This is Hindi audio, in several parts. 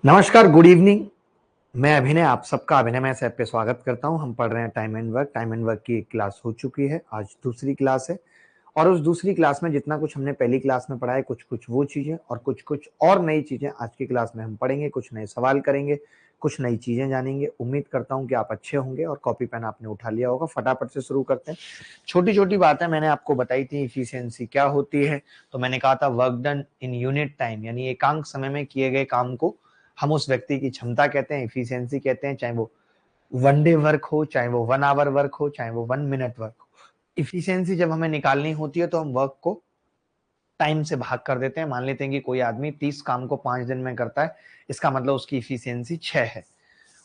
नमस्कार, गुड इवनिंग। मैं अभिनय, आप सबका अभिनय मैथ्स ऐप पे स्वागत करता हूं। हम पढ़ रहे हैं time and work. Time and work की एक क्लास हो चुकी है, आज दूसरी क्लास है। और उस दूसरी क्लास में जितना कुछ हमने पहली क्लास में पढ़ा है, कुछ कुछ वो चीजें और कुछ कुछ और नई चीजें आज की क्लास में हम पढ़ेंगे। कुछ नए सवाल करेंगे, कुछ नई चीजें जानेंगे। उम्मीद करता हूं कि आप अच्छे होंगे और कॉपी पेन आपने उठा लिया होगा। फटाफट से शुरू करते हैं। छोटी छोटी बातें मैंने आपको बताई थी। इफिशियंसी क्या होती है, तो मैंने कहा था work done in unit time, यानी एकांक समय में किए गए काम को हम उस व्यक्ति की क्षमता कहते हैं, इफिशियंसी कहते हैं। चाहे वो 1 डे वर्क हो, चाहे वो 1 आवर वर्क हो, चाहे वो 1 मिनट वर्क हो। इफिशियंसी जब हमें निकालनी होती है तो हम वर्क को टाइम से भाग कर देते हैं। मान लेते हैं कि कोई आदमी 30 काम को 5 दिन में करता है, इसका मतलब उसकी इफिशियंसी 6 है।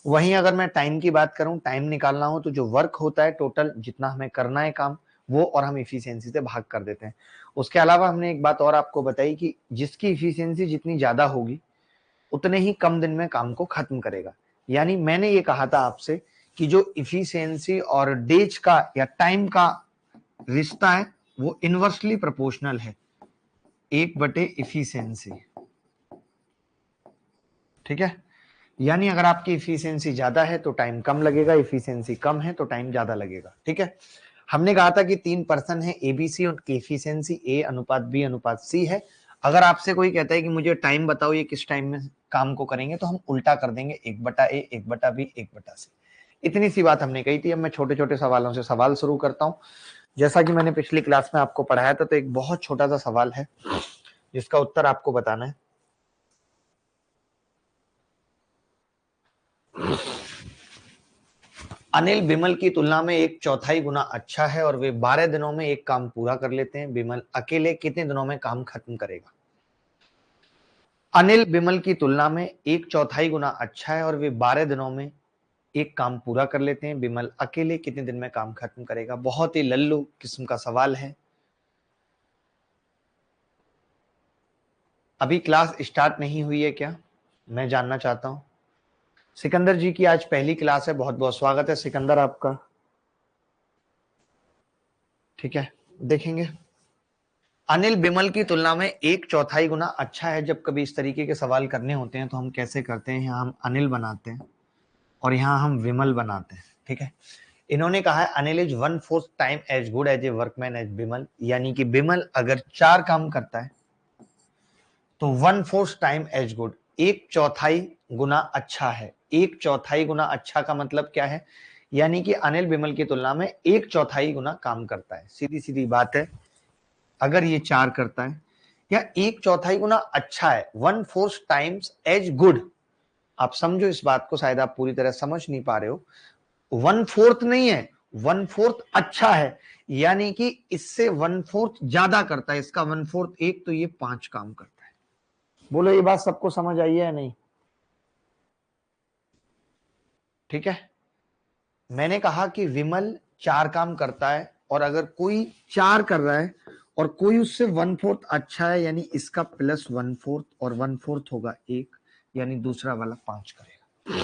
वहीं अगर मैं टाइम की बात करूं, टाइम निकालना हो तो जो वर्क होता है टोटल जितना हमें करना है काम, वो और हम इफिशियंसी से भाग कर देते हैं। उसके अलावा हमने एक बात और आपको बताई कि जिसकी इफिशियंसी जितनी ज्यादा होगी उतने ही कम दिन में काम को खत्म करेगा। यानी मैंने ये कहा था आपसे कि जो इफिशियंसी और डेज का या टाइम का रिश्ता है वो इनवर्सली प्रोपोर्शनल है, 1/इफिशियंसी। ठीक है, यानी अगर आपकी इफिशियंसी ज्यादा है तो टाइम कम लगेगा, इफिशियंसी कम है तो टाइम ज्यादा लगेगा। ठीक है, हमने कहा था कि 3 पर्सन है एबीसी, उनकी इफिशियंसी A/B/C है। अगर आपसे कोई कहता है कि मुझे टाइम बताओ ये किस टाइम में काम को करेंगे, तो हम उल्टा कर देंगे, 1/A 1/B 1/C। इतनी सी बात हमने कही थी। अब मैं छोटे छोटे सवालों से सवाल शुरू करता हूं। जैसा कि मैंने पिछली क्लास में आपको पढ़ाया था, तो एक बहुत छोटा सा सवाल है जिसका उत्तर आपको बताना है। अनिल बिमल की तुलना में 1/4 गुना अच्छा है और वे 12 दिनों में एक काम पूरा कर लेते हैं। बिमल अकेले कितने दिनों में काम खत्म करेगा? अनिल बिमल की तुलना में 1/4 गुना अच्छा है और वे 12 दिनों में एक काम पूरा कर लेते हैं। बिमल अकेले कितने दिन में काम खत्म करेगा? बहुत ही लल्लू किस्म का सवाल है। अभी क्लास स्टार्ट नहीं हुई है क्या, मैं जानना चाहता हूं। सिकंदर जी की आज पहली क्लास है, बहुत बहुत स्वागत है सिकंदर आपका। ठीक है, देखेंगे। अनिल बिमल की तुलना में 1/4 गुना अच्छा है। जब कभी इस तरीके के सवाल करने होते हैं तो हम कैसे करते हैं, यहाँ हम अनिल बनाते हैं और यहाँ हम विमल बनाते हैं। ठीक है, इन्होंने कहा है Anil is 1/4 time as good as a workman as Bimal, यानी कि बिमल अगर 4 काम करता है तो 1/4 टाइम एज गुड, 1/4 गुना अच्छा है। 1/4 गुना अच्छा का मतलब क्या है, यानी कि अनिल बिमल की तुलना में 1/4 गुना काम करता है। सीधी सीधी बात है, अगर ये 4 करता है या 1/4 गुना अच्छा है, 1/4 टाइम्स एज गुड। आप समझो इस बात को, शायद आप पूरी तरह समझ नहीं पा रहे हो। 1/4 नहीं है, 1/4 अच्छा है, यानी कि इससे 1/4 ज्यादा करता है। इसका 1/4 1 तो ये 5 काम करता है। बोलो ये बात सबको समझ आई है या नहीं? ठीक है, मैंने कहा कि विमल 4 काम करता है और अगर कोई 4 कर रहा है और कोई उससे 1/4 अच्छा है, यानी इसका प्लस 1/4 और 1/4 होगा 1, यानी दूसरा वाला 5 करेगा।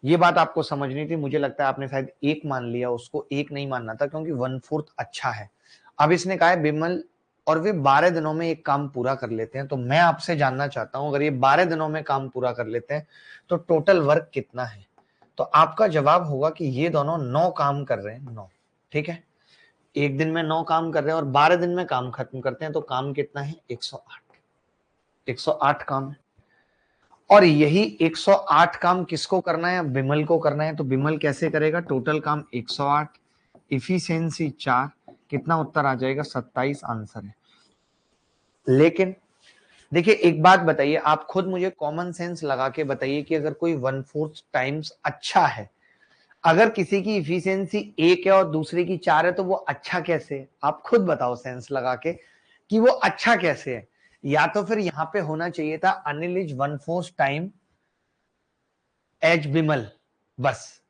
ये बात आपको समझनी थी। मुझे लगता है आपने शायद 1 मान लिया, उसको 1 नहीं मानना था क्योंकि 1/4 अच्छा है। अब इसने कहा है बिमल और वे 12 दिनों में एक काम पूरा कर लेते हैं, तो मैं आपसे जानना चाहता हूं अगर ये 12 दिनों में काम पूरा कर लेते हैं तो टोटल वर्क कितना है? तो आपका जवाब होगा कि ये दोनों 9 काम कर रहे हैं, 9। ठीक है, एक दिन में 9 काम कर रहे हैं और 12 दिन में काम खत्म करते हैं, तो काम कितना है? 108। 108 काम है। और यही 108 काम किसको करना है? बिमल को करना है। तो बिमल कैसे करेगा? टोटल काम 108, इफिशियंसी 4, कितना उत्तर आ जाएगा? 27 आंसर है। लेकिन देखिए एक बात बताइए, आप खुद मुझे कॉमन सेंस लगा के बताइए कि अगर कोई 1/4 टाइम्स अच्छा है, अगर किसी की इफिशियंसी 1 है और दूसरे की 4 है, तो वो अच्छा कैसे है? आप खुद बताओ सेंस लगा के कि वो अच्छा कैसे है। या तो फिर यहां पे होना चाहिए था Anil is 1/4 time as Bimal, बस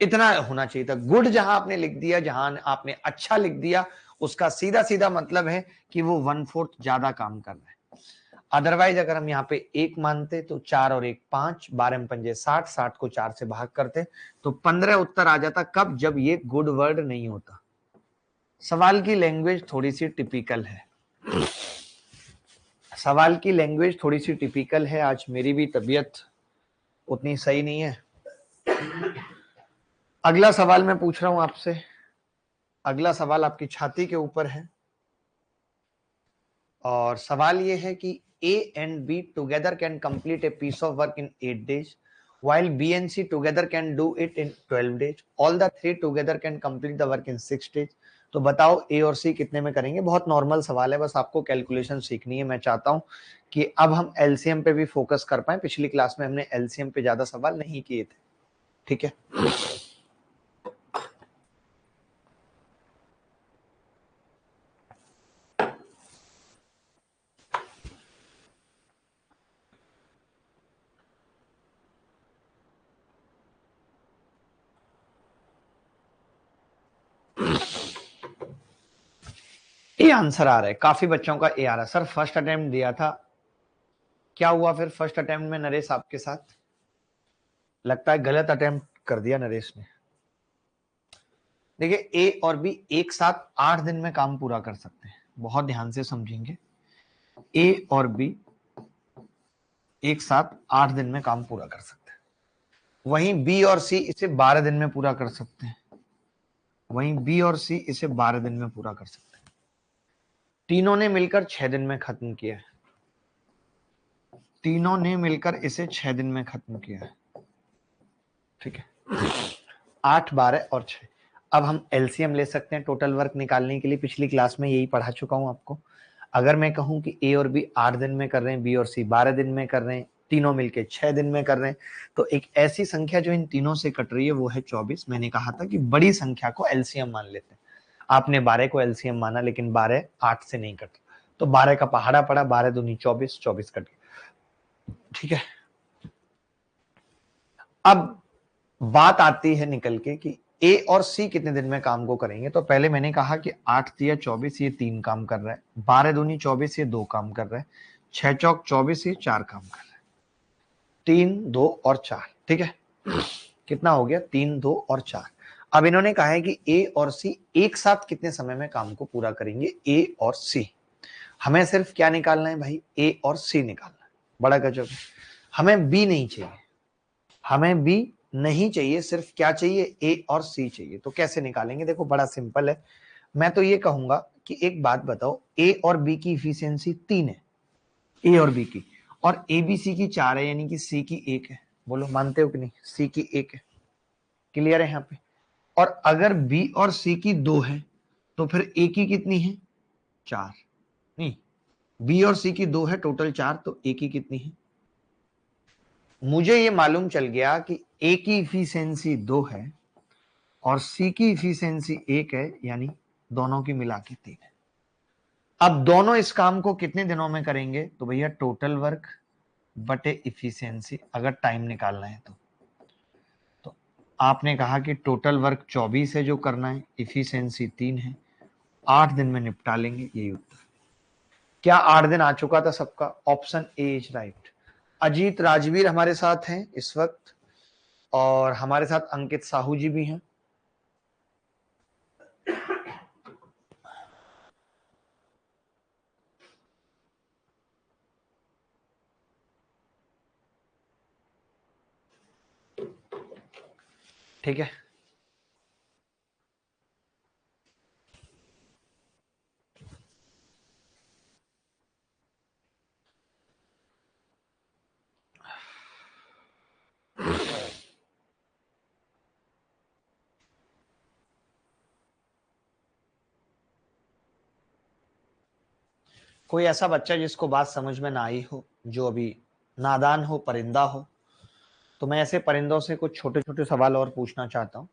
इतना होना चाहिए था। गुड जहां आपने लिख दिया, जहां आपने अच्छा लिख दिया, उसका सीधा सीधा मतलब है कि वो 1/4 ज्यादा काम कर रहा है। अदरवाइज अगर हम यहाँ पे 1 मानते तो 4 और 1 5, 12 पंजे 60, 60 को 4 से भाग करते तो 15 उत्तर आ जाता। कब? जब ये गुड वर्ड नहीं होता। सवाल की लैंग्वेज थोड़ी सी टिपिकल है। सवाल की लैंग्वेज थोड़ी सी टिपिकल है, आज मेरी भी तबीयत उतनी सही नहीं है। अगला सवाल मैं पूछ रहा हूं आपसे, अगला सवाल आपकी छाती के ऊपर है और सवाल ये है कि A and B together can complete a piece of work in 8 days while B and C together can do it in 12 days. All the three together can complete the work in 6 days. तो बताओ A और C कितने में करेंगे। बहुत नॉर्मल सवाल है, बस आपको कैलकुलेशन सीखनी है। मैं चाहता हूं कि अब हम एलसीएम पे भी फोकस कर पाए। पिछली क्लास में हमने एलसीएम पे ज्यादा सवाल नहीं किए थे, ठीक है। ए आंसर आ रहा है, काफी बच्चों का ए आ रहा है। सर फर्स्ट अटेम्प्ट दिया था, क्या हुआ फिर फर्स्ट अटेम्प्ट में नरेश आपके साथ? लगता है गलत अटेम्प्ट कर दिया नरेश ने। देखिए ए और बी एक साथ 8 दिन में काम पूरा कर सकते हैं, बहुत ध्यान से समझेंगे। ए और बी एक साथ 8 दिन में काम पूरा कर सकते हैं, वहीं बी और सी इसे 12 दिन में पूरा कर सकते हैं, वहीं बी और सी इसे 12 दिन में पूरा कर सकते हैं। तीनों ने मिलकर 6 दिन में खत्म किया है, तीनों ने मिलकर इसे 6 दिन में खत्म किया है, ठीक है। 8, 12 और 6। अब हम एलसीएम ले सकते हैं टोटल वर्क निकालने के लिए। पिछली क्लास में यही पढ़ा चुका हूं आपको। अगर मैं कहूं कि ए और बी 8 दिन में कर रहे हैं, बी और सी 12 दिन में कर रहे हैं, तीनों मिलके 6 दिन में कर रहे हैं, तो एक ऐसी संख्या जो इन तीनों से कट रही है वो है 24। मैंने कहा था कि बड़ी संख्या को एलसीएम मान लेते हैं। आपने 12 को एलसीएम माना, लेकिन 12 8 से नहीं कट, तो 12 का पहाड़ा पड़ा, 12 दूनी 24, 24 कट गया, ठीक है। अब बात आती है निकल के कि ए और सी कितने दिन में काम को करेंगे। तो पहले मैंने कहा कि 8 तिया 24, ये 3 काम कर रहा है, 12 दूनी 24, ये 2 काम कर रहा है, 6 चौक 24, ये 4 काम कर रहा है, 3, 2 और 4, ठीक है। कितना हो गया? 3, 2 और 4। अब इन्होंने कहा है कि ए और सी एक साथ कितने समय में काम को पूरा करेंगे। ए और सी, हमें सिर्फ क्या निकालना है भाई? ए और सी निकालना है। बड़ा गजब, हमें बी नहीं चाहिए, हमें बी नहीं चाहिए, सिर्फ क्या चाहिए? ए और सी चाहिए। तो कैसे निकालेंगे? देखो बड़ा सिंपल है। मैं तो ये कहूंगा कि एक बात बताओ, ए और बी की इफिशियंसी 3 है, ए और बी की, और ए बी सी की 4 है, यानी कि सी की 1 है। बोलो मानते हो कि नहीं? सी की 1 है, क्लियर है यहाँ पे। और अगर बी और सी की 2 है तो फिर ए की कितनी है? 4। नहीं, बी और सी की 2 है, टोटल 4, तो ए की कितनी है? मुझे ये मालूम चल गया कि ए की इफिशियंसी 2 है और सी की इफिशियंसी 1 है, यानी दोनों की मिला के 3 है। अब दोनों इस काम को कितने दिनों में करेंगे? तो भैया टोटल वर्क बटे इफिशियंसी, अगर टाइम निकालना है तो आपने कहा कि टोटल वर्क 24 है जो करना है, इफिशियंसी 3 है, 8 दिन में निपटा लेंगे, यही उत्तर। क्या 8 दिन आ चुका था सबका? Option A is right. Ajit Rajveer हमारे साथ हैं इस वक्त, और हमारे साथ अंकित साहू जी भी हैं। ठीक है, कोई ऐसा बच्चा जिसको बात समझ में ना आई हो, जो अभी नादान हो, परिंदा हो, तो मैं ऐसे परिंदों से कुछ छोटे छोटे सवाल और पूछना चाहता हूँ।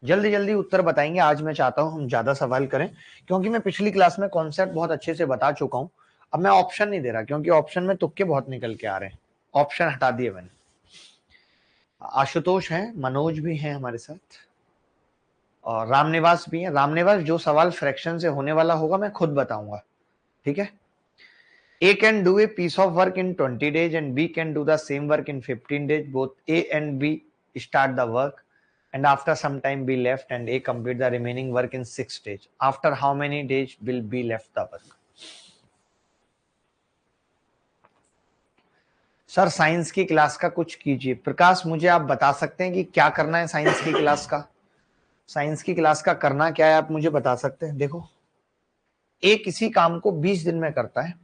जल्दी जल्दी उत्तर बताएंगे। आज मैं चाहता हूँ हम ज्यादा सवाल करें, क्योंकि मैं पिछली क्लास में कॉन्सेप्ट बहुत अच्छे से बता चुका हूँ। अब मैं ऑप्शन नहीं दे रहा, क्योंकि ऑप्शन में तुक्के बहुत निकल के आ रहे हैं, ऑप्शन हटा दिए मैंने। आशुतोष हैं, मनोज भी हैं हमारे साथ, और रामनिवास भी हैं। रामनिवास, जो सवाल फ्रैक्शन से होने वाला होगा मैं खुद बताऊंगा, ठीक है। A can do a piece of work in 20 days and B can do the same work in 15 days. Both A and B start the work, and after some time B left and A complete the remaining work in 6 days. After how many days will B left the work? Sir science की क्लास का कुछ कीजिए। प्रकाश मुझे आप बता सकते हैं कि क्या करना है साइंस की क्लास का? साइंस की क्लास का करना क्या है आप मुझे बता सकते हैं? देखो, ए किसी काम को 20 दिन में करता है,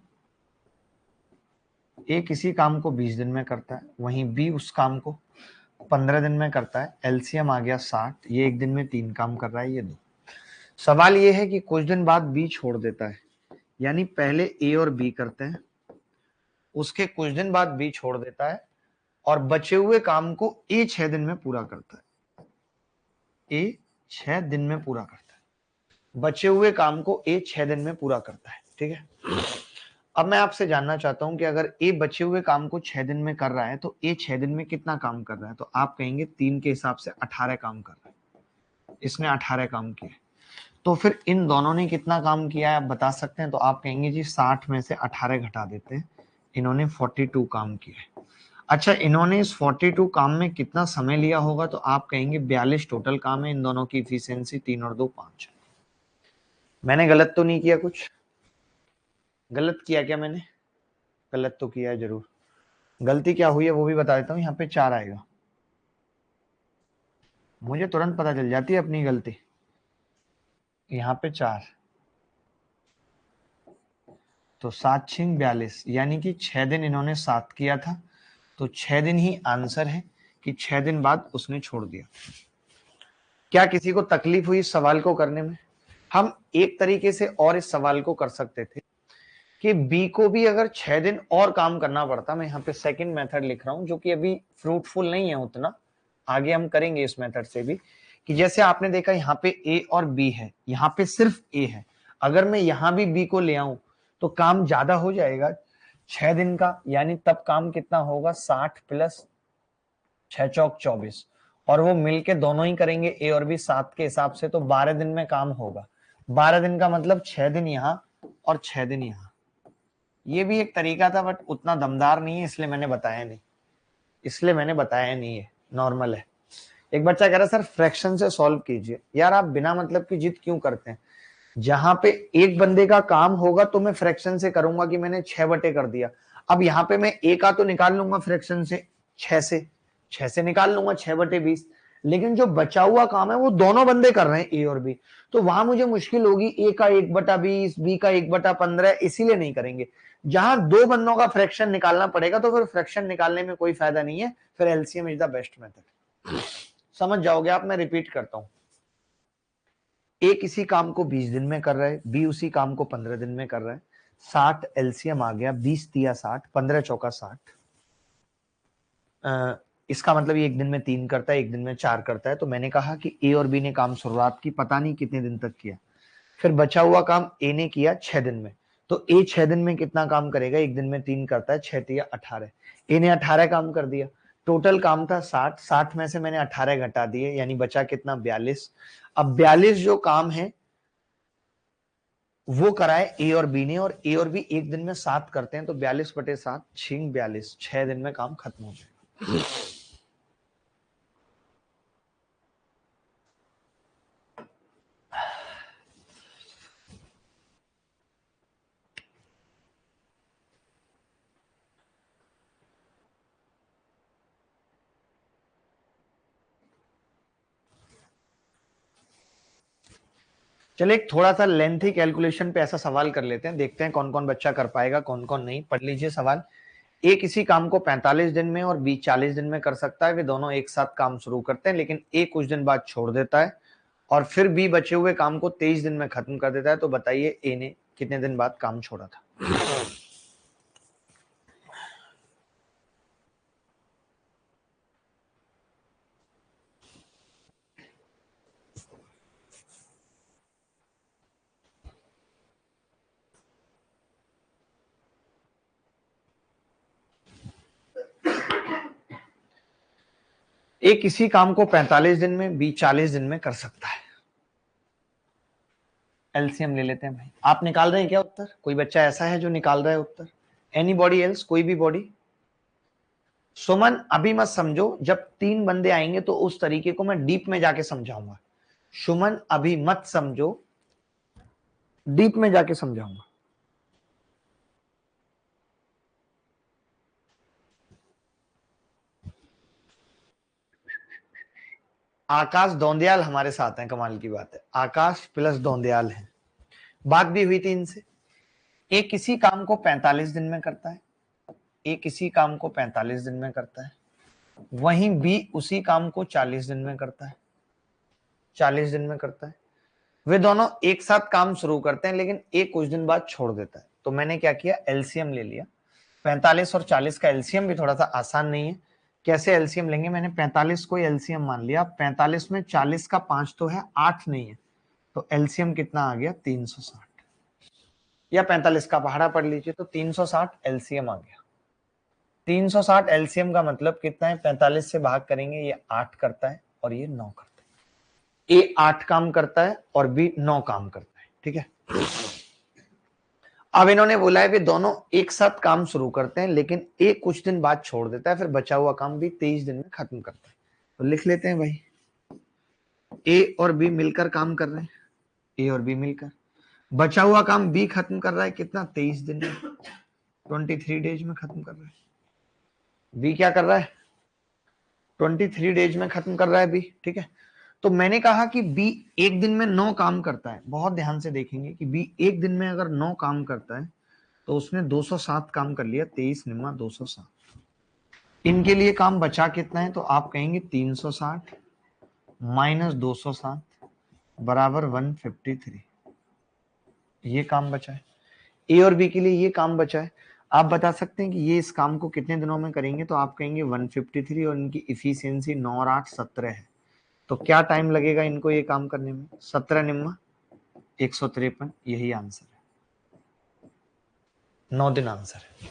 ए किसी काम को 20 दिन में करता है, वहीं बी उस काम को 15 दिन में करता है। एलसीएम आ गया 60। ये एक दिन में 3 काम कर रहा है, ये 2। सवाल ये है कि कुछ दिन बाद बी छोड़ देता है, यानी पहले ए और बी करते हैं, उसके कुछ दिन बाद बी छोड़ देता है और बचे हुए काम को ए 6 दिन में पूरा करता है। ए 6 दिन में पूरा करता है, बचे हुए काम को ए 6 दिन में पूरा करता है। ठीक है, अब मैं आपसे जानना चाहता हूं कि अगर ए बचे हुए काम को 6 दिन में कर रहा है तो ए 6 दिन में कितना काम कर रहा है? तो आप कहेंगे 3 के हिसाब से 18 काम कर रहा है, इसने 18 काम किया। तो फिर इन दोनों ने कितना काम किया है आप बता सकते हैं? तो आप कहेंगे जी 60 में से 18 घटा देते हैं, इन्होंने 42 काम किया है। अच्छा, इन्होंने इस 42 काम में कितना समय लिया होगा? तो आप कहेंगे 42 टोटल काम है, इन दोनों की इफिशियंसी 3 और 2 5। मैंने गलत तो नहीं किया? कुछ गलत किया क्या मैंने? गलत तो किया है जरूर। गलती क्या हुई है वो भी बता देता हूँ। यहाँ पे 4 आएगा, मुझे तुरंत पता चल जाती है अपनी गलती। यहाँ पे 4 तो 7 6 42, यानी कि 6 दिन इन्होंने 7 किया था, तो 6 दिन ही आंसर है कि 6 दिन बाद उसने छोड़ दिया। क्या किसी को तकलीफ हुई इस सवाल को करने में? हम एक तरीके से और इस सवाल को कर सकते थे कि बी को भी अगर 6 दिन और काम करना पड़ता, मैं यहाँ पे सेकंड मेथड लिख रहा हूं जो कि अभी फ्रूटफुल नहीं है उतना, आगे हम करेंगे इस मेथड से भी, कि जैसे आपने देखा यहाँ पे ए और बी है, यहाँ पे सिर्फ ए है, अगर मैं यहाँ भी बी को ले आऊं तो काम ज्यादा हो जाएगा 6 दिन का, यानी तब काम कितना होगा 60 प्लस 6 चौक 24, और वो मिलके दोनों ही करेंगे ए और बी 7 के हिसाब से, तो 12 दिन में काम होगा। 12 दिन का मतलब 6 दिन यहाँ और 6 दिन यहाँ। ये भी एक तरीका था बट उतना दमदार नहीं है, इसलिए मैंने बताया नहीं, है, नॉर्मल है। एक बच्चा कह रहा है सर फ्रैक्शन से सॉल्व कीजिए। यार आप बिना मतलब की जिद क्यों करते हैं? जहां पे एक बंदे का काम होगा तो मैं फ्रैक्शन से करूंगा कि मैंने 6 बटे कर दिया। अब यहाँ पे मैं ए का तो निकाल लूंगा फ्रैक्शन से, 6 से निकाल लूंगा 6/20, लेकिन जो बचा हुआ काम है वो दोनों बंदे कर रहे हैं ए और बी, तो वहां मुझे मुश्किल होगी। ए का 1/20, बी का 1/15, इसीलिए नहीं करेंगे। जहां दो बंदों का फ्रैक्शन निकालना पड़ेगा तो फिर फ्रैक्शन निकालने में कोई फायदा नहीं है, फिर LCM is the best method. समझ जाओगे आप, मैं रिपीट करता हूं। ए किसी काम को 20 दिन में कर रहा है, बी उसी काम को 15 दिन में कर रहा है। 60 एलसीएम आ गया, 20 तिया 60, 15 चौका 60। इसका मतलब ये एक दिन में 3 करता है, एक दिन में 4 करता है। तो मैंने कहा कि ए और बी ने काम शुरुआत की, पता नहीं कितने दिन तक किया, फिर बचा हुआ काम ए ने किया 6 दिन में। तो ए 6 दिन में कितना काम करेगा? एक दिन में 3 करता है, 6 तिया 18। ए ने 18 काम कर दिया, टोटल काम था 60, 60 में से मैंने 18 घटा दिए, यानी बचा कितना? 42। अब 42 जो काम है वो कराए ए और बी ने, और ए और बी एक दिन में 7 करते हैं, तो 42/7 6 42, 6 दिन में काम खत्म हो जाए। चलिए एक थोड़ा सा लेंथी कैलकुलेशन पे ऐसा सवाल कर लेते हैं, देखते हैं कौन कौन बच्चा कर पाएगा, कौन कौन नहीं। पढ़ लीजिए सवाल। ए किसी काम को 45 दिन में और बी 40 दिन में कर सकता है। वे दोनों एक साथ काम शुरू करते हैं, लेकिन ए कुछ दिन बाद छोड़ देता है और फिर बी बचे हुए काम को 23 दिन में खत्म कर देता है। तो बताइए ए ने कितने दिन बाद काम छोड़ा था? ए किसी काम को 45 दिन में, बी 40 दिन में कर सकता है। एलसीएम ले लेते हैं भाई। आप निकाल रहे हैं क्या उत्तर? कोई बच्चा ऐसा है जो निकाल रहा है उत्तर? Any body else? कोई भी बॉडी? सुमन अभी मत समझो, जब 3 बंदे आएंगे तो उस तरीके को मैं डीप में जाके समझाऊंगा। सुमन अभी मत समझो, डीप में जाके समझाऊंगा। आकाश दौंदियाल हमारे साथ हैं, कमाल की बात है, आकाश प्लस दौंदियाल है। बात भी हुई थी इनसे। ए किसी काम को 45 दिन में करता है, ए किसी काम को 45 दिन में करता है, वहीं बी उसी काम को 40 दिन में करता है, 40 दिन में करता है। वे दोनों एक साथ काम शुरू करते हैं, लेकिन ए कुछ दिन बाद छोड़ देता है। तो मैंने क्या किया, एलसीएम ले लिया। 45 और 40 का एलसीएम भी थोड़ा सा आसान नहीं है। कैसे एलसीएम लेंगे, मैंने 45 को एलसीएम मान लिया। 45 में 40 का 5 तो है, 8 नहीं है, तो एलसीएम कितना आ गया, 360। या 45 का पहाड़ा पढ़ लीजिए, तो 360 एलसीएम आ गया। 360 एलसीएम का मतलब कितना है, 45 से भाग करेंगे, ये 8 करता है और ये 9 करता है। ए 8 काम करता है और बी 9 काम करता है, ठीक है। अब इन्होंने बोला है कि दोनों एक साथ काम शुरू करते हैं, लेकिन ए कुछ दिन बाद छोड़ देता है, फिर बचा हुआ काम भी 23 दिन में खत्म करता है। तो लिख लेते हैं भाई, ए और बी मिलकर काम कर रहे हैं, ए और बी मिलकर। बचा हुआ काम बी खत्म कर रहा है, कितना, 23 दिन में, 23 डेज में खत्म कर रहा है। बी क्या कर रहा है, 23 डेज में खत्म कर रहा है बी, ठीक है। तो मैंने कहा कि बी एक दिन में 9 काम करता है। बहुत ध्यान से देखेंगे कि बी एक दिन में अगर 9 काम करता है तो उसने 207 काम कर लिया, 23 निम्मा 207। इनके लिए काम बचा कितना है, तो आप कहेंगे 360 माइनस 207 बराबर 153। ये काम बचा है। ए और बी के लिए ये काम बचा है। आप बता सकते हैं कि ये इस काम को कितने दिनों में करेंगे, तो आप कहेंगे 153, और इनकी इफिशियंसी 9 और 8 17 है। तो क्या टाइम लगेगा इनको ये काम करने में, 17 निम्मा 153, यही आंसर है। 9 दिन आंसर है।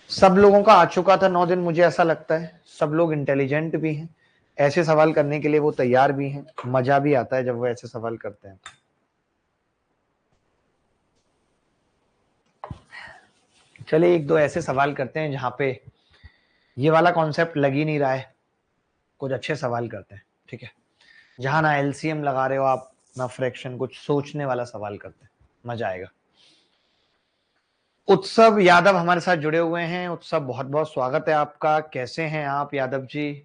सब लोगों का आ चुका था 9 दिन, मुझे ऐसा लगता है। सब लोग इंटेलिजेंट भी हैं, ऐसे सवाल करने के लिए वो तैयार भी हैं, मजा भी आता है जब वो ऐसे सवाल करते हैं। चलिए एक दो ऐसे सवाल करते हैं जहां पे ये वाला कॉन्सेप्ट लग ही नहीं रहा है, कुछ अच्छे सवाल करते हैं, ठीक है। जहां ना एलसीएम लगा रहे हो आप, ना फ्रैक्शन, कुछ सोचने वाला सवाल करते हैं, मजा आएगा। उत्सव यादव हमारे साथ जुड़े हुए हैं। उत्सव, बहुत बहुत स्वागत है आपका। कैसे हैं आप यादव जी?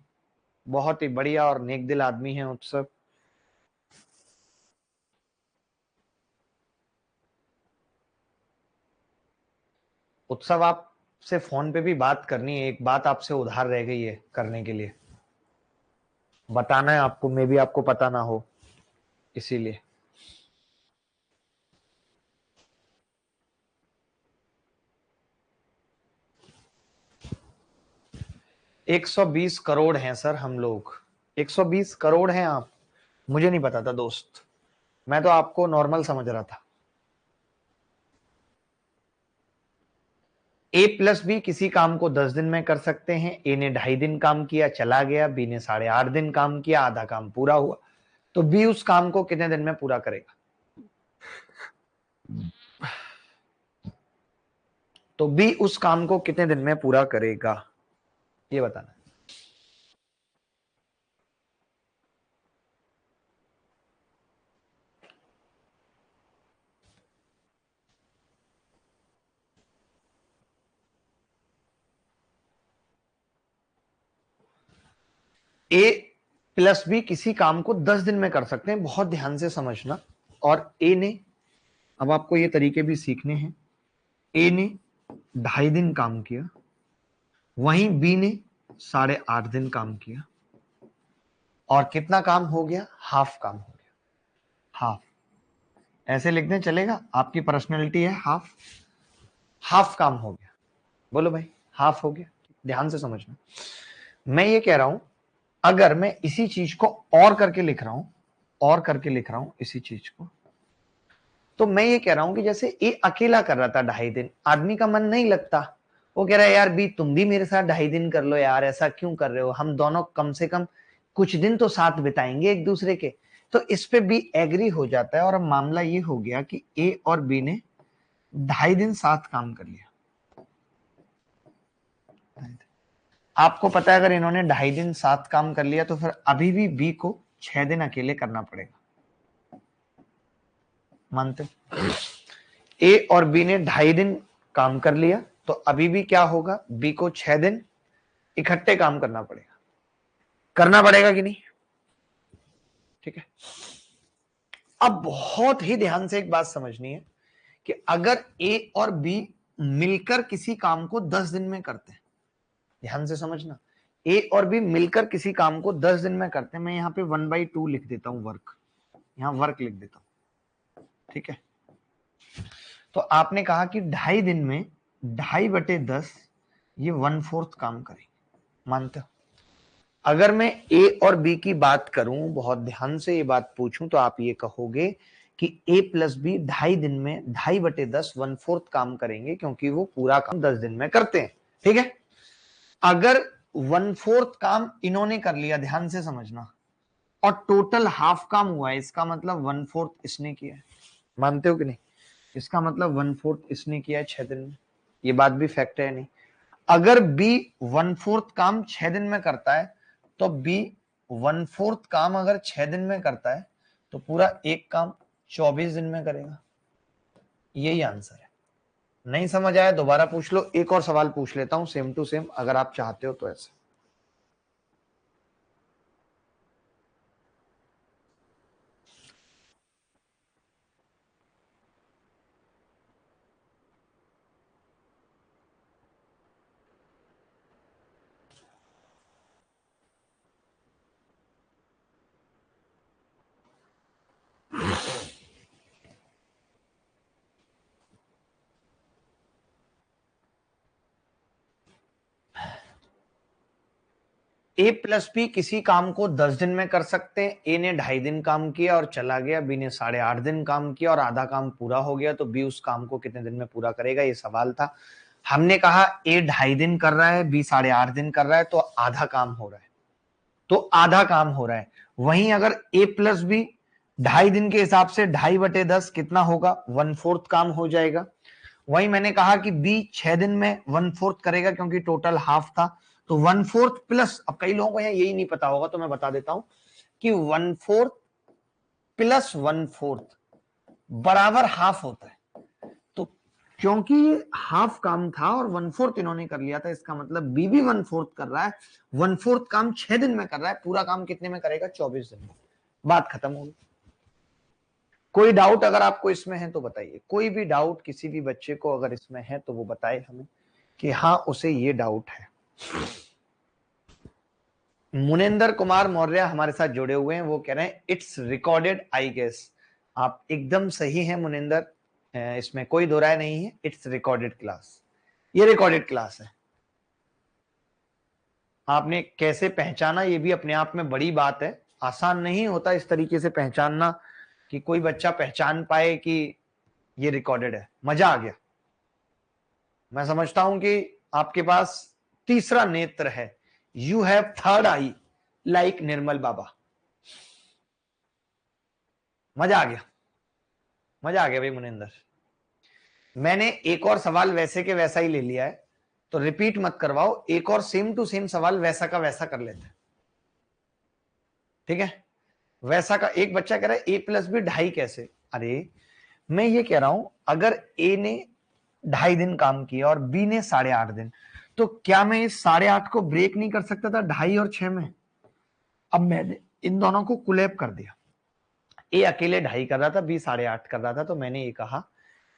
बहुत ही बढ़िया और नेक दिल आदमी हैं उत्सव। उत्सव, आपसे फोन पे भी बात करनी है, एक बात आपसे उधार रह गई है करने के लिए, बताना है आपको, मे भी आपको पता ना हो, इसीलिए। एक 120 करोड़ हैं सर हम लोग, 120 करोड़ हैं आप। मुझे नहीं पता था दोस्त, मैं तो आपको नॉर्मल समझ रहा था। ए प्लस बी किसी काम को 10 दिन में कर सकते हैं। ए ने 2.5 दिन काम किया, चला गया। बी ने 8.5 दिन काम किया, आधा काम पूरा हुआ। तो बी उस काम को कितने दिन में पूरा करेगा? तो बी उस काम को कितने दिन में पूरा करेगा, ये बताना। ए प्लस बी किसी काम को 10 दिन में कर सकते हैं, बहुत ध्यान से समझना। और ए ने, अब आपको ये तरीके भी सीखने हैं। ए ने 2.5 दिन काम किया, वहीं बी ने 8.5 दिन काम किया, और कितना काम हो गया, हाफ काम हो गया। हाफ ऐसे लिख दें, चलेगा? आपकी पर्सनैलिटी है हाफ, हाफ काम हो गया। बोलो भाई, हाफ हो गया। ध्यान से समझना, मैं ये कह रहा हूं, अगर मैं इसी चीज को और करके लिख रहा हूं, और करके लिख रहा हूं इसी चीज को, तो मैं ये कह रहा हूं कि जैसे ए अकेला कर रहा था 2.5 दिन, आदमी का मन नहीं लगता, वो कह रहा है यार बी तुम भी मेरे साथ 2.5 दिन कर लो यार, ऐसा क्यों कर रहे हो, हम दोनों कम से कम कुछ दिन तो साथ बिताएंगे एक दूसरे के। तो इस पे बी एग्री हो जाता है, और अब मामला ये हो गया कि ए और बी ने 2.5 दिन साथ काम कर लिया। आपको पता है अगर इन्होंने 2.5 दिन साथ काम कर लिया तो फिर अभी भी बी को 6 दिन अकेले करना पड़ेगा, मानते? ए और बी ने 2.5 दिन काम कर लिया, तो अभी भी क्या होगा, बी को 6 दिन इकट्ठे काम करना पड़ेगा। करना पड़ेगा कि नहीं? ठीक है। अब बहुत ही ध्यान से एक बात समझनी है कि अगर ए और बी मिलकर किसी काम को 10 दिन में करते हैं, ध्यान से समझना, ए और बी मिलकर किसी काम को 10 दिन में करते हैं, मैं यहां पे 1/2 लिख देता हूं वर्क, यहां वर्क लिख देता हूं, ठीक है। तो आपने कहा कि 2.5 दिन में 2.5/10 ये 1/4 काम करेंगे, मानते हो? अगर मैं ए और बी की बात करूं, बहुत ध्यान से ये बात पूछूं, तो आप ये कहोगे कि ए प्लस बी 2.5 दिन में 2.5/10 1/4 काम करेंगे, क्योंकि वो पूरा काम 10 दिन में करते हैं, ठीक है। अगर 1/4 काम इन्होंने कर लिया, ध्यान से समझना, और टोटल हाफ काम हुआ है, इसका मतलब 1/4 इसने किया है, मानते हो कि नहीं? इसका मतलब 1/4 इसने किया है 6 दिन में, ये बात भी फैक्ट है नहीं? अगर बी 1/4 काम 6 दिन में करता है, तो बी 1/4 काम अगर 6 दिन में करता है, तो पूरा एक काम 24 दिन में करेगा। यही आंसर है। नहीं समझ आया दोबारा पूछ लो, एक और सवाल पूछ लेता हूं सेम टू सेम, अगर आप चाहते हो तो ऐसे। ए प्लस बी किसी काम को 10 दिन में कर सकते हैं। ए ने 2.5 दिन काम किया और चला गया, बी ने 8.5 दिन काम किया और आधा काम पूरा हो गया, तो बी उस काम को कितने दिन में पूरा करेगा, ये सवाल था। हमने कहा ए 2.5 दिन कर रहा है, बी 8.5 दिन कर रहा है, तो आधा काम हो रहा है, तो आधा काम हो रहा है। वहीं अगर ए प्लस बी 2.5 दिन के हिसाब से 2.5/10 कितना होगा, 1/4 काम हो जाएगा। वही मैंने कहा कि बी 6 दिन में 1/4 करेगा, क्योंकि टोटल हाफ था, तो 1/4 प्लस, अब कई लोगों को यही नहीं पता होगा तो मैं बता देता हूं कि 1/4 प्लस 1/4 बराबर हाफ होता है। तो क्योंकि ये हाफ काम था और 1/4 इन्होंने कर लिया था, इसका मतलब बी भी 1/4 कर रहा है, 1/4 काम 6 दिन में कर रहा है, पूरा काम कितने में करेगा, 24 दिन में। बात खत्म होगी। कोई डाउट अगर आपको इसमें है तो बताइए, कोई भी डाउट किसी भी बच्चे को अगर इसमें है तो वो बताए हमें कि हाँ उसे ये डाउट है। मुनेंद्र कुमार मौर्य हमारे साथ जुड़े हुए हैं, वो कह रहे हैं इट्स रिकॉर्डेड आई गेस। आप एकदम सही हैं मुनेंद्र, इसमें कोई दो राय नहीं है, इट्स रिकॉर्डेड क्लास, ये रिकॉर्डेड क्लास है। आपने कैसे पहचाना, ये भी अपने आप में बड़ी बात है, आसान नहीं होता इस तरीके से पहचानना कि कोई बच्चा पहचान पाए कि ये रिकॉर्डेड है। मजा आ गया। मैं समझता हूं कि आपके पास तीसरा नेत्र है, you have third eye like Nirmal Baba. मजा आ गया, मजा आ गया भाई मुनिंदर। मैंने एक और सवाल वैसे के वैसा ही ले लिया है, तो रिपीट मत करवाओ, एक और सेम टू सेम सवाल वैसा का वैसा कर लेते हैं, ठीक है। वैसा का एक बच्चा कह रहा है ए प्लस बी 2.5 कैसे। अरे मैं ये कह रहा हूं, अगर ए ने 2.5 दिन काम किया और बी ने 8.5 दिन, तो क्या मैं इस 8.5 को ब्रेक नहीं कर सकता था 2.5 और 6 में? अब मैंने इन दोनों को कुलैब कर दिया, ए अकेले 2.5 कर रहा था, बी 8.5 कर रहा था, तो मैंने ये कहा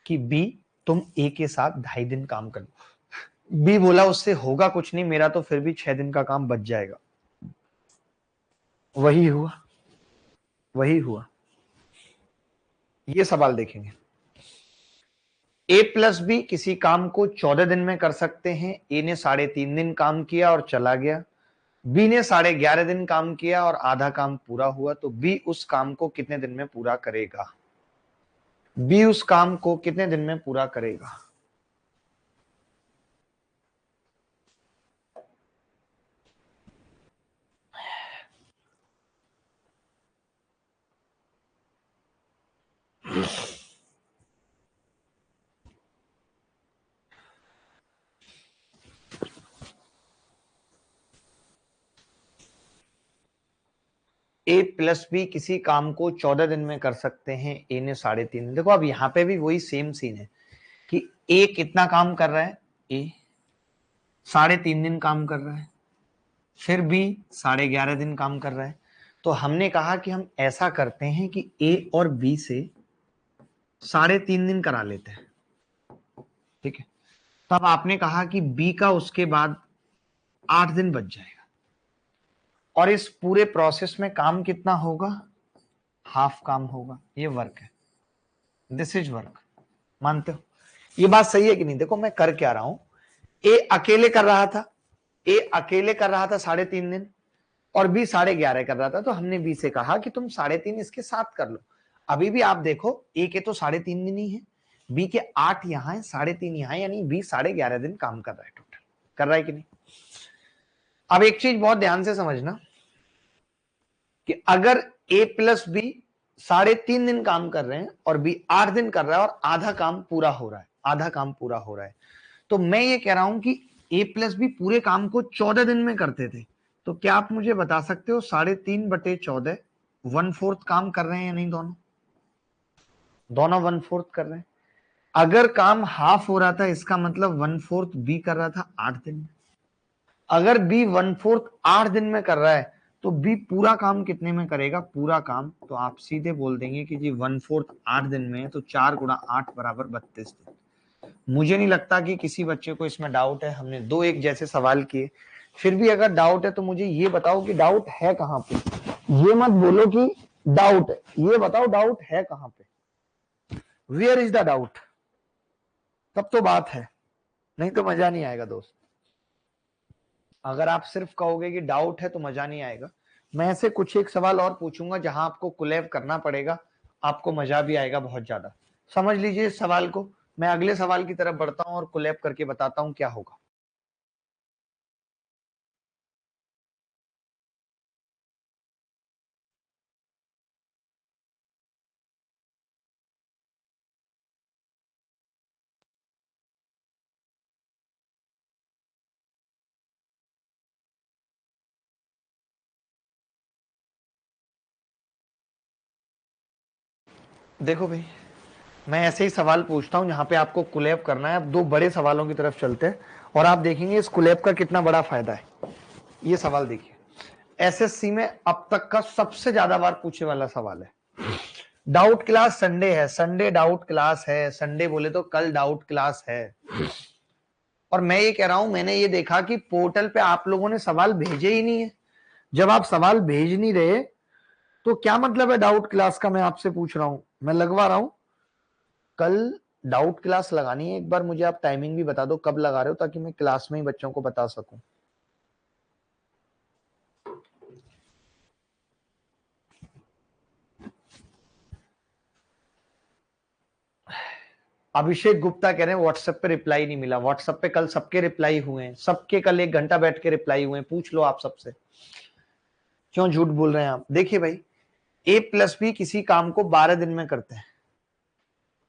कि बी तुम ए के साथ 2.5 दिन काम कर लो। बी बोला उससे होगा कुछ नहीं, मेरा तो फिर भी 6 दिन का काम बच जाएगा। वही हुआ, वही हुआ। ये सवाल देखेंगे, ए प्लस बी किसी काम को 14 दिन में कर सकते हैं। ए ने 3.5 दिन काम किया और चला गया, बी ने 11.5 दिन काम किया और आधा काम पूरा हुआ, तो बी उस काम को कितने दिन में पूरा करेगा, बी उस काम को कितने दिन में पूरा करेगा। ए प्लस बी किसी काम को 14 दिन में कर सकते हैं, ए ने 3.5 दिन। देखो अब यहां पे भी वही सेम सीन है कि ए कितना काम कर रहा है, ए 3.5 दिन काम कर रहा है, फिर बी 11.5 दिन काम कर रहा है, तो हमने कहा कि हम ऐसा करते हैं कि ए और बी से 3.5 दिन करा लेते हैं, ठीक है। तब आपने कहा कि बी का उसके बाद 8 दिन बच जाएगा, और इस पूरे प्रोसेस में काम कितना होगा, हाफ काम होगा। ये वर्क है, दिस इज वर्क। मानते हो ये बात सही है कि नहीं? देखो मैं कर क्या रहा हूं, ए अकेले कर रहा था, ए अकेले कर रहा था 3.5 दिन, और बी 11.5 कर रहा था। तो हमने बी से कहा कि तुम 3.5 इसके साथ कर लो। अभी भी आप देखो ए के तो 3.5 दिन ही है, बी के 8 यहां है, 3.5 यहां, यानी बी 11.5 दिन काम कर रहा है टोटल। कर रहा है कि नहीं? अब एक चीज बहुत ध्यान से समझना कि अगर ए प्लस बी 3.5 दिन काम कर रहे हैं और बी 8 दिन कर रहा है और आधा काम पूरा हो रहा है, आधा काम पूरा हो रहा है, तो मैं ये कह रहा हूं कि ए प्लस बी पूरे काम को 14 दिन में करते थे। तो क्या आप मुझे बता सकते हो 3.5/14 1/4 काम कर रहे हैं या नहीं? दोनों दोनों 1/4 कर रहे हैं। अगर काम हाफ हो रहा था, इसका मतलब 1/4 बी कर रहा था 8 दिन में। अगर बी 1/4 8 दिन में कर रहा है, तो बी पूरा काम कितने में करेगा? पूरा काम तो आप सीधे बोल देंगे कि जी 1/4 8 दिन में है, तो 4 × 8 = 32 दिन। मुझे नहीं लगता कि किसी बच्चे को इसमें डाउट है। हमने 2 एक जैसे सवाल किए, फिर भी अगर डाउट है तो मुझे ये बताओ कि डाउट है कहां पे। ये मत बोलो कि डाउट है, ये बताओ डाउट है कहां पे, वेयर इज द डाउट, तब तो बात है, नहीं तो मजा नहीं आएगा दोस्त। अगर आप सिर्फ कहोगे कि डाउट है तो मजा नहीं आएगा। मैं ऐसे कुछ एक सवाल और पूछूंगा जहां आपको कोलैब करना पड़ेगा, आपको मजा भी आएगा बहुत ज्यादा। समझ लीजिए इस सवाल को। मैं अगले सवाल की तरफ बढ़ता हूं और कोलैब करके बताता हूं क्या होगा। देखो भाई, मैं ऐसे ही सवाल पूछता हूं जहां पे आपको कोलैब करना है। अब 2 बड़े सवालों की तरफ चलते हैं और आप देखेंगे इस कोलैब का कितना बड़ा फायदा है। ये सवाल देखिए, एसएससी में अब तक का सबसे ज्यादा बार पूछे वाला सवाल है। डाउट क्लास संडे है, संडे डाउट क्लास है, संडे बोले तो कल डाउट क्लास है। और मैं ये कह रहा हूं, मैंने ये देखा कि पोर्टल पे आप लोगों ने सवाल भेजे ही नहीं है। जब आप सवाल भेज नहीं रहे तो क्या मतलब है डाउट क्लास का? मैं आपसे पूछ रहा हूं, मैं लगवा रहा हूं। कल डाउट क्लास लगानी है, एक बार मुझे आप टाइमिंग भी बता दो कब लगा रहे हो, ताकि मैं क्लास में ही बच्चों को बता सकूं। अभिषेक गुप्ता कह रहे हैं व्हाट्सएप पे रिप्लाई नहीं मिला। व्हाट्सएप पे कल सबके रिप्लाई हुए हैं, सबके कल 1 घंटा बैठ के रिप्लाई हुए हैं। पूछ लो आप सबसे, क्यों झूठ बोल रहे हैं आप? देखिए भाई, ए प्लस बी किसी काम को 12 दिन में करते हैं,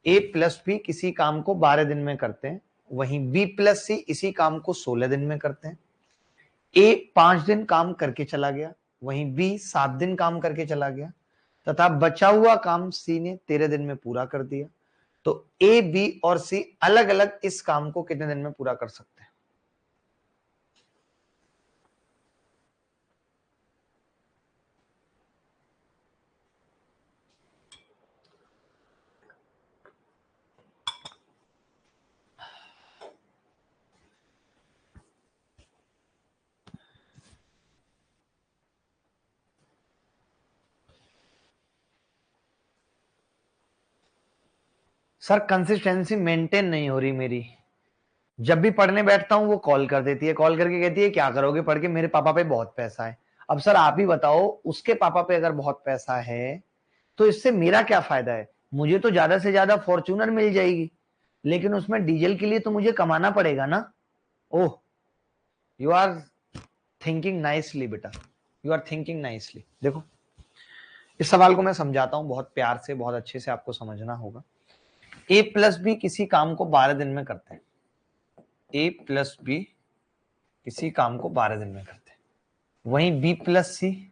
ए प्लस बी किसी काम को 12 दिन में करते हैं। वहीं बी प्लस सी इसी काम को 16 दिन में करते हैं। ए 5 दिन काम करके चला गया, वहीं बी 7 दिन काम करके चला गया, तथा बचा हुआ काम सी ने 13 दिन में पूरा कर दिया। तो ए, बी और सी अलग अलग इस काम को कितने दिन में पूरा कर सकते हैं? सर कंसिस्टेंसी मेंटेन नहीं हो रही मेरी। जब भी पढ़ने बैठता हूं वो कॉल कर देती है, कॉल करके कहती है क्या करोगे पढ़ के, मेरे पापा पे बहुत पैसा है। अब सर आप ही बताओ, उसके पापा पे अगर बहुत पैसा है तो इससे मेरा क्या फायदा है? मुझे तो ज्यादा से ज्यादा फॉर्च्यूनर मिल जाएगी, लेकिन उसमें डीजल के लिए तो मुझे कमाना पड़ेगा ना। ओह, यू आर थिंकिंग नाइसली बेटा, यू आर थिंकिंग नाइसली। देखो इस सवाल को मैं समझाता हूं बहुत प्यार से, बहुत अच्छे से आपको समझना होगा। ए प्लस बी किसी काम को 12 दिन में करते हैं, ए प्लस बी किसी काम को 12 दिन में करते हैं। वहीं बी प्लस सी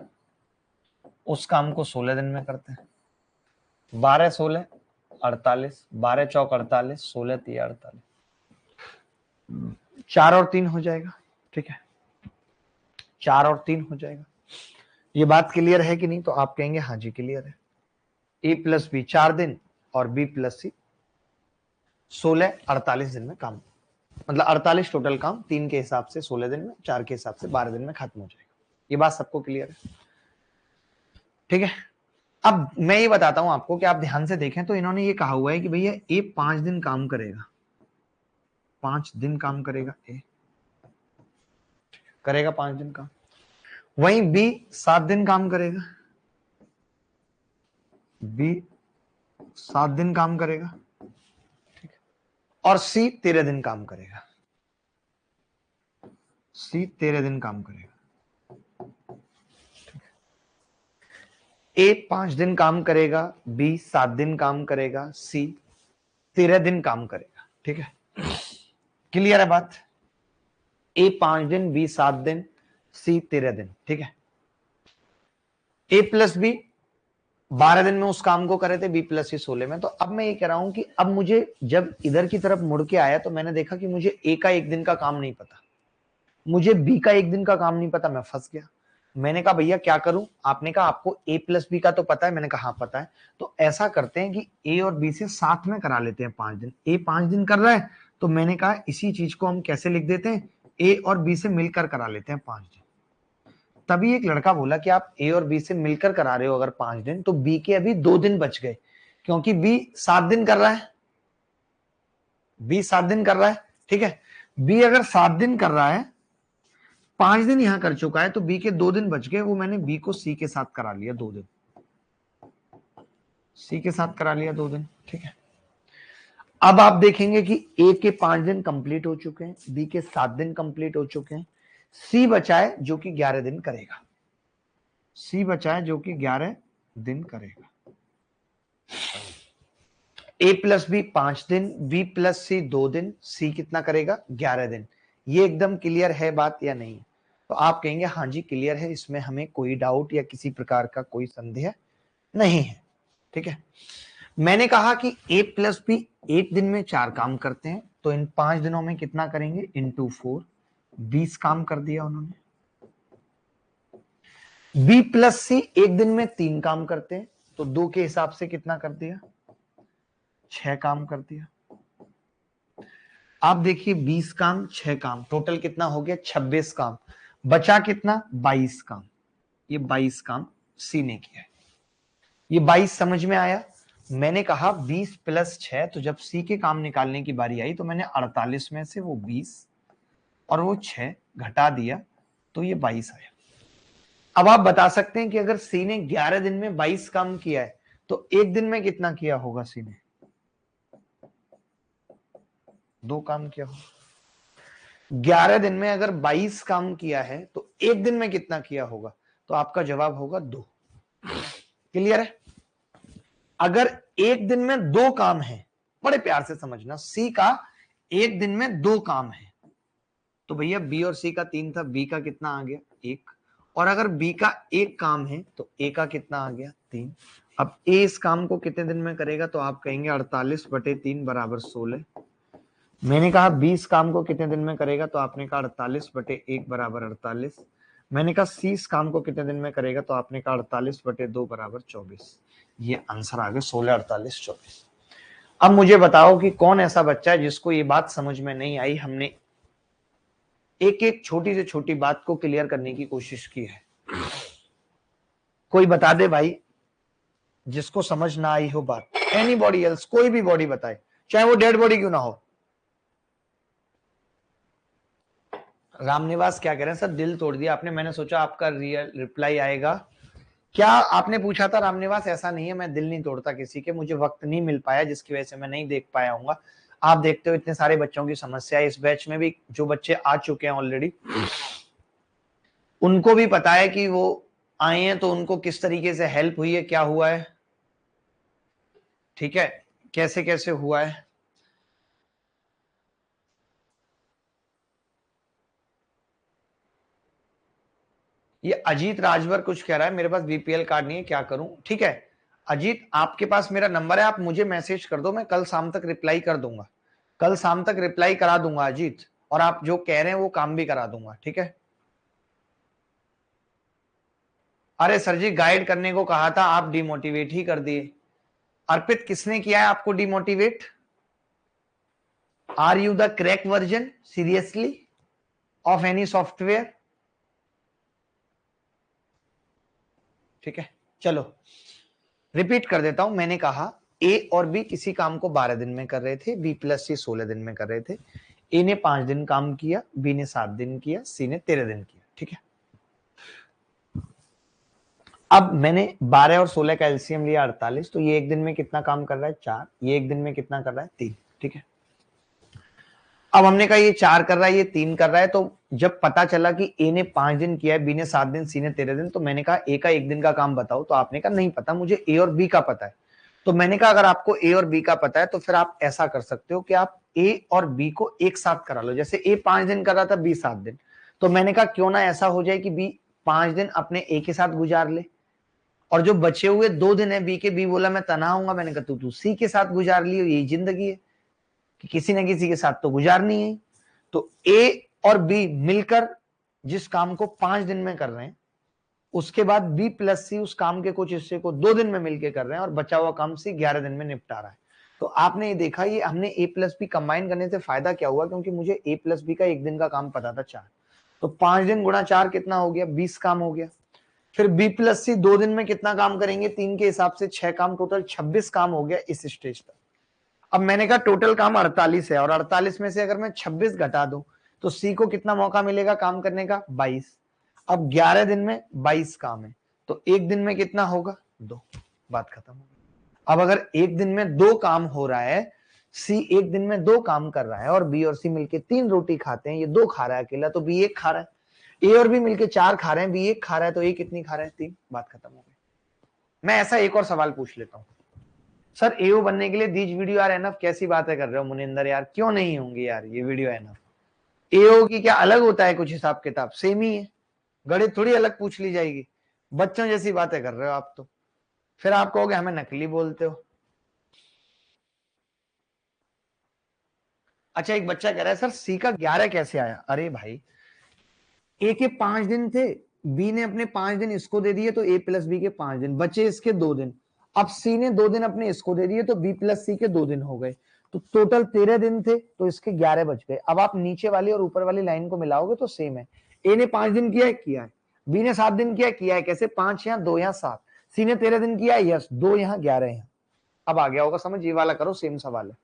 उस काम को 16 दिन में करते हैं। 12 16 48, 12 चौक 48, 16 3 48, 4 और 3 हो जाएगा, ठीक है, 4 और 3 हो जाएगा। ये बात क्लियर है कि नहीं? तो आप कहेंगे हाँ जी क्लियर है। ए प्लस बी 4 दिन और बी प्लस सी 16, 48 दिन में काम, मतलब 48 टोटल काम, 3 के हिसाब से 16 दिन में, 4 के हिसाब से 12 दिन में खत्म हो जाएगा। ये बात सबको क्लियर है? ठीक है। अब मैं ये बताता हूं आपको कि आप ध्यान से देखें तो इन्होंने ये कहा हुआ है कि भैया ए 5 दिन काम करेगा, 5 दिन काम करेगा, ए करेगा 5 दिन काम, वहीं बी 7 दिन काम करेगा, बी 7 दिन काम करेगा, ठीक है, और सी 13 दिन काम करेगा, सी 13 दिन काम करेगा। ए 5 दिन काम करेगा, बी 7 दिन काम करेगा, सी 13 दिन काम करेगा। ठीक है, क्लियर है बात? ए 5 दिन, बी 7 दिन, सी 13 दिन। ठीक है, ए प्लस बी 12 दिन में उस काम को करे थे, बी प्लस सी 16 में। तो अब मैं ये कह रहा हूं कि अब मुझे जब इधर की तरफ मुड़ के आया तो मैंने देखा कि मुझे ए का 1 दिन का काम नहीं पता, मुझे बी का 1 दिन का काम नहीं पता, मैं फंस गया। मैंने कहा भैया क्या करूं? आपने कहा आपको ए प्लस बी का तो पता है। मैंने कहा हाँ पता है। तो ऐसा करते हैं कि ए और बी से साथ में करा लेते हैं 5 दिन। ए 5 दिन कर रहा है तो मैंने कहा इसी चीज को हम कैसे लिख देते हैं, ए और बी से मिलकर करा लेते हैं 5 दिन। तभी एक लड़का बोला कि आप ए और बी से मिलकर करा रहे हो अगर 5 दिन, तो बी के अभी 2 दिन बच गए, क्योंकि बी 7 दिन कर रहा है, बी 7 दिन कर रहा है। ठीक है, बी अगर 7 दिन कर रहा है, 5 दिन यहां कर चुका है, तो बी के 2 दिन बच गए, वो मैंने बी को सी के साथ करा लिया 2 दिन, सी के साथ करा लिया 2 दिन। ठीक है, अब आप देखेंगे कि ए के 5 दिन कंप्लीट हो चुके हैं, बी के 7 दिन कंप्लीट हो चुके हैं, सी बचा है जो कि 11 दिन करेगा, सी बचा है जो कि 11 दिन करेगा। ए प्लस बी 5 दिन, बी प्लस सी 2 दिन, सी कितना करेगा? 11 दिन। ये एकदम क्लियर है बात या नहीं? तो आप कहेंगे हाँ जी क्लियर है, इसमें हमें कोई डाउट या किसी प्रकार का कोई संदेह नहीं है। ठीक है, मैंने कहा कि ए प्लस बी 1 दिन में 4 काम करते हैं, तो इन 5 दिनों में कितना करेंगे? इंटू 4, 20 काम कर दिया उन्होंने। बी प्लस सी 1 दिन में 3 काम करते हैं, तो 2 के हिसाब से कितना कर दिया? 6 काम कर दिया। आप देखिए 20 काम, 6 काम, टोटल कितना हो गया? 26 काम। बचा कितना? 22 काम। ये 22 काम सी ने किया है। ये 22 समझ में आया? मैंने कहा 20 प्लस 6, तो जब सी के काम निकालने की बारी आई तो मैंने 48 में से वो 20 और वो 6 घटा दिया, तो ये 22 आया। अब आप बता सकते हैं कि अगर सी ने 11 दिन में 22 काम किया है तो 1 दिन में कितना किया होगा सी ने? 2 काम किया होगा। 11 दिन में अगर 22 काम किया है तो 1 दिन में कितना किया होगा? तो आपका जवाब होगा 2। क्लियर है? अगर 1 दिन में 2 काम है, बड़े प्यार से समझना, सी का 1 दिन में 2 काम है, तो भैया बी और सी का 3 था, बी का कितना आ गया? 1। और अगर बी का 1 काम है तो ए का कितना आ गया? 3। अब ए इस काम को कितने दिन में करेगा? तो आप कहेंगे 48/3 बराबर 16। मैंने कहा 20 काम को कितने दिन में करेगा? तो आपने कहा 48/1 बराबर 48। मैंने कहा 30 काम को कितने दिन में करेगा? तो आपने कहा 48/2 बराबर 24। ये आंसर आ गया 16, 48, 24। अब मुझे बताओ कि कौन ऐसा बच्चा है जिसको ये बात समझ में नहीं आई? हमने एक एक छोटी से छोटी बात को क्लियर करने की कोशिश की है। कोई बता दे भाई, जिसको समझ ना आई हो बात। एनीबॉडी एल्स, कोई भी बॉडी बताए, चाहे वो डेड बॉडी क्यों ना हो। रामनिवास क्या कह रहे हैं? सर दिल तोड़ दिया आपने, मैंने सोचा आपका रियल रिप्लाई आएगा। क्या आपने पूछा था रामनिवास? ऐसा नहीं है, मैं दिल नहीं तोड़ता किसी के, मुझे वक्त नहीं मिल पाया जिसकी वजह से मैं नहीं देख पाया हूँ। आप देखते हो इतने सारे बच्चों की समस्या है, इस बैच में भी जो बच्चे आ चुके हैं ऑलरेडी, उनको भी पता है कि वो आए हैं तो उनको किस तरीके से हेल्प हुई है, क्या हुआ है, ठीक है, कैसे कैसे हुआ है। ये अजीत राजभर कुछ कह रहा है मेरे पास बीपीएल कार्ड नहीं है, क्या करूं? ठीक है अजीत, आपके पास मेरा नंबर है, आप मुझे मैसेज कर दो, मैं कल शाम तक रिप्लाई कर दूंगा, कल शाम तक रिप्लाई करा दूंगा अजीत, और आप जो कह रहे हैं वो काम भी करा दूंगा। ठीक है, अरे सर जी गाइड करने को कहा था, आप डिमोटिवेट ही कर दिए। अर्पित किसने किया है आपको demotivate? Are you the crack version seriously of any software? ठीक है चलो रिपीट कर देता हूं। मैंने कहा ए और बी किसी काम को 12 दिन में कर रहे थे, बी प्लस सी 16 दिन में कर रहे थे। ए ने 5 दिन काम किया, बी ने 7 दिन किया, सी ने 13 दिन किया। ठीक है, अब मैंने 12 और 16 का एलसीएम लिया 48, तो ये एक दिन में कितना काम कर रहा है? 4। ये एक दिन में कितना कर रहा है? 3। ठीक है, अब हमने कहा ये 4 कर रहा है, ये 3 कर रहा है, तो जब पता चला कि ए ने 5 दिन किया है, बी ने 7 दिन, सी ने 13 दिन, तो मैंने कहा ए का एक दिन का काम बताओ। तो आपने कहा नहीं पता मुझे, ए और बी का पता है। तो मैंने कहा अगर आपको ए और बी का पता है तो फिर आप ऐसा कर सकते हो कि आप ए और बी को एक साथ करा लो। जैसे ए 5 दिन कर रहा था, बी 7 दिन, तो मैंने कहा क्यों ना ऐसा हो जाए कि बी 5 दिन अपने ए के साथ गुजार ले, और जो बचे हुए 2 दिन है बी के, बी बोला मैं तना आऊंगा, मैंने कहा तू सी के साथ गुजार लियो, यही जिंदगी है कि किसी न किसी के साथ तो गुजारनी है। तो ए और बी मिलकर जिस काम को 5 दिन में कर रहे हैं, उसके बाद बी प्लस सी उस काम के कुछ हिस्से को 2 दिन में मिलकर कर रहे हैं, और बचा हुआ काम सी 11 दिन में निपटा रहा है। तो आपने ये देखा, ये हमने ए प्लस बी कंबाइन करने से फायदा क्या हुआ? क्योंकि मुझे ए प्लस बी का एक दिन का काम पता था 4, तो 5 दिन गुणा 4 कितना हो गया? 20 काम हो गया। फिर बी प्लस सी 2 दिन में कितना काम करेंगे? 3 के हिसाब से 6 काम, टोटल 26 काम हो गया इस स्टेज तक। अब मैंने कहा टोटल काम 48 है, और 48 में से अगर मैं 26 घटा दूं तो सी को कितना मौका मिलेगा काम करने का? 22। अब 11 दिन में 22 काम है, तो एक दिन में कितना होगा? 2। बात खत्म हो गई। अब अगर एक दिन में 2 काम हो रहा है, सी एक दिन में 2 काम कर रहा है, और बी और सी मिलके 3 रोटी खाते हैं, ये 2 खा रहा है अकेला, तो बी 1 खा रहा है। ए और बी मिलके 4 खा रहे हैं, बी 1 खा रहा है, तो ए कितनी खा रहा है? 3। बात खत्म हो गई। मैं ऐसा एक और सवाल पूछ लेता हूं, सर एओ बनने के लिए दीज वीडियो आर एनफ? कैसी बातें कर रहे हो मुनिंदर यार, क्यों नहीं होंगे यार ये वीडियो एनफ? एओ की क्या अलग होता है कुछ हिसाब किताब? सेम ही है, गणित थोड़ी अलग पूछ ली जाएगी। बच्चों जैसी बातें कर रहे हो आप तो, फिर आप कहोगे हमें नकली बोलते हो। अच्छा एक बच्चा कह रहा है सर सी का 11 कैसे आया? अरे भाई ए के 5 दिन थे, बी ने अपने 5 दिन इसको दे दिए, तो ए प्लस बी के 5 दिन बचे, इसके 2 दिन। अब सी ने 2 दिन अपने इसको दे दिए, तो बी प्लस सी के 2 दिन हो गए, तो टोटल 13 दिन थे, तो इसके 11 बच गए। अब आप नीचे वाली और ऊपर वाली लाइन को मिलाओगे तो सेम है। ए ने 5 दिन किया है, किया है। बी ने 7 दिन किया है, किया है। कैसे? 5 यहाँ, 2 यहाँ, 7। सी ने 13 दिन किया है, यस, 2 यहाँ, 11 यहाँ। अब आ गया होगा समझ, ये वाला करो, सेम सवाल है।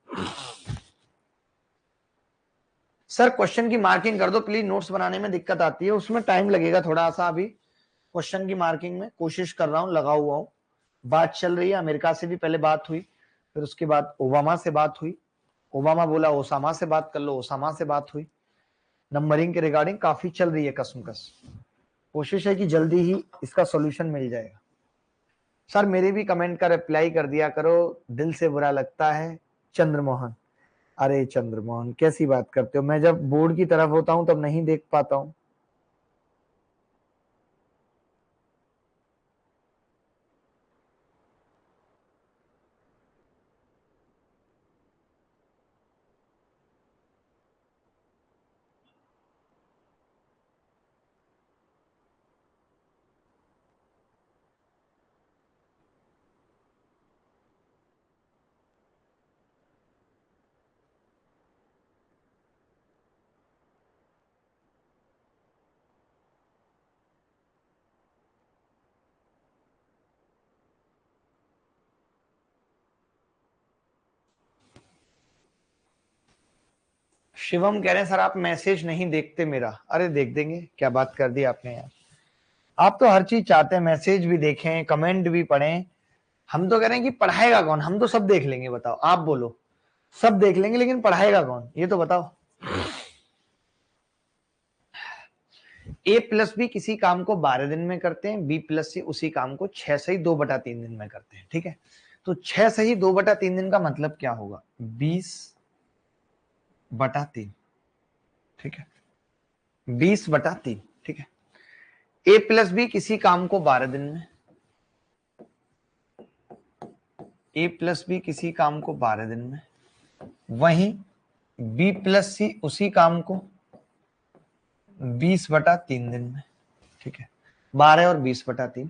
सर क्वेश्चन की मार्किंग कर दो प्लीज, नोट्स बनाने में दिक्कत आती है, उसमें टाइम लगेगा थोड़ा सा। अभी क्वेश्चन की मार्किंग में कोशिश कर रहा हूं, लगा हुआ हूं। बात चल रही है, अमेरिका से भी पहले बात हुई, फिर उसके बाद ओबामा से बात हुई, ओबामा बोला ओसामा से बात कर लो, ओसामा से बात हुई। नंबरिंग के रिगार्डिंग काफी चल रही है कसमकस, कोशिश है कि जल्दी ही इसका सॉल्यूशन मिल जाएगा। सर मेरे भी कमेंट का रिप्लाई कर दिया करो, दिल से बुरा लगता है। चंद्रमोहन, अरे चंद्रमोहन कैसी बात करते हो, मैं जब बोर्ड की तरफ होता हूं तब नहीं देख पाता हूं। शिवम कह रहे हैं सर आप मैसेज नहीं देखते मेरा। अरे देख देंगे, क्या बात कर दी आपने यार, आप तो हर चीज चाहते हैं, मैसेज भी देखें, कमेंट भी पढ़ें। हम तो कह रहे हैं कि पढ़ाएगा कौन? हम तो सब देख लेंगे, बताओ आप बोलो। सब देख लेंगे लेकिन पढ़ाएगा कौन, ये तो बताओ। ए प्लस बी किसी काम को 12 दिन में करते हैं, बी प्लस सी उसी काम को 6 से ही 2/3 दिन में करते हैं। ठीक है, तो 6 से ही 2/3 दिन का मतलब क्या होगा? 20/3। ठीक है, 20/3। ठीक है, ए प्लस बी किसी काम को 12 दिन में, ए प्लस बी किसी काम को 12 दिन में, वहीं बी प्लस सी उसी काम को 20/3 दिन में। ठीक है, 12 और 20/3।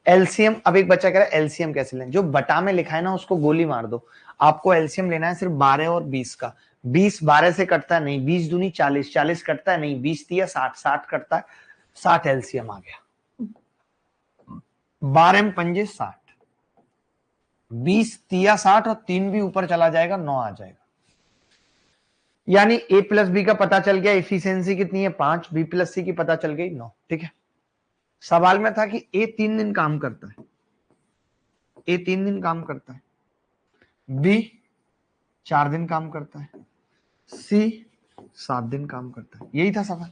एलसीएम, अब एक बच्चा कह रहा है एलसीएम कैसे लें, जो बटा में लिखा है ना उसको गोली मार दो। आपको एलसीएम लेना है सिर्फ 12 और 20 का। 20 12 से कटता है नहीं, 20 दूनी 40, 40 कटता है नहीं, 20 तिया 60, 60 कटता है, 60 एलसीएम आ गया। 12 में पंजे 60, 20 तिया 60 और 3 भी ऊपर चला जाएगा, 9 आ जाएगा। यानी ए प्लस बी का पता चल गया, एफिशिएंसी कितनी है 5, बी प्लस सी की पता चल गई 9। ठीक है, सवाल में था कि ए 3 दिन काम करता है, ए 3 दिन काम करता है, बी 4 दिन काम करता है, सी 7 दिन काम करता है, यही था सवाल।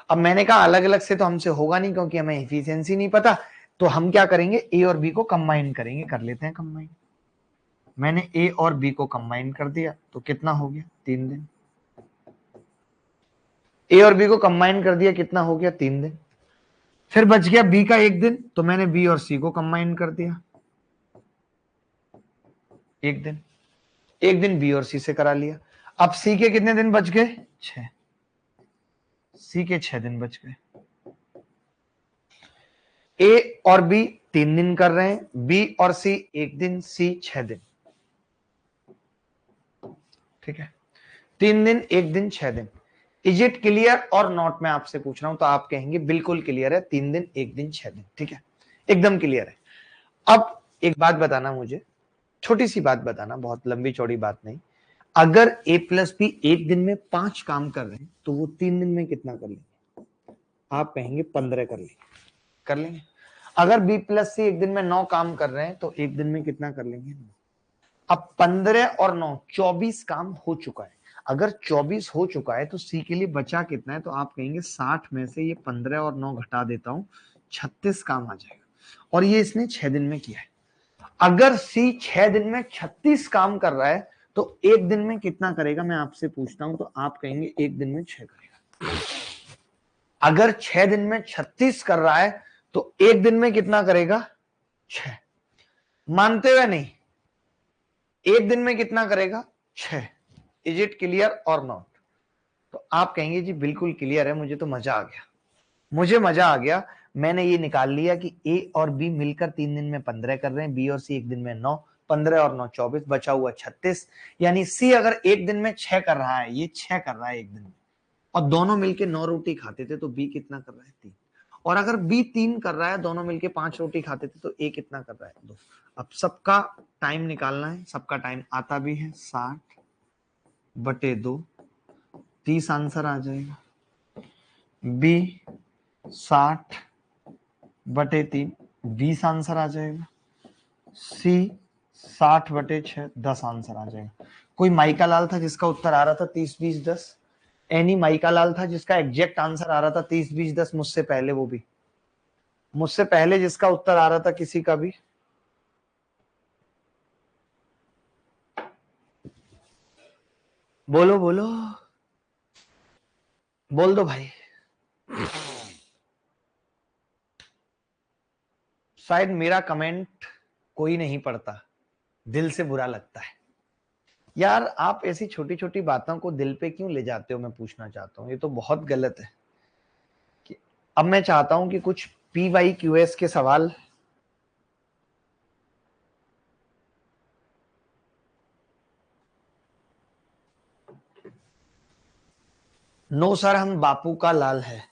अब मैंने कहा अलग अलग से तो हमसे होगा नहीं क्योंकि हमें एफिशिएंसी नहीं पता, तो हम क्या करेंगे, ए और बी को कंबाइन करेंगे, कर लेते हैं कंबाइन। मैंने ए और बी को कंबाइन कर दिया तो कितना हो गया 3 दिन। ए और बी को कंबाइन कर दिया, कितना हो गया 3 दिन। फिर बच गया बी का 1 दिन, तो मैंने बी और सी को कंबाइन कर दिया 1 दिन, 1 दिन बी और सी से करा लिया। अब सी के कितने दिन बच गए 6, सी के 6 दिन बच गए। ए और बी 3 दिन कर रहे हैं, बी और सी 1 दिन, सी 6 दिन। ठीक है, 3 दिन 1 दिन 6 दिन। इज इट क्लियर और नॉट, मैं आपसे पूछ रहा हूं तो आप कहेंगे बिल्कुल क्लियर है, 3 दिन 1 दिन 6 दिन। ठीक है, एकदम क्लियर है। अब एक बात बताना मुझे, छोटी सी बात बताना, बहुत लंबी चौड़ी बात नहीं। अगर ए प्लस बी 1 दिन में 5 काम कर रहे हैं तो वो 3 दिन में कितना कर लेंगे? आप कहेंगे 15 कर लेंगे, कर लेंगे। अगर बी प्लस सी 1 दिन में 9 काम कर रहे हैं तो 1 दिन में कितना कर लेंगे? अब 15 और 9 24 काम हो चुका है। अगर 24 हो चुका है तो सी के लिए बचा कितना है? तो आप कहेंगे 60 में से ये 15 और 9 घटा देता हूं, 36 काम आ जाएगा। और ये इसने 6 दिन में किया है। अगर सी 6 दिन में 36 काम कर रहा है तो 1 दिन में कितना करेगा, मैं आपसे पूछता हूं, तो आप कहेंगे 1 दिन में 6 करेगा। अगर 6 दिन में 36 कर रहा है तो 1 दिन में कितना करेगा? 6। मानते हुए नहीं, 1 दिन में कितना करेगा? 6। इज इट क्लियर और नॉट? तो आप कहेंगे जी बिल्कुल क्लियर है, मुझे तो मजा आ गया, मुझे मजा आ गया। मैंने ये निकाल लिया कि ए और बी मिलकर 3 दिन में 15 कर रहे हैं, बी और सी 1 दिन में 9, 15 और 9 24, बचा हुआ 36। यानी सी अगर 1 दिन में 6 कर रहा है, ये 6 कर रहा है 1 दिन में, और दोनों मिलके 9 रोटी खाते थे, तो बी कितना कर रहा है? 3। और अगर बी 3 कर रहा है, दोनों मिलके 5 रोटी खाते थे, तो ए कितना कर रहा है? 2। अब सबका टाइम निकालना है, सबका टाइम आता भी है 60/2, 30 आंसर आ जाएगा। बी 60/3, 20 आंसर आ जाएगा। सी 60/6, 10 आंसर आ जाएगा। कोई माइका लाल था जिसका उत्तर आ रहा था 30-20-10? एनी माइका लाल था जिसका एग्जैक्ट आंसर आ रहा था 30-20-10? मुझसे पहले, वो भी मुझसे पहले जिसका उत्तर आ रहा था किसी का भी? बोलो बोलो, बोल दो भाई। शायद मेरा कमेंट कोई नहीं पढ़ता, दिल से बुरा लगता है। यार आप ऐसी छोटी छोटी बातों को दिल पे क्यों ले जाते हो, मैं पूछना चाहता हूँ, ये तो बहुत गलत है। कि अब मैं चाहता हूं कि कुछ PYQS के सवाल। नो सर, हम बापू का लाल है।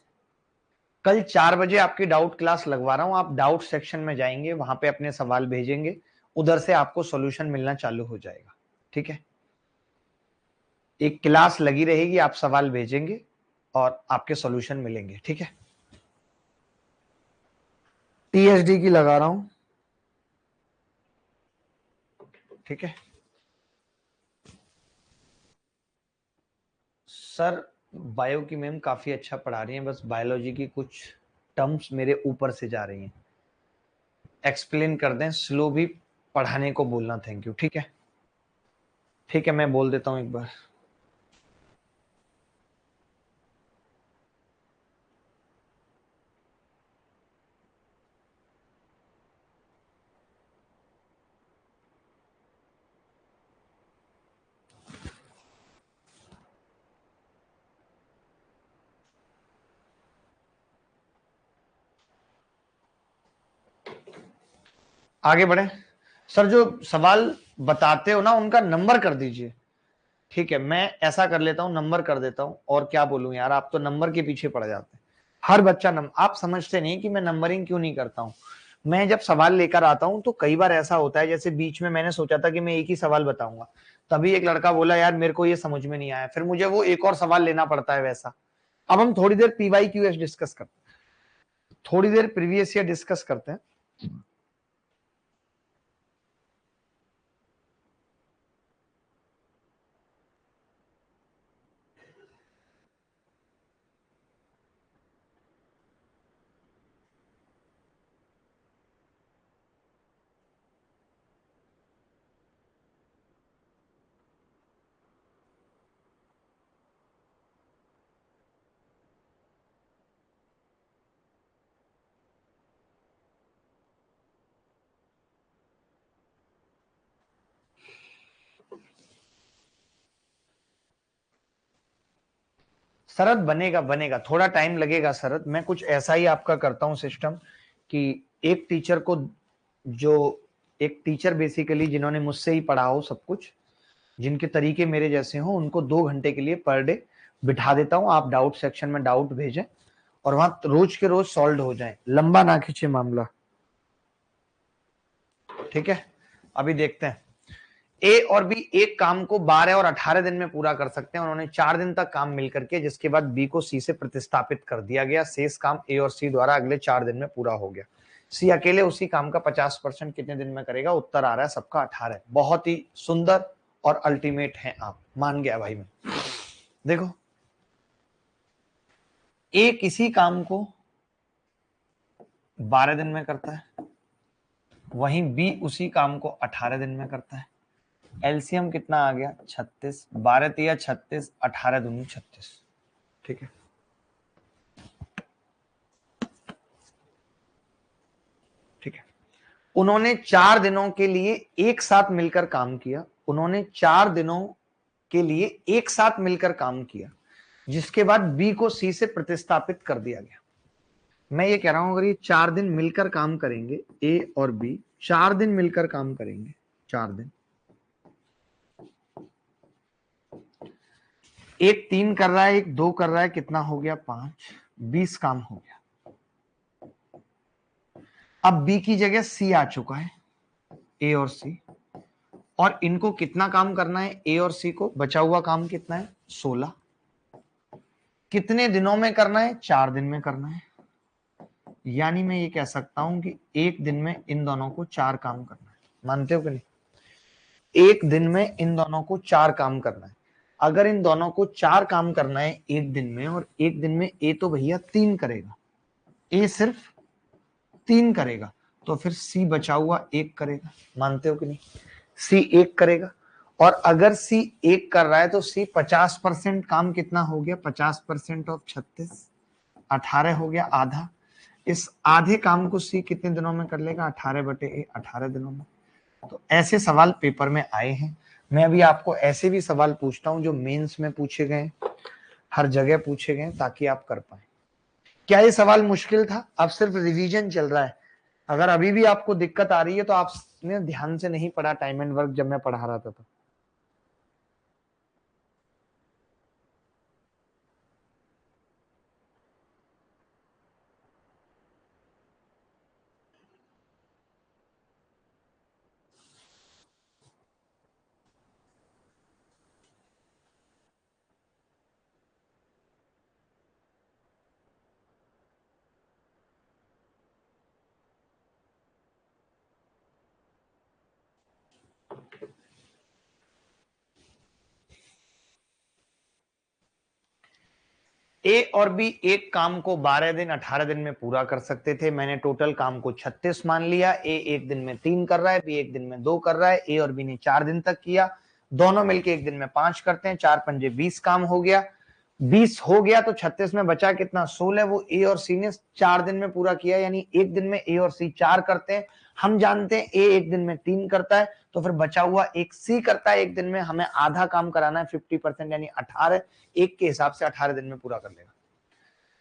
कल 4 बजे आपकी डाउट क्लास लगवा रहा हूं, आप डाउट सेक्शन में जाएंगे, वहां पे अपने सवाल भेजेंगे, उधर से आपको सॉल्यूशन मिलना चालू हो जाएगा। ठीक है, एक क्लास लगी रहेगी, आप सवाल भेजेंगे और आपके सॉल्यूशन मिलेंगे। ठीक है, TSD की लगा रहा हूं। ठीक है सर, बायो की मैम काफी अच्छा पढ़ा रही हैं, बस बायोलॉजी की कुछ टर्म्स मेरे ऊपर से जा रही हैं, एक्सप्लेन कर दें, स्लो भी पढ़ाने को बोलना। Thank you. ठीक है, ठीक है, मैं बोल देता हूं एक बार। आगे बढ़े सर, जो सवाल बताते हो ना उनका नंबर कर दीजिए, ठीक है। मैं ऐसा कर लेता हूं, नंबर कर देता हूं, और क्या बोलूं यार, आप तो नंबर के पीछे पड़ जाते हैं। हर बच्चा आप समझते नहीं कि मैं नंबरिंग क्यों नहीं करता हूं। मैं जब सवाल लेकर आता हूं तो कई बार ऐसा होता है, जैसे बीच में मैंने सोचा था कि मैं एक ही सवाल बताऊंगा, तभी एक लड़का बोला यार मेरे को ये समझ में नहीं आया, फिर मुझे वो एक और सवाल लेना पड़ता है वैसा। अब हम थोड़ी देर PYQS डिस्कस करते हैं, थोड़ी देर प्रीवियस ईयर डिस्कस करते हैं। शरद बनेगा बनेगा, थोड़ा टाइम लगेगा शरद। मैं कुछ ऐसा ही आपका करता हूं सिस्टम कि एक टीचर को, जो एक टीचर बेसिकली जिन्होंने मुझसे ही पढ़ा हो सब कुछ, जिनके तरीके मेरे जैसे हो, उनको 2 घंटे के लिए पर डे बिठा देता हूं। आप डाउट सेक्शन में डाउट भेजें और वहां रोज के रोज सॉल्व हो जाए, लंबा ना खींचे मामला, ठीक है। अभी देखते हैं, ए और बी एक काम को 12 और 18 दिन में पूरा कर सकते हैं। उन्होंने 4 दिन तक काम मिल करके, जिसके बाद बी को सी से प्रतिस्थापित कर दिया गया। शेष काम ए और सी द्वारा अगले 4 दिन में पूरा हो गया। सी अकेले उसी काम का 50% कितने दिन में करेगा? उत्तर आ रहा है सबका 18। बहुत ही सुंदर और अल्टीमेट है आप, मान गया भाई मैं। देखो, ए किसी काम को 12 दिन में करता है, वहीं बी उसी काम को 18 दिन में करता है। एलसीएम कितना आ गया? 36। 12 तिया 36, 18 दूनी 36, ठीक है। ठीक है, उन्होंने 4 दिनों के लिए एक साथ मिलकर काम किया। उन्होंने 4 दिनों के लिए एक साथ मिलकर काम किया, जिसके बाद बी को सी से प्रतिस्थापित कर दिया गया। मैं ये कह रहा हूं, अगर ये 4 दिन मिलकर काम करेंगे, ए और बी 4 दिन मिलकर काम करेंगे, 4 दिन, एक 3 कर रहा है, एक 2 कर रहा है, कितना हो गया? 5, 20 काम हो गया। अब बी की जगह सी आ चुका है, ए और सी, और इनको कितना काम करना है? ए और सी को बचा हुआ काम कितना है? 16। कितने दिनों में करना है? 4 दिन में करना है। यानी मैं ये कह सकता हूं कि एक दिन में इन दोनों को 4 काम करना है। मानते हो कि नहीं? एक दिन में इन दोनों को 4 काम करना है। अगर इन दोनों को 4 काम करना है एक दिन में, और एक दिन में ए तो भैया 3 करेगा, ए सिर्फ 3 करेगा, तो फिर सी बचा हुआ 1 करेगा। मानते हो कि नहीं? सी 1 करेगा, और अगर सी 1 कर रहा है तो सी 50% काम कितना हो गया? 50% ऑफ 36, 18 हो गया, आधा। इस आधे काम को सी कितने दिनों में कर लेगा? 18/8, 18 दिनों में। तो ऐसे सवाल पेपर में आए हैं। मैं अभी आपको ऐसे भी सवाल पूछता हूं जो मेंस में पूछे गए, हर जगह पूछे गए, ताकि आप कर पाए। क्या ये सवाल मुश्किल था? अब सिर्फ रिवीजन चल रहा है। अगर अभी भी आपको दिक्कत आ रही है तो आपने ध्यान से नहीं पढ़ा टाइम एंड वर्क जब मैं पढ़ा रहा था तो। ए और बी एक काम को 12 दिन 18 दिन में पूरा कर सकते थे। मैंने टोटल काम को 36 मान लिया। ए एक दिन में 3 कर रहा है, बी एक दिन में 2 कर रहा है। ए और बी ने 4 दिन तक किया, दोनों मिलके एक दिन में 5 करते हैं। 4 पंजे 20 काम हो गया। 20 हो गया तो 36 में बचा कितना? 16। वो ए और सी ने 4 दिन में पूरा किया, यानी एक दिन में ए और सी 4 करते हैं। हम जानते हैं ए एक दिन में 3 करता है, तो फिर बचा हुआ एक सी करता है एक दिन में। हमें आधा काम कराना है 50%, यानी 18। एक के हिसाब से 18 दिन में पूरा कर लेगा।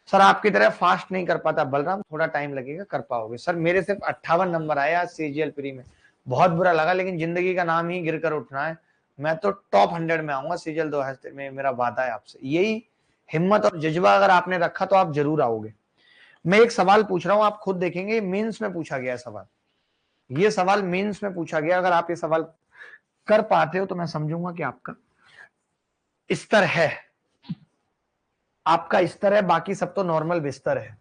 सर आपकी तरह फास्ट नहीं कर पाता बलराम, थोड़ा टाइम लगेगा, कर पाओगे। सर मेरे सिर्फ 58 नंबर आए आज सीजीएल प्री में, बहुत बुरा लगा, लेकिन जिंदगी का नाम ही गिर कर उठना है। मैं तो टॉप 100 में आऊंगा सीजीएल 2023 में, मेरा वादा है आपसे। यही हिम्मत और जज्बा अगर आपने रखा तो आप जरूर आओगे। मैं एक सवाल पूछ रहा हूं, आप खुद देखेंगे मेंस में पूछा गया सवाल, ये सवाल मेंस में पूछा गया। अगर आप ये सवाल कर पाते हो तो मैं समझूंगा कि आपका स्तर है, आपका स्तर है, बाकी सब तो नॉर्मल बिस्तर है।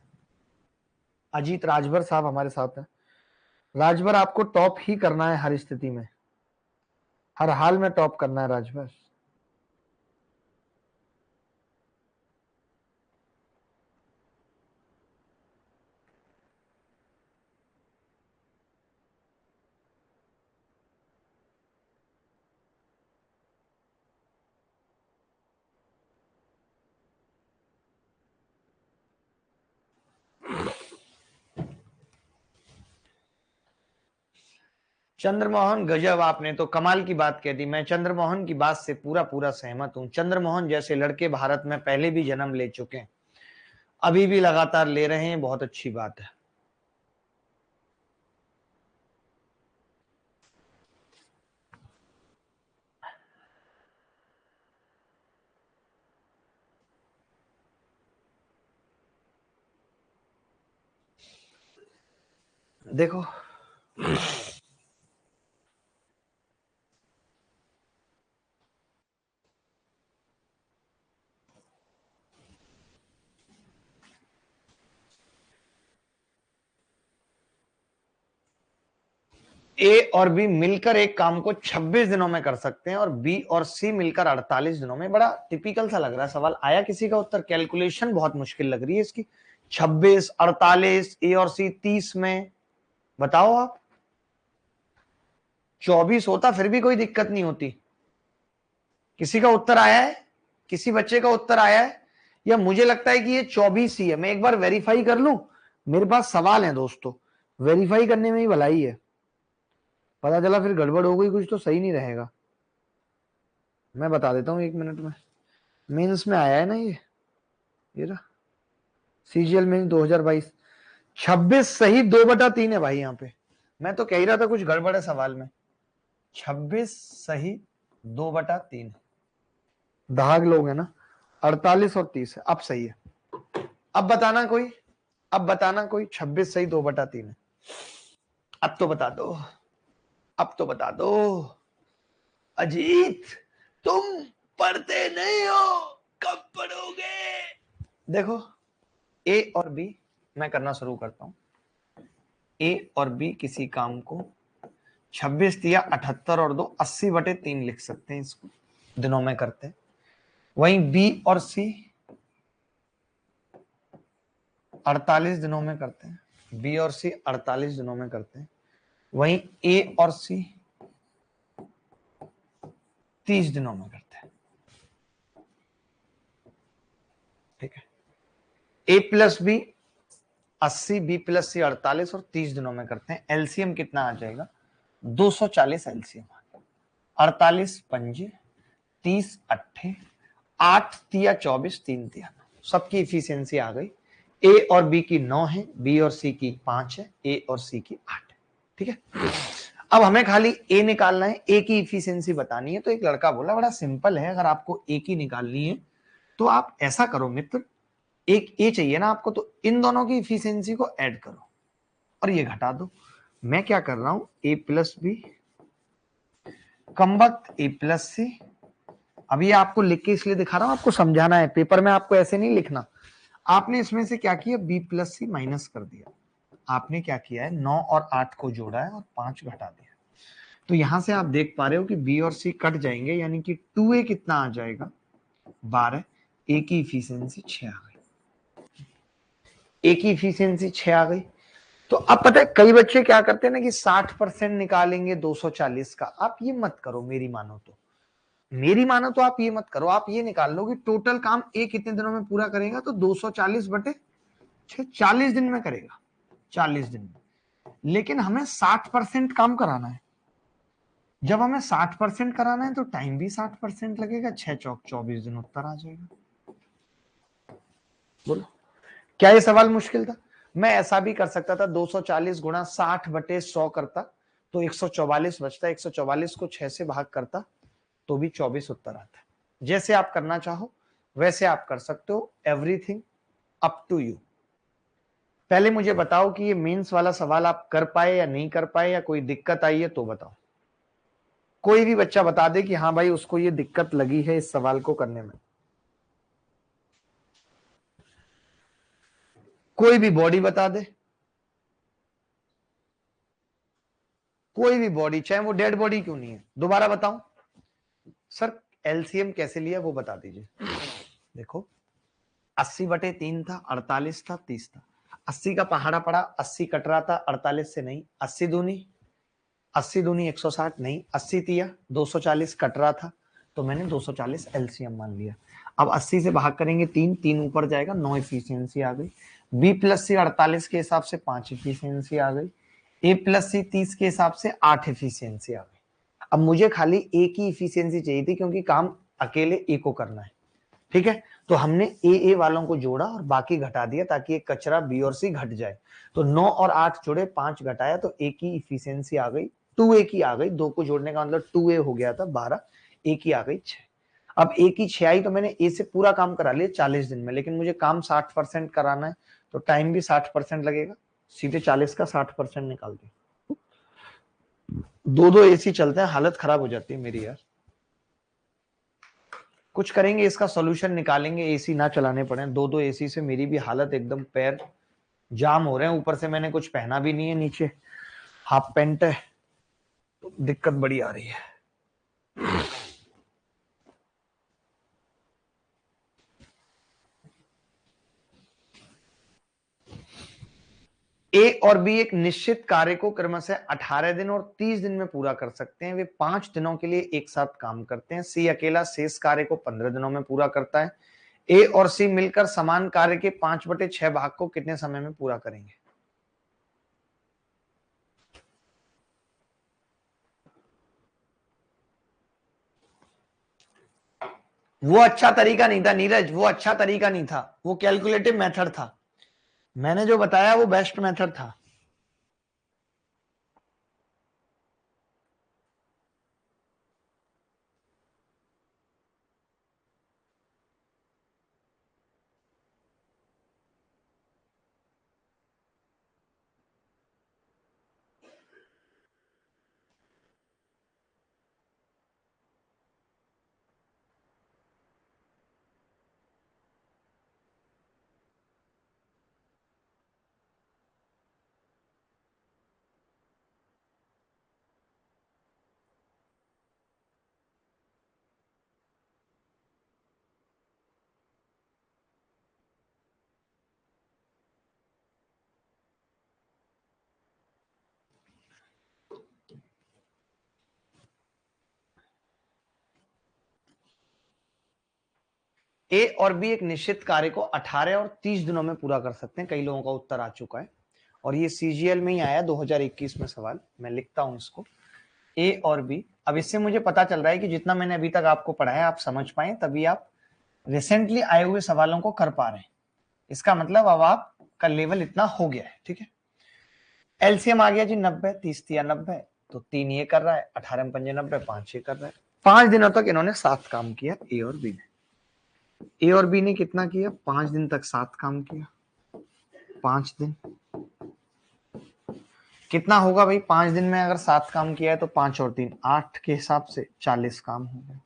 अजीत राजभर साहब हमारे साथ है। राजभर आपको टॉप ही करना है, हर स्थिति में, हर हाल में टॉप करना है राजभर। चंद्रमोहन गजब, आपने तो कमाल की बात कह दी। मैं चंद्रमोहन की बात से पूरा पूरा सहमत हूं। चंद्रमोहन जैसे लड़के भारत में पहले भी जन्म ले चुके हैं, अभी भी लगातार ले रहे हैं, बहुत अच्छी बात है। देखो ए और बी मिलकर एक काम को 26 दिनों में कर सकते हैं, और बी और सी मिलकर 48 दिनों में। बड़ा टिपिकल सा लग रहा है सवाल, आया किसी का उत्तर? कैलकुलेशन बहुत मुश्किल लग रही है इसकी। 26, 48, ए और सी 30 में, बताओ आप। 24 होता फिर भी कोई दिक्कत नहीं होती। किसी का उत्तर आया है? किसी बच्चे का उत्तर आया है? या मुझे लगता है कि ये 24 ही है। मैं एक बार वेरीफाई कर लूं, मेरे पास सवाल है दोस्तों, वेरीफाई करने में ही भलाई है। पता चला फिर गड़बड़ हो गई कुछ तो सही नहीं रहेगा। मैं बता देता हूँ 1 मिनट में। मेंस में आया है ना ये रहा सीजीएल मेंस 2022। 26 सही 2/3 है भाई यहाँ पे। मैं तो कह ही रहा था कुछ गड़बड़ है सवाल में। 26 सही 2/3, दाग लोग है ना, 48 और 30 है। अब सही है। अब बताना कोई, अब बताना कोई, 26 सही 2/3 है। अब तो बता दो, अब तो बता दो। अजीत तुम पढ़ते नहीं हो, कब पढ़ोगे? देखो ए और बी मैं करना शुरू करता हूं। ए और बी किसी काम को 26 दिया, 78 और 2 80/3 लिख सकते हैं, इसको दिनों में करते हैं। वहीं बी और सी 48 दिनों में करते हैं, बी और सी 48 दिनों में करते हैं। वहीं ए और सी 30 दिनों में करते हैं। ठीक है, ए प्लस बी 80, बी प्लस सी 48 और 30 दिनों में करते हैं। एलसीएम कितना आ जाएगा? 240 एलसीएम। 48 पंजे, 30 अट्ठे, 8 तिया 24, 3 तिया 9। सबकी इफिशियंसी आ गई। ए और बी की 9 है, बी और सी की 5 है, ए और सी की 8 है। ठीक है, अब हमें खाली ए निकालना है, ए की इफिशियंसी बतानी है। तो एक लड़का बोला बड़ा सिंपल है, अगर आपको ए की निकालनी है तो आप ऐसा करो मित्र, एक ए चाहिए ना आपको, तो इन दोनों की इफिशियंसी को ऐड करो और ये घटा दो। मैं क्या कर रहा हूं, ए प्लस बी कमबख्त ए प्लस सी। अभी आपको लिख के इसलिए दिखा रहा हूं, आपको समझाना है, पेपर में आपको ऐसे नहीं लिखना। आपने इसमें से क्या किया, बी प्लस सी माइनस कर दिया। आपने क्या किया है, 9 और 8 को जोड़ा है और 5 घटा दिया। तो यहां से आप देख पा रहे हो कि बी और सी कट जाएंगे, यानी कि 2a कितना आ जाएगा, 12। ए की इफिशियंसी 6 आ गई। ए की इफिशियंसी 6 आ गई। तो अब पता है कई बच्चे क्या करते हैं ना कि 60% निकालेंगे 240 का। आप ये मत करो, मेरी मानो तो, मेरी मानो तो आप ये मत करो। आप ये निकाल लो कि टोटल काम ए कितने दिनों में पूरा करेगा, तो 240/6 40 दिन में करेगा, 40 दिन में। लेकिन हमें 60% काम कराना है। जब हमें 60% कराना है तो टाइम भी 60% लगेगा। 6 चौक 24 दिन, उत्तर आ जाएगा। बोलो क्या ये सवाल मुश्किल था? मैं ऐसा भी कर सकता था, 240 गुणा 60/100 करता तो 144 बचता, 144 को 6 से भाग करता तो भी 24 उत्तर आता है। जैसे आप करना चाहो वैसे आप कर सकते हो, एवरीथिंग अप टू यू। पहले मुझे बताओ कि ये मेंस वाला सवाल आप कर पाए या नहीं कर पाए, या कोई दिक्कत आई है तो बताओ। कोई भी बच्चा बता दे कि हाँ भाई उसको ये दिक्कत लगी है इस सवाल को करने में। कोई भी बॉडी बता दे, कोई भी बॉडी, चाहे वो डेड बॉडी क्यों नहीं है। दोबारा बताऊं सर, एलसीएम कैसे लिया वो बता दीजिए। देखो 80/3 था, 48 था, 30 था। 80 का पहाड़ा पड़ा, 80 कट रहा था 48 से, नहीं 80 दूनी 160, नहीं 80 तिया 240 कट रहा था तो मैंने 240 एलसीएम मान लिया। अब 80 से भाग करेंगे 3, 3 ऊपर जाएगा, 9 इफिशियंसी आ गई। बी प्लस सी 48 के हिसाब से 5 इफिशियंसी आ गई। ए प्लस सी 30 के हिसाब से 8 इफिशियंसी आ गई। अब मुझे खाली ए की इफिशियंसी चाहिए थी क्योंकि काम अकेले ए को करना है, ठीक है। तो हमने ए वालों को जोड़ा और बाकी घटा दिया ताकि एक कचरा बी और सी घट जाए। तो 9 और 8 जोड़े, 5 घटाया तो ए की इफिशियंसी आ गई 2A की आ गई। 2 को जोड़ने का मतलब 2A हो गया था 12, ए की आ गई 6। अब ए की 6 आई तो मैंने ए से पूरा काम करा लिया 40 दिन में, लेकिन मुझे काम 60% कराना है तो टाइम भी 60% लगेगा। सीधे 40 का 60% निकाल दिया। दो दो एसी चलते हैं, हालत खराब हो जाती है मेरी यार। कुछ करेंगे, इसका सॉल्यूशन निकालेंगे, एसी ना चलाने पड़े। दो दो एसी से मेरी भी हालत एकदम, पैर जाम हो रहे हैं। ऊपर से मैंने कुछ पहना भी नहीं है, नीचे हाफ पैंट है तो दिक्कत बड़ी आ रही है। ए और बी एक निश्चित कार्य को क्रमशः 18 दिन और 30 दिन में पूरा कर सकते हैं। वे 5 दिनों के लिए एक साथ काम करते हैं। सी अकेला शेष कार्य को 15 दिनों में पूरा करता है। ए और सी मिलकर समान कार्य के 5/6 भाग को कितने समय में पूरा करेंगे? वो अच्छा तरीका नहीं था नीरज, वो अच्छा तरीका नहीं था, वो कैलकुलेटिव मेथड था। मैंने जो बताया वो बेस्ट मेथड था। ए और बी एक निश्चित कार्य को 18 और 30 दिनों में पूरा कर सकते हैं। कई लोगों का उत्तर आ चुका है और ये सीजीएल में ही आया 2021 में सवाल। मैं लिखता हूं इसको, ए और बी। अब इससे मुझे पता चल रहा है कि जितना मैंने अभी तक आपको पढ़ाया आप समझ पाए, तभी आप रिसेंटली आए हुए सवालों को कर पा रहे हैं। इसका मतलब अब आपका लेवल इतना हो गया है, ठीक है। एलसीएम आ गया जी 90, 30 या 90 तो 3 ये कर रहा है, 18 में 5 90, 5 ये कर रहा है। 5 दिनों तक इन्होंने साथ काम किया, ए और बी ने। ए और बी ने कितना किया? 5 दिन तक साथ काम किया। 5 दिन कितना होगा भाई? 5 दिन में अगर 7 काम किया है तो 5 और 3 8 के हिसाब से 40 काम हो गया।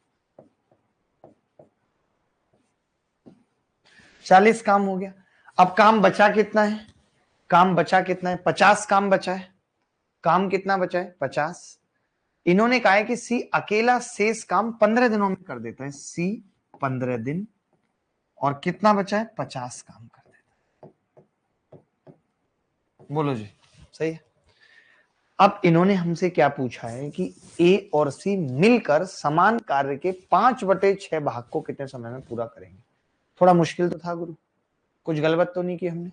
40 काम हो गया। अब काम बचा कितना है? काम बचा कितना है? 50 काम बचा है। काम कितना बचा है? 50। इन्होंने कहा है कि सी अकेला शेष काम 15 दिनों में कर देता है। सी 15 दिन और कितना बचा है? 50 काम कर देता है। बोलो जी, सही है। अब इन्होंने हमसे क्या पूछा है कि ए और सी मिलकर समान कार्य के 5/6 भाग को कितने समय में पूरा करेंगे। थोड़ा मुश्किल तो था गुरु, कुछ गलत तो नहीं की हमने।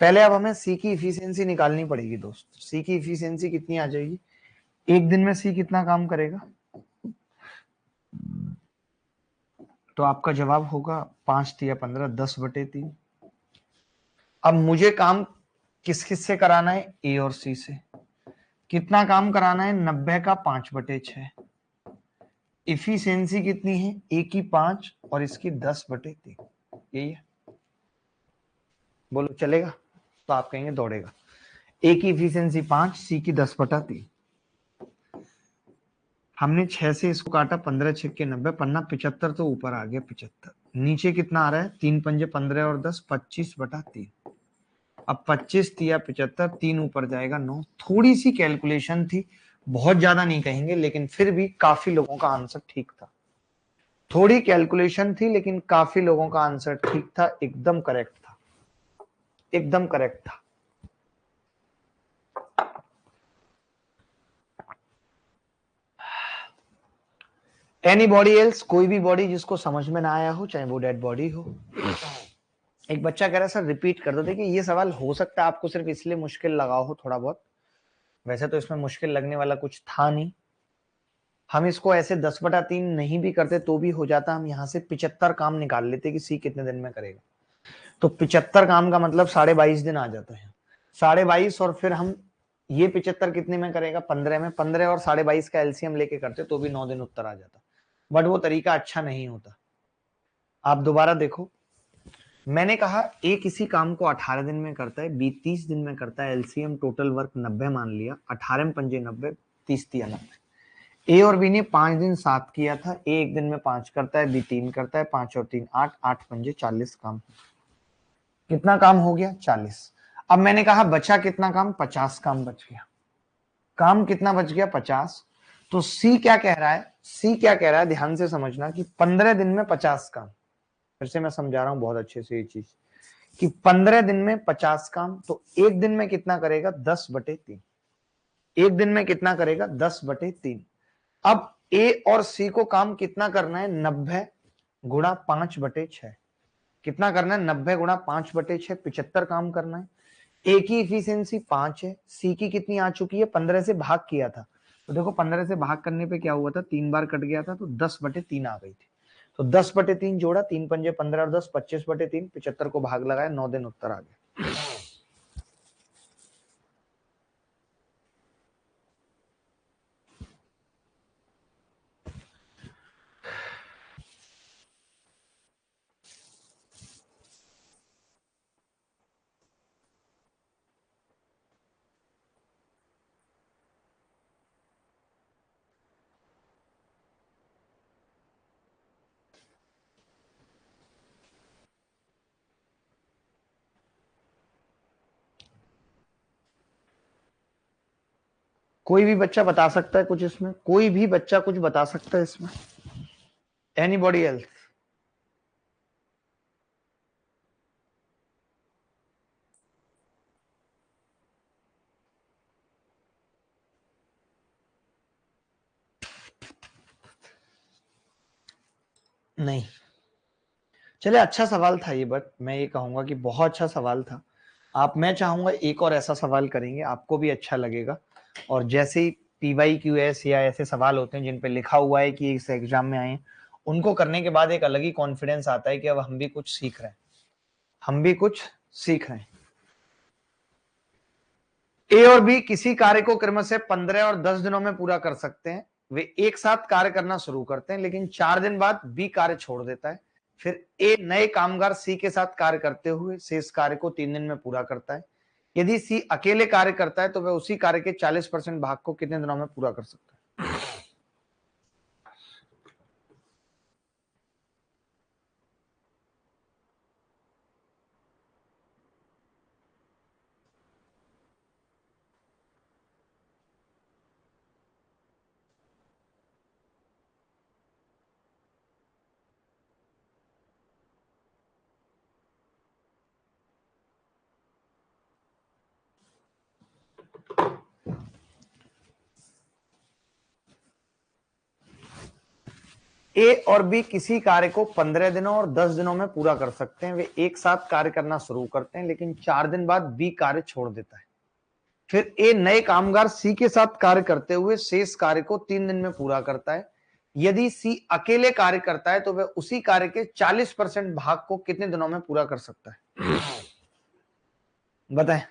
पहले अब हमें सी की इफिशियंसी निकालनी पड़ेगी दोस्त। सी की इफिशियंसी कितनी आ जाएगी? एक दिन में सी कितना काम करेगा? तो आपका जवाब होगा 5 या 15, 10/3। अब मुझे काम किस किस से कराना है, ए और सी से। कितना काम कराना है, 90 का 5/6। इफिशियंसी कितनी है, ए की 5 और इसकी 10/3, यही है। बोलो चलेगा? तो आप कहेंगे दौड़ेगा। ए की इफिशियंसी 5, सी की 10/3। हमने 6 से इसको काटा, 15 6 के 90, पन्ना 75 तो ऊपर आ गया 75। नीचे कितना आ रहा है, 3 पंजे 15 और 10, 25/3। अब 25 दिया 75, 3 ऊपर जाएगा 9। थोड़ी सी कैलकुलेशन थी, बहुत ज्यादा नहीं कहेंगे, लेकिन फिर भी काफी लोगों का आंसर ठीक था। थोड़ी कैलकुलेशन थी लेकिन काफी लोगों का आंसर ठीक था, एकदम करेक्ट था, एकदम करेक्ट था। एनी बॉडी एल्स, कोई भी बॉडी जिसको समझ में ना आया हो, चाहे वो डेड बॉडी हो। एक बच्चा कह रहा है सर रिपीट कर दो। देखिए ये सवाल हो सकता है आपको सिर्फ इसलिए मुश्किल लगा हो थोड़ा बहुत, वैसे तो इसमें मुश्किल लगने वाला कुछ था नहीं। हम इसको ऐसे 10/3 नहीं भी करते तो भी हो जाता। हम यहाँ से 75 काम निकाल लेते कि सी कितने दिन में करेगा। तो 75 काम का मतलब 22.5 दिन आ जाता है। 22.5 और फिर हम ये 75 कितने में करेगा, 15 में। 15 और 22.5 का एलसीएम लेके करते तो भी 9 दिन उत्तर आ जाता, बट वो तरीका अच्छा नहीं होता। आप दोबारा देखो, मैंने कहा ए किसी काम को 18 दिन में करता है, बी 30 दिन में करता है, एलसीएम टोटल वर्क 90 मान लिया, 18 में पंजे 90, 30 दिया 90। ए और बी ने 5 दिन 7 किया था, ए एक दिन में 5 करता है, बी 3 करता है, 5 और 3 8, 8 पंजे 40 काम। कितना काम हो गया, 40। अब मैंने कहा बचा कितना काम, 50 काम बच गया। काम कितना बच गया, 50। तो सी क्या कह रहा है, सी क्या कह रहा है, ध्यान से समझना कि 15 दिन में 50 काम। फिर से मैं समझा रहा हूं बहुत अच्छे से ये चीज कि 15 दिन में 50 काम, तो एक दिन में कितना करेगा, 10/3। एक दिन में कितना करेगा, 10/3। अब ए और सी को काम कितना करना है, 90 गुणा 5/6। कितना करना है, 90 गुणा 5/6, 75 काम करना है। ए की इफिशियंसी 5 है, सी की कितनी आ चुकी है, 15 से भाग किया था। तो देखो 15 से भाग करने पे क्या हुआ था, 3 बार कट गया था, तो 10/3 आ गई थी। तो 10/3 जोड़ा, 3 पंजे 15 और 10, 25/3, 75 को भाग लगाया, 9 दिन उत्तर आ गया। कोई भी बच्चा बता सकता है कुछ इसमें, कोई भी बच्चा कुछ बता सकता है इसमें, एनीबॉडी एल्स? नहीं, चलिए अच्छा सवाल था ये, बट मैं ये कहूंगा कि बहुत अच्छा सवाल था। मैं चाहूंगा एक और ऐसा सवाल करेंगे, आपको भी अच्छा लगेगा। और जैसे ही PYQS या ऐसे सवाल होते हैं जिन पे लिखा हुआ है कि इस एग्जाम में आए, उनको करने के बाद एक अलग ही कॉन्फिडेंस आता है कि अब हम भी कुछ सीख रहे हैं, हम भी कुछ सीख रहे हैं। ए और बी किसी कार्य को क्रमशः 15 और 10 दिनों में पूरा कर सकते हैं। वे एक साथ कार्य करना शुरू करते हैं, लेकिन 4 दिन बाद बी कार्य छोड़ देता है। फिर ए नए कामगार सी के साथ कार्य करते हुए शेष कार्य को 3 दिन में पूरा करता है। यदि सी अकेले कार्य करता है तो वह उसी कार्य के 40% भाग को कितने दिनों में पूरा कर सकता है? ए और बी किसी कार्य को 15 दिनों और 10 दिनों में पूरा कर सकते हैं। वे एक साथ कार्य करना शुरू करते हैं, लेकिन 4 दिन बाद बी कार्य छोड़ देता है। फिर ए नए कामगार सी के साथ कार्य करते हुए शेष कार्य को 3 दिन में पूरा करता है। यदि सी अकेले कार्य करता है तो वह उसी कार्य के 40% भाग को कितने दिनों में पूरा कर सकता है? बताएं।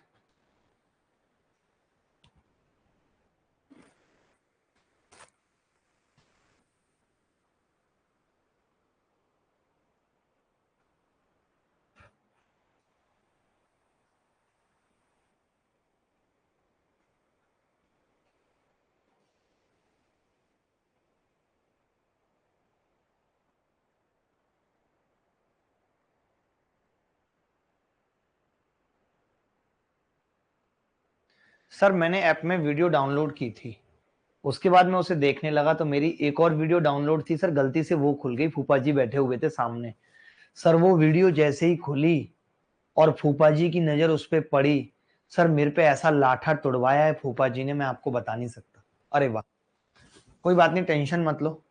सर मैंने ऐप में वीडियो डाउनलोड की थी, उसके बाद मैं उसे देखने लगा तो मेरी एक और वीडियो डाउनलोड थी सर, गलती से वो खुल गई, फूफा जी बैठे हुए थे सामने। सर वो वीडियो जैसे ही खुली और फूफा जी की नजर उस पर पड़ी, सर मेरे पे ऐसा लाठा तुड़वाया है फूफा जी ने, मैं आपको बता नहीं सकता। अरे वाह, कोई बात नहीं, टेंशन मत लो,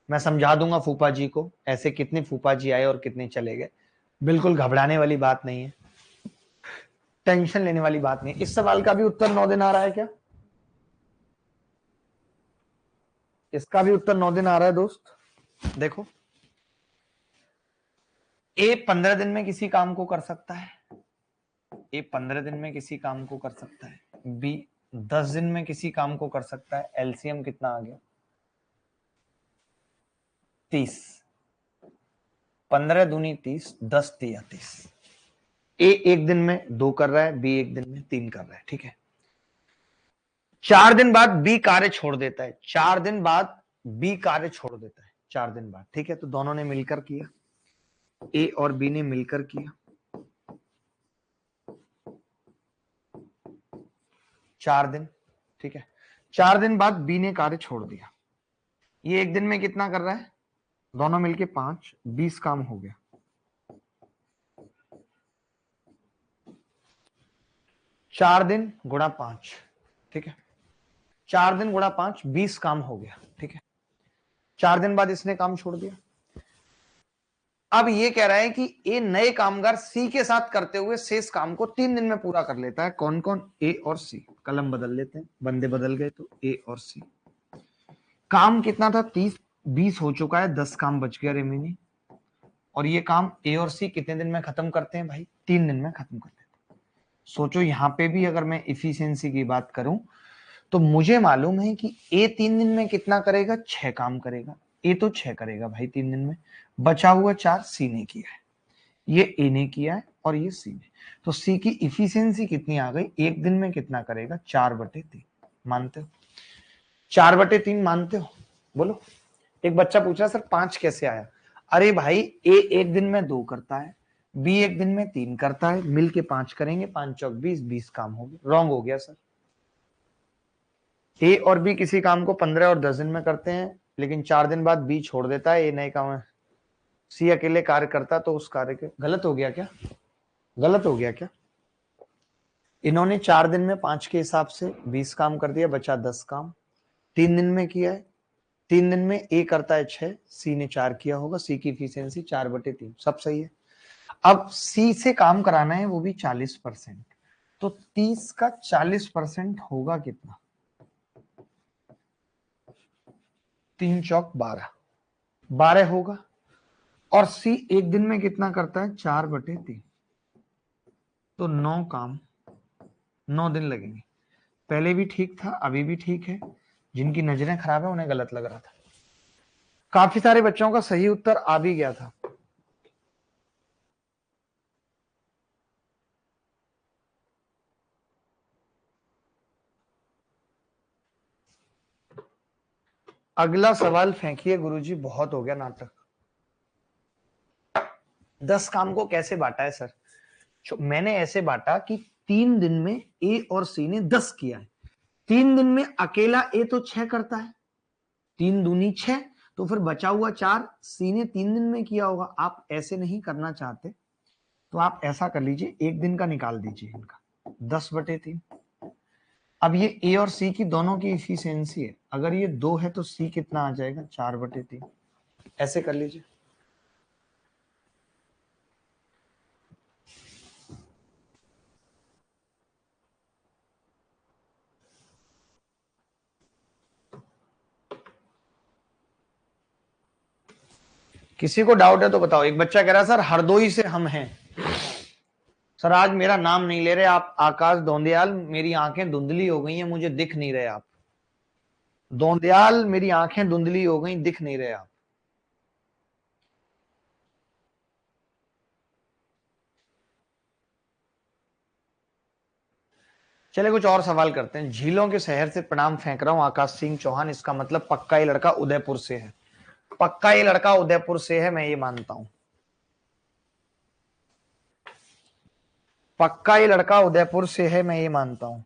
मैं समझा दूंगा फूफा जी को। ऐसे कितने फूफा जी आए और कितने चले गए, बिल्कुल घबराने वाली बात नहीं है, टेंशन लेने वाली बात नहीं। इस सवाल का भी उत्तर 9 दिन आ रहा है क्या? इसका भी उत्तर 9 दिन आ रहा है दोस्त। देखो, ए 15 दिन में किसी काम को कर सकता है, ए 15 दिन में किसी काम को कर सकता है, बी 10 दिन में किसी काम को कर सकता है। एलसीएम कितना आ गया? 30। 15 दूनी 30, 10 तिया 30। ए एक दिन में 2 कर रहा है, बी एक दिन में 3 कर रहा है, ठीक है। 4 दिन बाद बी कार्य छोड़ देता है, 4 दिन बाद बी कार्य छोड़ देता है, 4 दिन बाद, ठीक है। तो दोनों ने मिलकर किया, ए और बी ने मिलकर किया, 4 दिन, ठीक है। 4 दिन बाद बी ने कार्य छोड़ दिया, ये एक दिन में कितना कर रहा है? दोनों मिलके 5, 20 काम हो गया। 4 दिन गुणा 5, ठीक है। 4 दिन गुणा 5, 20 काम हो गया, ठीक है। 4 दिन बाद इसने काम छोड़ दिया। अब ये कह रहा है कि ए नए कामगार सी के साथ करते हुए शेष काम को 3 दिन में पूरा कर लेता है। कौन कौन? ए और सी। कलम बदल लेते हैं, बंदे बदल गए तो ए और सी। काम कितना था? 30, 20 हो चुका है, 10 काम बच गया रिमेनिंग। और ये काम ए और सी कितने दिन में खत्म करते हैं भाई? 3 दिन में खत्म कर लेते हैं। सोचो यहां पे भी अगर मैं इफिशियंसी की बात करूं तो मुझे मालूम है कि ए 3 दिन में कितना करेगा? 6 काम करेगा। ए तो 6 करेगा भाई 3 दिन में, बचा हुआ 4 सी ने किया है, ये ए ने किया है और ये सी ने। तो सी की इफिशियंसी कितनी आ गई? एक दिन में कितना करेगा? 4/3। मानते हो? 4/3 मानते हो? बोलो। एक बच्चा पूछा सर 5 कैसे आया? अरे भाई, ए एक दिन में 2 करता है, बी एक दिन में 3 करता है, मिलके 5 करेंगे, 5 चौक 20, 20 काम हो गए। रॉन्ग हो गया सर। ए और बी किसी काम को 15 और 10 दिन में करते हैं, लेकिन 4 दिन बाद बी छोड़ देता है, ए नए काम है, सी अकेले कार्य करता, तो उस कार्य के गलत हो गया क्या? गलत हो गया क्या? इन्होंने 4 दिन में 5 के हिसाब से 20 काम कर दिया, बचा 10 काम। 3 दिन में किया है, 3 दिन में ए करता है 6, सी ने 4 किया होगा, सी की इफिशियंसी 4/3, सब सही है। अब सी से काम कराना है, वो भी 40%, तो 30 का 40% होगा कितना? 3 चौक 12, 12 होगा। और सी एक दिन में कितना करता है? 4/3, तो 9 काम, 9 दिन लगेंगे। पहले भी ठीक था, अभी भी ठीक है, जिनकी नजरें खराब है उन्हें गलत लग रहा था। काफी सारे बच्चों का सही उत्तर आ भी गया था। अगला सवाल फेंकिए गुरुजी, बहुत हो गया नाटक। 10 काम को कैसे बांटा है सर? मैंने ऐसे बांटा कि 3 दिन में ए और सी ने 10 किया है, 3 दिन में अकेला ए तो 6 करता है, 3 दूनी 6, तो फिर बचा हुआ 4 सी ने 3 दिन में किया होगा। आप ऐसे नहीं करना चाहते तो आप ऐसा कर लीजिए, एक दिन का निकाल दीजिए इनका, 10/3। अब ये ए और सी की दोनों की इफिशियंसी है, अगर ये 2 है तो सी कितना आ जाएगा? 4/3। ऐसे कर लीजिए। किसी को डाउट है तो बताओ। एक बच्चा कह रहा है सर हरदोई से हम हैं, सर आज मेरा नाम नहीं ले रहे आप, आकाश दौंदियाल। मेरी आंखें धुंधली हो गई हैं, मुझे दिख नहीं रहे आप। दौंदियाल, मेरी आंखें धुंधली हो गई, दिख नहीं रहे आप। चले कुछ और सवाल करते हैं। झीलों के शहर से प्रणाम फेंक रहा हूं, आकाश सिंह चौहान। इसका मतलब पक्का ये लड़का उदयपुर से है। पक्का ये लड़का उदयपुर से है, मैं ये मानता हूं। पक्का ये लड़का उदयपुर से है, मैं ये मानता हूं।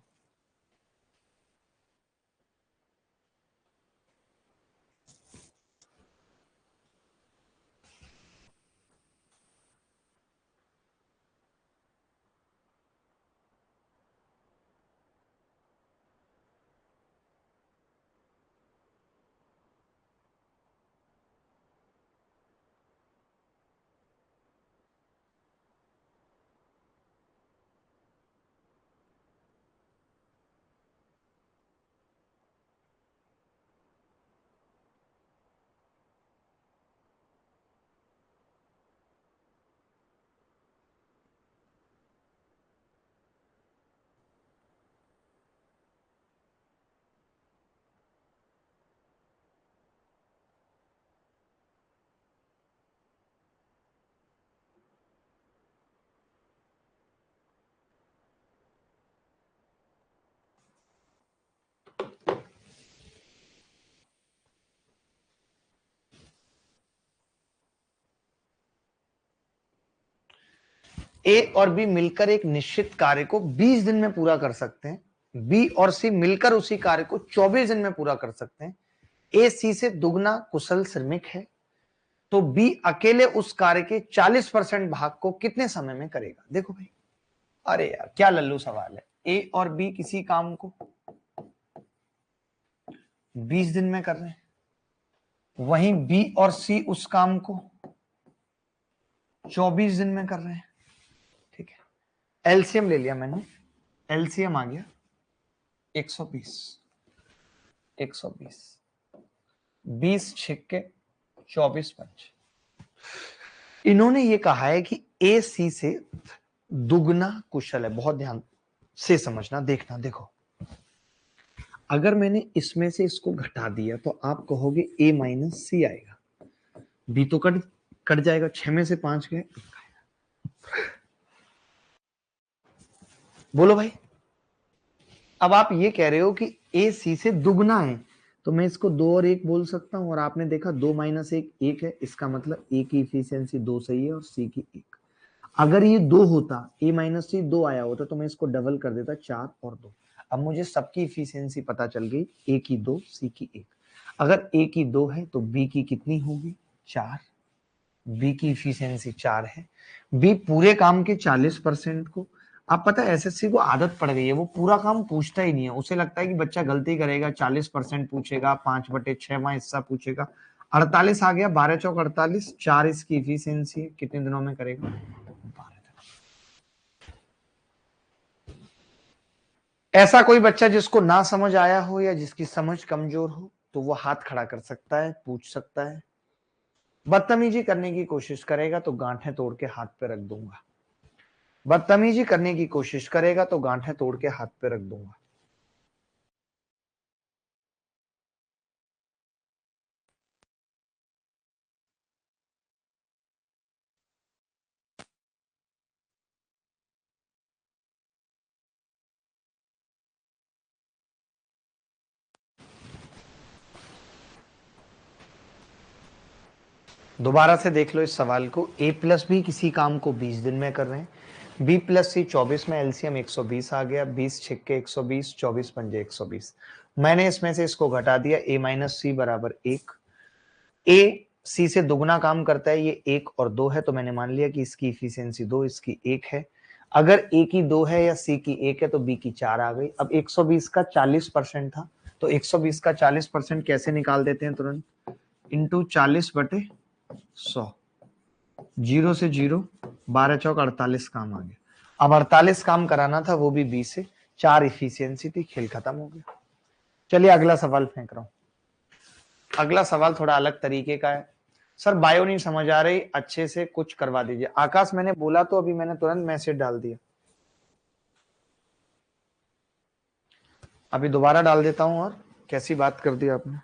ए और बी मिलकर एक निश्चित कार्य को 20 दिन में पूरा कर सकते हैं। बी और सी मिलकर उसी कार्य को 24 दिन में पूरा कर सकते हैं। ए सी से दुगना कुशल श्रमिक है, तो बी अकेले उस कार्य के 40% भाग को कितने समय में करेगा? देखो भाई, अरे यार क्या लल्लू सवाल है। ए और बी किसी काम को 20 दिन में कर रहे हैं, वहीं बी और सी उस काम को 24 दिन में कर रहे हैं। ठीक है, एलसीएम ले लिया मैंने, एलसीएम आ गया 120, 120, 20 छिक्के 24 पंच। इन्होंने ये कहा है कि ए सी से दुगना कुशल है। बहुत ध्यान से समझना, देखना। देखो, अगर मैंने इसमें से इसको घटा दिया तो आप कहोगे ए माइनस सी आएगा। बी तो कट कट जाएगा, 6 में से 5 गए। बोलो भाई, अब आप ये कह रहे हो कि ए सी से दुगना है, तो मैं इसको 2 और 1 बोल सकता हूं। और आपने देखा 2 माइनस 1 1 है, इसका मतलब ए की इफिशियंसी 2 सही है और सी की 1। अगर ये 2 होता, ए माइनस सी 2 आया होता, तो मैं इसको डबल कर देता 4 और 2। अब मुझे सबकी इफिशियंसी पता चल गई, ए की 2 सी की 1। अगर ए की 2 है तो बी की कितनी होगी? 4। बी की इफिशियंसी 4 है। बी पूरे काम के 40% को, आप पता है एसएससी को आदत पड़ गई है, वो पूरा काम पूछता ही नहीं है। उसे लगता है कि बच्चा गलती करेगा, 40% पूछेगा, 5/6 हिस्सा पूछेगा। 48 आ गया, 12 चौक 48, 4 इसकी इफिशियंसी है। कितने दिनों में करेगा? 12 दिन। ऐसा कोई बच्चा जिसको ना समझ आया हो या जिसकी समझ कमजोर हो, तो वो हाथ खड़ा कर सकता है, पूछ सकता है। बदतमीजी करने की कोशिश करेगा तो गांठें तोड़ के हाथ पे रख दूंगा। बदतमीजी करने की कोशिश करेगा तो गांठें तोड़ के हाथ पे रख दूंगा। दोबारा से देख लो इस सवाल को। ए प्लस बी किसी काम को 20 दिन में कर रहे हैं। बी प्लस सी 24 में, एलसीएम 120 आ गया। 20 छिक्के 120, 24 पंजे 120। मैंने इसमें से इसको घटा दिया, ए माइनस सी बराबर 1। ए सी से दुगना काम करता है, ये 1 और 2 है, तो मैंने मान लिया कि इसकी इफिशियंसी 2, इसकी 1 है। अगर ए की 2 है या सी की 1 है तो बी की 4 आ गई। अब 120 का 40% था, तो 120 का 40% कैसे निकाल देते हैं तुरंत? इंटू 40/100। 0 से 0, 12 चौक 48 काम आ गया। अब 48 काम कराना था, वो भी बी से। 4 इफिशियंसी थी, खेल खत्म हो गया। चलिए अगला सवाल फेंक रहा हूं। अगला सवाल थोड़ा अलग तरीके का है। सर बायो नहीं समझ आ रही, अच्छे से कुछ करवा दीजिए। आकाश मैंने बोला तो अभी मैंने तुरंत मैसेज डाल दिया। अभी दोबारा डाल देता हूं। और कैसी बात कर दी आपने।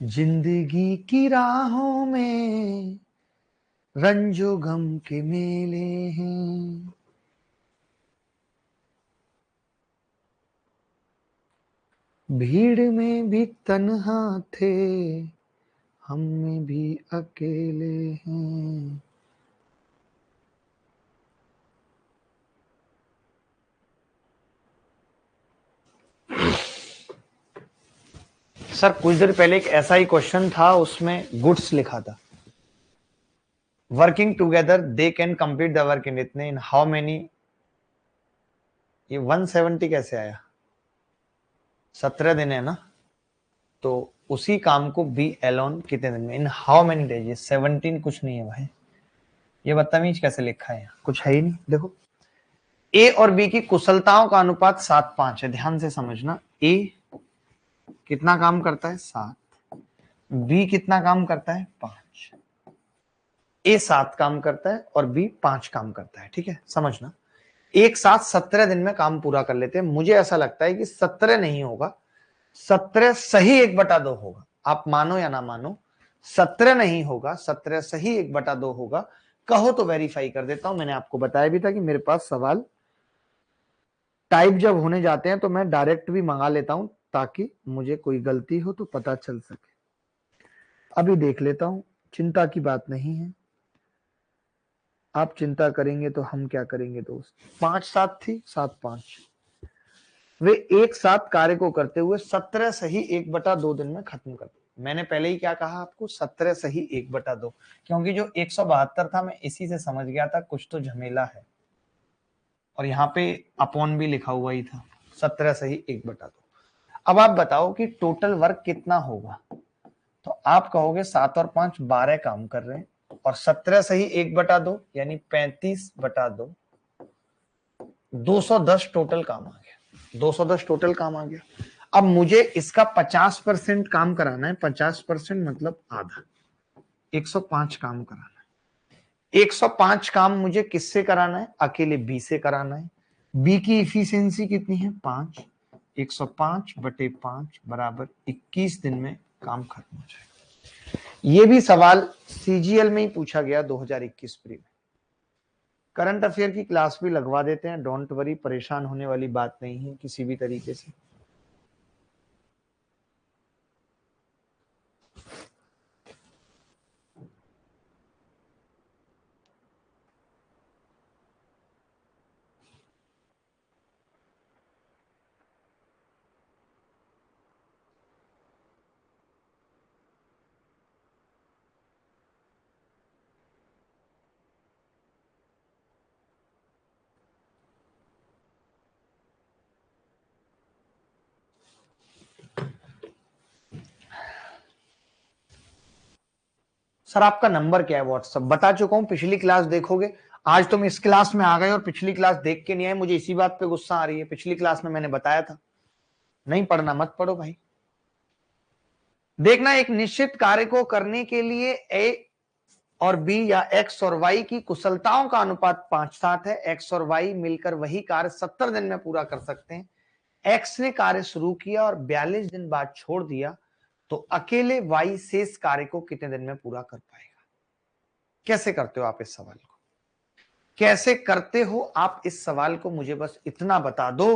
जिंदगी की राहों में रंजो गम के मेले हैं, भीड़ में भी तन्हा थे, हम में भी अकेले हैं। सर कुछ देर पहले एक ऐसा ही क्वेश्चन था, उसमें गुड्स लिखा था, working together they can complete the work in इतने इन हाउ मेनी। ये 170 कैसे आया? 17 दिन है ना, तो उसी काम को बी एलोन कितने दिन में, इन हाउ मेनी डेज। 17 कुछ नहीं है भाई, ये बदतमीज कैसे लिखा है, कुछ है ही नहीं। देखो ए और बी की कुशलताओं का अनुपात 7:5 है, ध्यान से समझना। ए कितना काम करता है? 7। बी कितना काम करता है? 5। ए 7 काम करता है और बी 5 काम करता है, ठीक है, समझना। एक साथ 17 दिन में काम पूरा कर लेते हैं। मुझे ऐसा लगता है कि 17 नहीं होगा, 17 सही 1/2 होगा। आप मानो या ना मानो, 17 नहीं होगा, 17 सही 1/2 होगा। कहो तो वेरीफाई कर देता हूं। मैंने आपको बताया भी था कि मेरे पास सवाल टाइप जब होने जाते हैं तो मैं डायरेक्ट भी मंगा लेता हूं, ताकि मुझे कोई गलती हो तो पता चल सके। अभी देख लेता हूं, चिंता की बात नहीं है। आप चिंता करेंगे तो हम क्या करेंगे दोस्त। 5-7 थी, 7-5। वे एक साथ कार्य को करते हुए 17 सही 1/2 दिन में खत्म कर दिया। मैंने पहले ही क्या कहा आपको, 17 सही 1/2, क्योंकि जो 172 था मैं इसी से समझ गया था कुछ तो झमेला है, और यहाँ पे अपॉन भी लिखा हुआ ही था। 17 सही 1/2। अब आप बताओ कि टोटल वर्क कितना होगा। तो आप कहोगे 7 और 5 12 काम कर रहे हैं, और 17 सही 1/2 यानी 35/2, 210 टोटल काम आ गया। 210 टोटल काम आ गया। अब मुझे इसका 50% काम कराना है। 50% मतलब आधा, 105 काम कराना है। 105 काम मुझे किससे कराना है? अकेले बी से कराना है। बी की इफिशियंसी कितनी है? 5। 105/5 बराबर 21 दिन में काम खत्म हो जाएगा। ये भी सवाल सीजीएल में ही पूछा गया 2021 प्री में। करंट अफेयर की क्लास भी लगवा देते हैं, डोंट वरी, परेशान होने वाली बात नहीं है किसी भी तरीके से। सर आपका नंबर क्या है व्हाट्सअप? बता चुका हूं, पिछली क्लास देखोगे। आज तुम इस क्लास में आ गए और पिछली क्लास देख के नहीं आए, मुझे इसी बात पे गुस्सा आ रही है। पिछली क्लास में मैंने बताया था, नहीं पढ़ना मत पढ़ो भाई। देखना, एक निश्चित कार्य को करने के लिए ए और बी या एक्स और वाई की कुशलताओं का अनुपात 5:7 है। एक्स और वाई मिलकर वही कार्य 70 दिन में पूरा कर सकते हैं। एक्स ने कार्य शुरू किया और 42 दिन बाद छोड़ दिया, तो अकेले वाई शेष कार्य को कितने दिन में पूरा कर पाएगा? कैसे करते हो आप इस सवाल को? कैसे करते हो आप इस सवाल को? मुझे बस इतना बता दो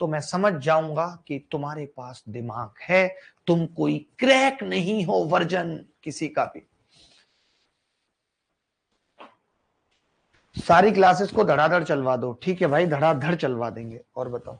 तो मैं समझ जाऊंगा कि तुम्हारे पास दिमाग है, तुम कोई क्रैक नहीं हो वर्जन किसी का भी। सारी क्लासेस को धड़ाधड़ चलवा दो, ठीक है भाई, धड़ाधड़ चलवा देंगे। और बताओ।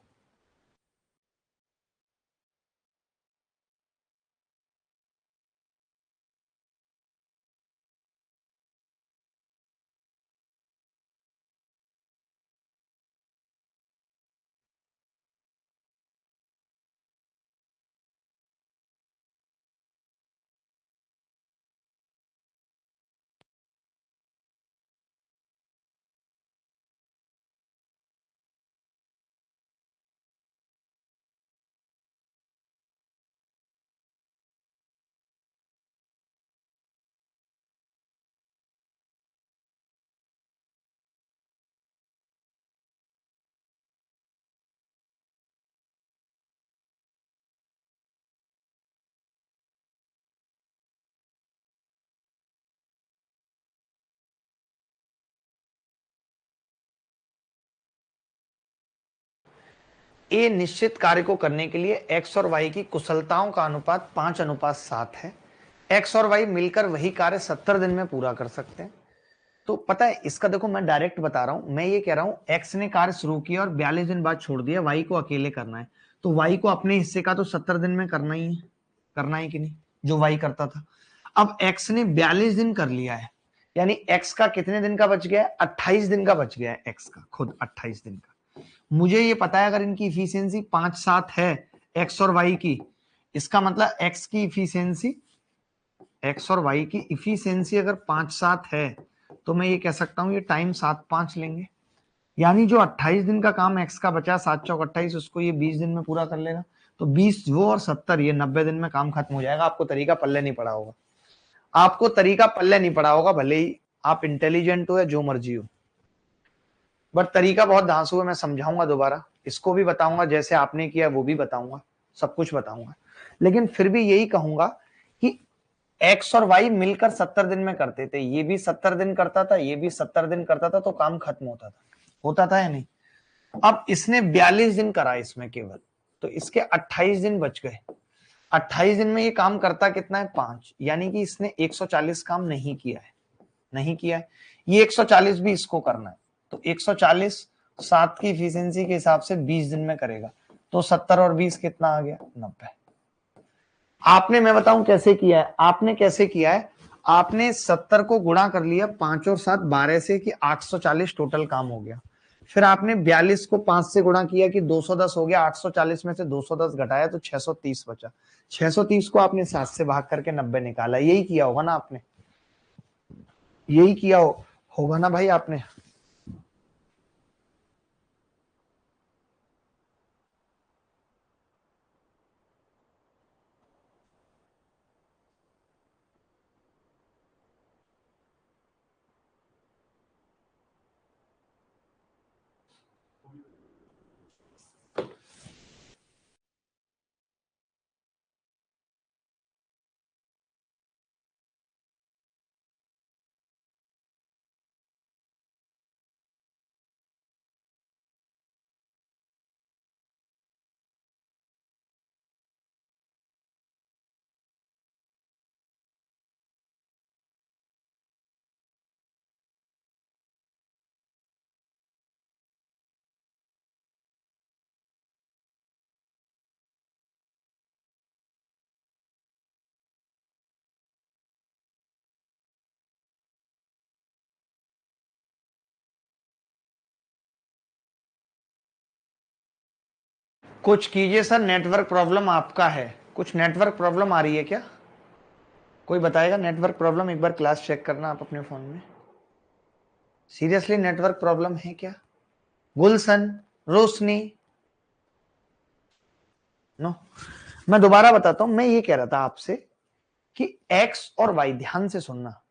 ए निश्चित कार्य को करने के लिए एक्स और वाई की कुशलताओं का अनुपात 5:7 है। एक्स और वाई मिलकर वही कार्य 70 दिन में पूरा कर सकते हैं। तो पता है इसका, देखो मैं डायरेक्ट बता रहा हूं, मैं ये कह रहा हूं एक्स ने कार्य शुरू किया और 42 दिन बाद छोड़ दिया, वाई को अकेले करना है, तो वाई को अपने हिस्से का तो 70 दिन में करना ही है, करना है कि नहीं, जो वाई करता था। अब एक्स ने 42 दिन कर लिया है, यानी एक्स का कितने दिन का बच गया है, 28 दिन का बच गया है एक्स का, खुद 28 दिन का। मुझे ये पता है अगर इनकी इफिशियंसी 5-7 है एक्स और वाई की, इसका मतलब एक्स की इफिशियंसी, एक्स और वाई की इफिशियंसी अगर 5-7 है, तो मैं ये कह सकता हूं ये टाइम 7-5 लेंगे, यानी जो 28 दिन का काम एक्स का बचा 7 चौक 28, उसको ये 20 दिन में पूरा कर लेगा। तो 20 वो और 70 ये 90 दिन में काम खत्म हो जाएगा। आपको तरीका पल्ले नहीं पड़ा होगा, आपको तरीका पल्ले नहीं पड़ा होगा, भले ही आप इंटेलिजेंट हो या जो मर्जी हो, बट तरीका बहुत धांसू है। मैं समझाऊंगा दोबारा, इसको भी बताऊंगा जैसे आपने किया वो भी बताऊंगा, सब कुछ बताऊंगा, लेकिन फिर भी यही कहूंगा कि एक्स और वाई मिलकर 70 दिन में करते थे, ये भी 70 दिन करता था, ये भी 70 दिन करता था, तो काम खत्म होता था या नहीं। अब इसने 42 दिन करा इसमें केवल, तो इसके 28 दिन बच गए। 28 दिन में ये काम करता कितना है, 5, यानी कि इसने 140 काम नहीं किया है, नहीं किया है। ये 140 भी इसको करना है, तो 140 7 की इफिशियंसी के हिसाब से 20 दिन में करेगा, तो 70 और 20 कितना आ गया, 90। आपने, मैं बताऊं कैसे किया है, आपने कैसे किया है, आपने 70 को गुणा कर लिया 5 और 7 12 से कि 840 टोटल काम हो गया। फिर आपने 42 को 5 से गुणा किया कि 210 हो गया, 840 में से 210 घटाया तो 630 बचा। 630 को आपने 7 से भाग करके 90 निकाला। यही किया होगा ना आपने, यही किया होगा ना भाई आपने। कुछ कीजिए सर, नेटवर्क प्रॉब्लम आपका है, कुछ नेटवर्क प्रॉब्लम आ रही है क्या, कोई बताएगा नेटवर्क प्रॉब्लम, एक बार क्लास चेक करना आप अपने फोन में, सीरियसली नेटवर्क प्रॉब्लम है क्या। गुलशन, रोशनी, नो। मैं दोबारा बताता हूं, मैं ये कह रहा था आपसे कि एक्स और वाई, ध्यान से सुनना,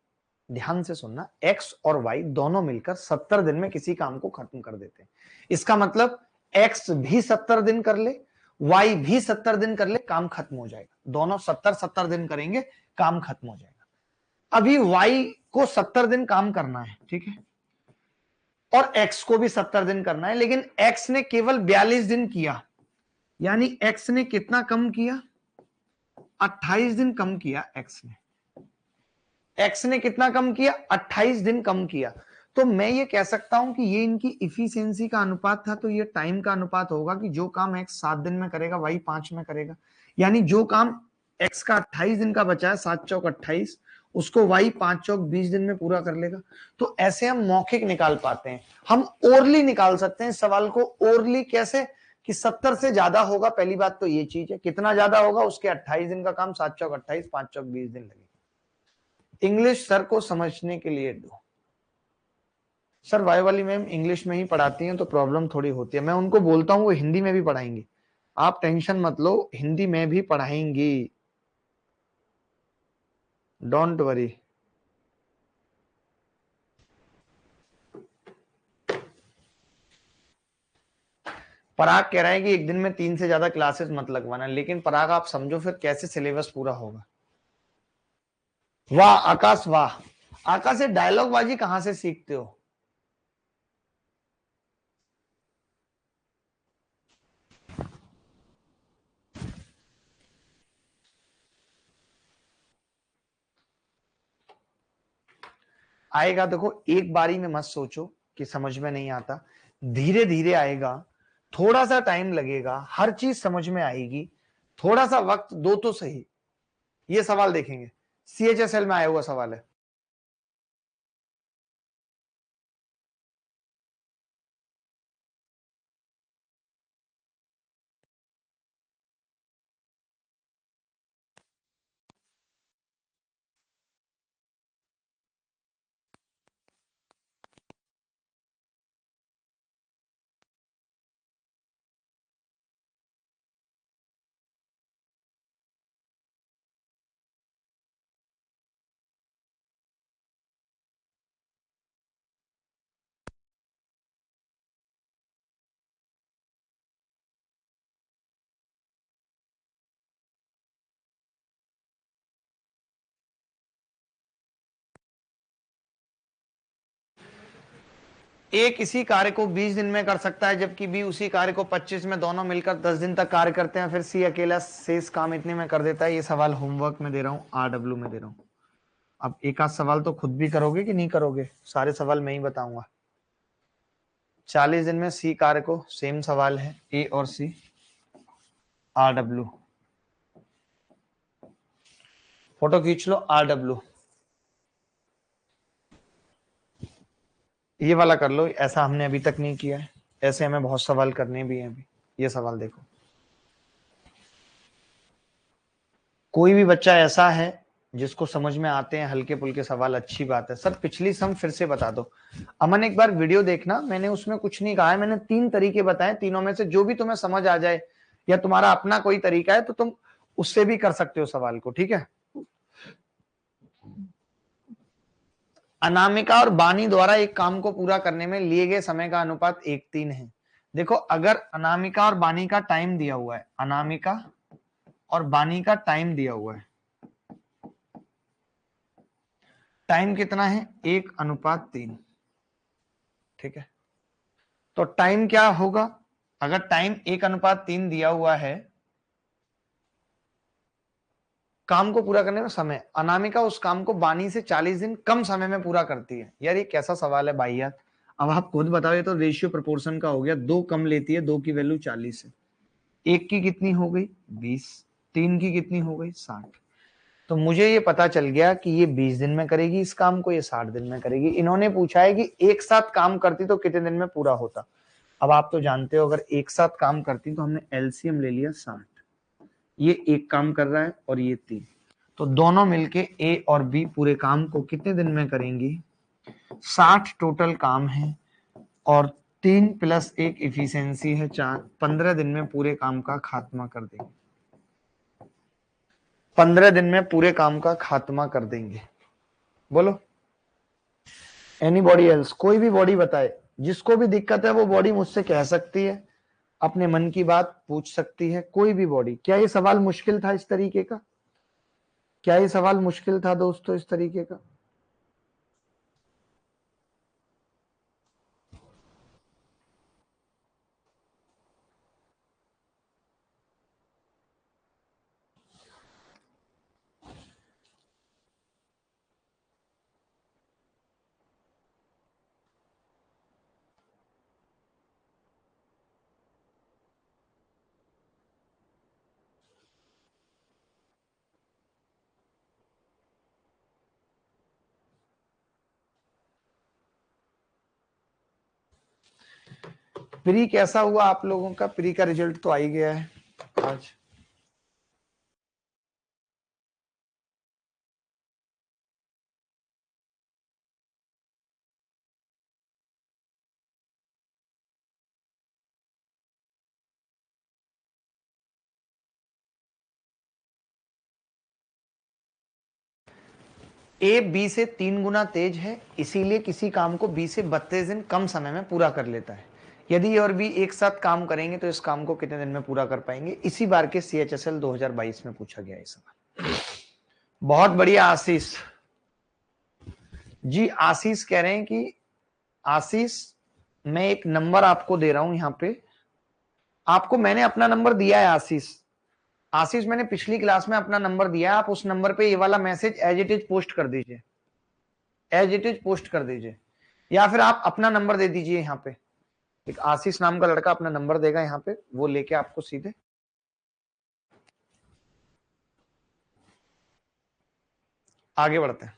ध्यान से सुनना, एक्स और वाई दोनों मिलकर 70 दिन में किसी काम को खत्म कर देते हैं। इसका मतलब एक्स भी 70 दिन कर ले, वाई भी 70 दिन कर ले, काम खत्म हो जाएगा। दोनों 70-70 दिन करेंगे, काम खत्म हो जाएगा। अभी वाई को 70 दिन काम करना है, ठीक है, और एक्स को भी 70 दिन करना है, लेकिन एक्स ने केवल 42 दिन किया, यानी एक्स ने कितना कम किया, 28 दिन कम किया एक्स ने। एक्स ने कितना कम किया, 28 दिन कम किया। तो मैं ये कह सकता हूं कि ये इनकी इफिशियंसी का अनुपात था, तो ये टाइम का अनुपात होगा कि जो काम एक्स 7 दिन में करेगा वाई 5 में करेगा, यानी जो काम एक्स का 28 दिन का बचा है, 7 चौक 28, उसको वाई 5 चौक 20 दिन में पूरा कर लेगा। तो ऐसे हम मौखिक निकाल पाते हैं, हम ओरली निकाल सकते हैं सवाल को। ओरली कैसे, कि 70 से ज्यादा होगा, पहली बात तो ये चीज है, कितना ज्यादा होगा, उसके 28 दिन का काम, 7 चौक 28, 5 चौक 20 दिन लगेगा। इंग्लिश सर को समझने के लिए दो। सर वाई वाली मैम इंग्लिश में ही पढ़ाती हैं, तो प्रॉब्लम थोड़ी होती है, मैं उनको बोलता हूँ वो हिंदी में भी पढ़ाएंगी, आप टेंशन मत लो, हिंदी में भी पढ़ाएंगी, डोंट वरी। पराग कह रहा है कि एक दिन में 3 से ज्यादा क्लासेस मत लगवाना, लेकिन पराग आप समझो फिर कैसे सिलेबस पूरा होगा। वाह आकाश, वाह आकाश, ये डायलॉग बाजी कहां से सीखते हो। आएगा। देखो एक बारी में मत सोचो कि समझ में नहीं आता, धीरे धीरे आएगा, थोड़ा सा टाइम लगेगा, हर चीज समझ में आएगी, थोड़ा सा वक्त दो तो सही। ये सवाल देखेंगे, CHSL में आया हुआ सवाल है। ए किसी कार्य को 20 दिन में कर सकता है, जबकि बी उसी कार्य को 25 में, दोनों मिलकर 10 दिन तक कार्य करते हैं, फिर सी अकेला शेष काम इतने में कर देता है। ये सवाल होमवर्क में दे रहा हूं, RW में दे रहा हूं। अब एक आध सवाल तो खुद भी करोगे कि नहीं करोगे? सारे सवाल मैं ही बताऊंगा। 40 दिन में सी कार्य को, सेम सवाल है, ए और सी, RW। फोटो खींच लो, RW। ये वाला कर लो, ऐसा हमने अभी तक नहीं किया है, ऐसे हमें बहुत सवाल करने भी हैं अभी। ये सवाल देखो, कोई भी बच्चा ऐसा है जिसको समझ में आते हैं हल्के फुल्के सवाल, अच्छी बात है। सर पिछली सम फिर से बता दो। अमन एक बार वीडियो देखना, मैंने उसमें कुछ नहीं कहा है, मैंने 3 तरीके बताए, तीनों में से जो भी तुम्हें समझ आ जाए या तुम्हारा अपना कोई तरीका है तो तुम उससे भी कर सकते हो सवाल को, ठीक है। अनामिका और बानी द्वारा एक काम को पूरा करने में लिए गए समय का अनुपात 1:3 है। देखो अगर अनामिका और बानी का टाइम दिया हुआ है, अनामिका और बानी का टाइम दिया हुआ है, टाइम कितना है? 1:3, ठीक है। तो टाइम क्या होगा? अगर टाइम 1:3 दिया हुआ है, काम को पूरा करने में समय, अनामिका उस काम को बानी से 40 दिन कम समय में पूरा करती है। यार ये कैसा सवाल है भाई यार, अब आप खुद बताओ। ये तो रेशियो प्रोपोर्शन का हो गया, 2 कम लेती है, 2 की वैल्यू 40 है, 1 की कितनी हो गई? 20, 3 की कितनी हो गई? 60। तो मुझे ये पता चल गया कि ये 20 दिन में करेगी इस काम को, ये 60 दिन में करेगी। इन्होंने पूछा है कि एक साथ काम करती तो कितने दिन में पूरा होता। अब आप तो जानते हो अगर एक साथ काम करती तो हमने एलसीएम ले लिया 60, ये एक काम कर रहा है और ये 3, तो दोनों मिलके ए और बी पूरे काम को कितने दिन में करेंगी? 60 टोटल काम है और 3 + 1 इफिशियंसी है 4, 15 दिन में पूरे काम का खात्मा कर देंगे। 15 दिन में पूरे काम का खात्मा कर देंगे। बोलो एनीबॉडी एल्स, कोई भी बॉडी बताए, जिसको भी दिक्कत है वो बॉडी मुझसे कह सकती है, अपने मन की बात पूछ सकती है, कोई भी बॉडी। क्या ये सवाल मुश्किल था इस तरीके का? क्या ये सवाल मुश्किल था दोस्तों इस तरीके का? प्री कैसा हुआ आप लोगों का? प्री का रिजल्ट तो आ ही गया है आज। ए बी से 3 गुना तेज है, इसीलिए किसी काम को बी से 32 दिन कम समय में पूरा कर लेता है। यदि ए और बी एक साथ काम करेंगे तो इस काम को कितने दिन में पूरा कर पाएंगे? इसी बार के CHSL 2022 में पूछा गया है सवाल। बहुत बढ़िया आशीष जी। आशीष कह रहे हैं कि आशीष मैं एक नंबर आपको दे रहा हूं, यहां पे आपको मैंने अपना नंबर दिया है। आशीष आशीष मैंने पिछली क्लास में अपना नंबर दिया है, आप उस नंबर पे ये वाला message as it is post कर दीजिए। एज इट इज पोस्ट कर दीजिए, या फिर आप अपना नंबर दे दीजिए। यहाँ पे एक आशीष नाम का लड़का अपना नंबर देगा यहाँ पे, वो लेके आपको सीधे आगे बढ़ते हैं।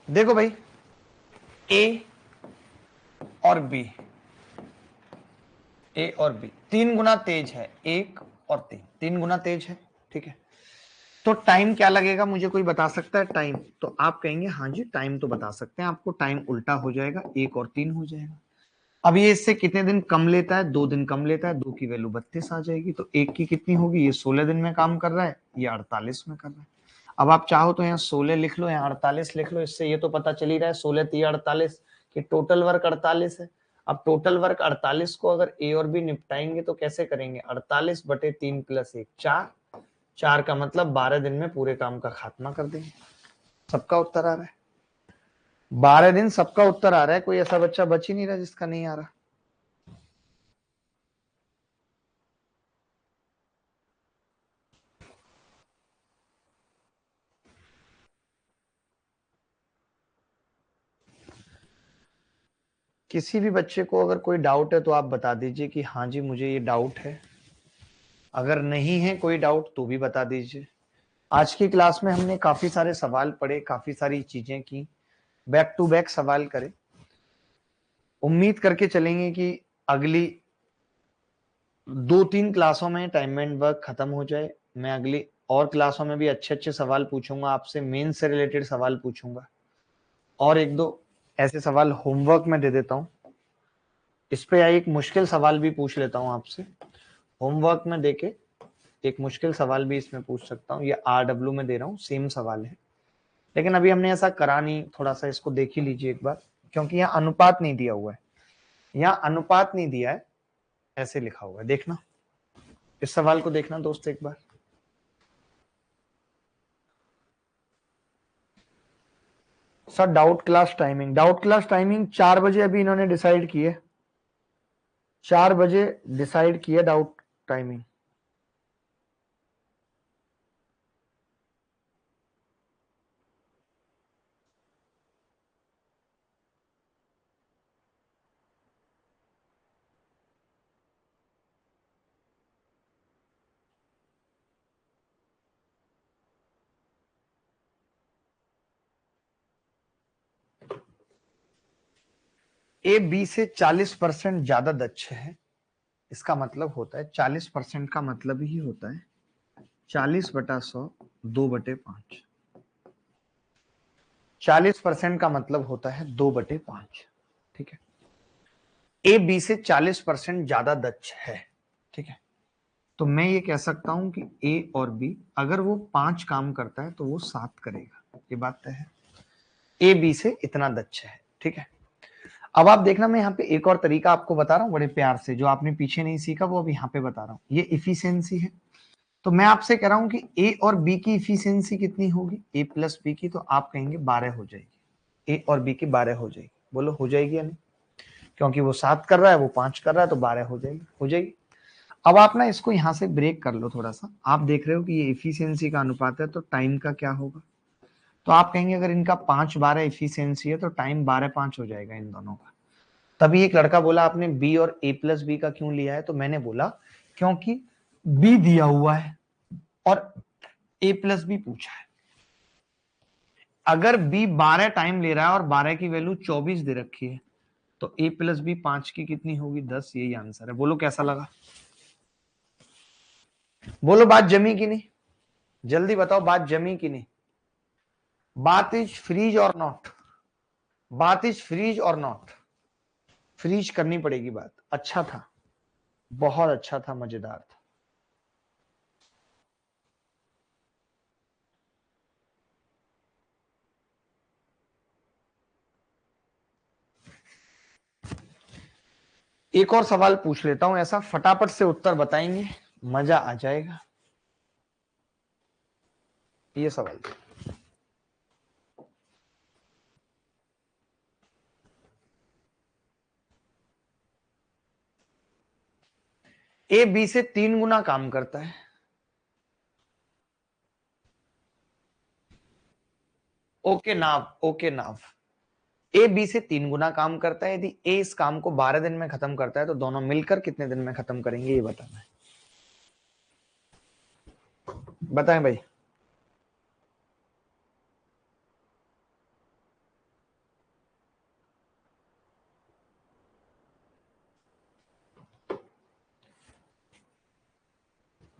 देखो भाई, ए और बी, ए और बी 3 गुना तेज है, 1 और 3, 3 गुना तेज है, ठीक है। तो टाइम क्या लगेगा, मुझे कोई बता सकता है टाइम? तो आप कहेंगे हाँ जी टाइम तो बता सकते हैं आपको, टाइम उल्टा हो जाएगा, 1 और 3 हो जाएगा। अब ये इससे कितने दिन कम लेता है? 2 दिन कम लेता है, 2 की वैल्यू 32 आ जाएगी। तो 1 की कितनी होगी? ये 16 दिन में काम कर रहा है, ये 48 में कर रहा है। अब आप चाहो तो यहाँ 16 लिख लो, यहाँ 48 लिख लो, इससे ये तो पता चल ही रहा है 16 3 48 कि टोटल वर्क 48 है। अब टोटल वर्क 48 को अगर ए और बी निपटाएंगे तो कैसे करेंगे? 48 बटे 3 प्लस 1 4, 4 का मतलब 12 दिन में पूरे काम का खात्मा कर देंगे। सबका उत्तर आ रहा है, 12 दिन सबका उत्तर आ रहा है, कोई ऐसा बच्चा बच ही नहीं रहा जिसका नहीं आ रहा। किसी भी बच्चे को अगर कोई डाउट है तो आप बता दीजिए कि हाँ जी मुझे ये डाउट है, अगर नहीं है कोई डाउट तो भी बता दीजिए। आज की क्लास में हमने काफी सारे सवाल पढ़े, काफी सारी चीजें की, बैक टू बैक सवाल करे। उम्मीद करके चलेंगे कि अगली 2-3 क्लासों में टाइम एंड वर्क खत्म हो जाए। मैं अगली और क्लासों में भी अच्छे अच्छे सवाल पूछूंगा आपसे, मेन से रिलेटेड सवाल पूछूंगा, और एक दो ऐसे सवाल होमवर्क में दे देता हूँ। इस पे एक मुश्किल सवाल भी पूछ लेता हूँ आपसे, होमवर्क में देके एक मुश्किल सवाल भी इसमें पूछ सकता हूँ। ये RW में दे रहा हूँ, सेम सवाल है, लेकिन अभी हमने ऐसा करा नहीं, थोड़ा सा इसको देख ही लीजिए एक बार, क्योंकि यहाँ अनुपात नहीं दिया हुआ है, यहाँ अनुपात नहीं दिया है, ऐसे लिखा हुआ है। देखना इस सवाल को, देखना दोस्त एक बार। Sir doubt class timing, doubt class timing 4 बजे अभी इन्होंने डिसाइड की है, 4 बजे डिसाइड किया डाउट टाइमिंग। ए बी से 40% ज्यादा दक्ष है, इसका मतलब होता है 40% का मतलब ही होता है 40/100 2/5। 40% का मतलब होता है 2/5, ठीक है। ए बी से 40% ज्यादा दक्ष है, ठीक है। तो मैं ये कह सकता हूं कि ए और बी अगर वो 5 काम करता है तो वो 7 करेगा, ये बात तय है। ए बी से इतना दक्ष है, ठीक है। अब आप देखना, मैं यहाँ पे एक और तरीका आपको बता रहा हूँ बड़े प्यार से, जो आपने पीछे नहीं सीखा वो अब यहाँ पे बता रहा हूँ। ये इफिशियंसी है, तो मैं आपसे कह रहा हूँ कि ए और बी की इफिशियंसी कितनी होगी, ए प्लस बी की, तो आप कहेंगे 12 हो जाएगी। ए और बी की 12 हो जाएगी, बोलो हो जाएगी या नहीं? क्योंकि वो 7 कर रहा है, वो 5 कर रहा है, तो 12 हो जाएगी, हो जाएगी। अब आप ना इसको यहाँ से ब्रेक कर लो थोड़ा सा, आप देख रहे हो कि ये इफिशियंसी का अनुपात है, तो टाइम का क्या होगा? तो आप कहेंगे अगर इनका 5/12 इफिशियंसी है तो टाइम 12/5 हो जाएगा इन दोनों का। तभी एक लड़का बोला आपने बी और ए प्लस बी का क्यों लिया है? तो मैंने बोला क्योंकि बी दिया हुआ है और ए प्लस बी पूछा है। अगर बी 12 टाइम ले रहा है और 12 की वैल्यू 24 दे रखी है, तो ए प्लस बी 5 की कितनी होगी? 10। यही आंसर है। बोलो कैसा लगा? बोलो बात जमी कि नहीं? जल्दी बताओ बात जमी कि नहीं? बात इज फ्रीज और नॉट? बात इज फ्रीज और नॉट? फ्रीज करनी पड़ेगी बात। अच्छा था, बहुत अच्छा था, मजेदार था। एक और सवाल पूछ लेता हूं, ऐसा फटाफट से उत्तर बताएंगे, मजा आ जाएगा। ये सवाल ए बी से 3 गुना काम करता है। Okay now, okay now. A B से 3 गुना काम करता है। यदि ए इस काम को 12 दिन में खत्म करता है तो दोनों मिलकर कितने दिन में खत्म करेंगे, ये बताना है। बताएं भाई।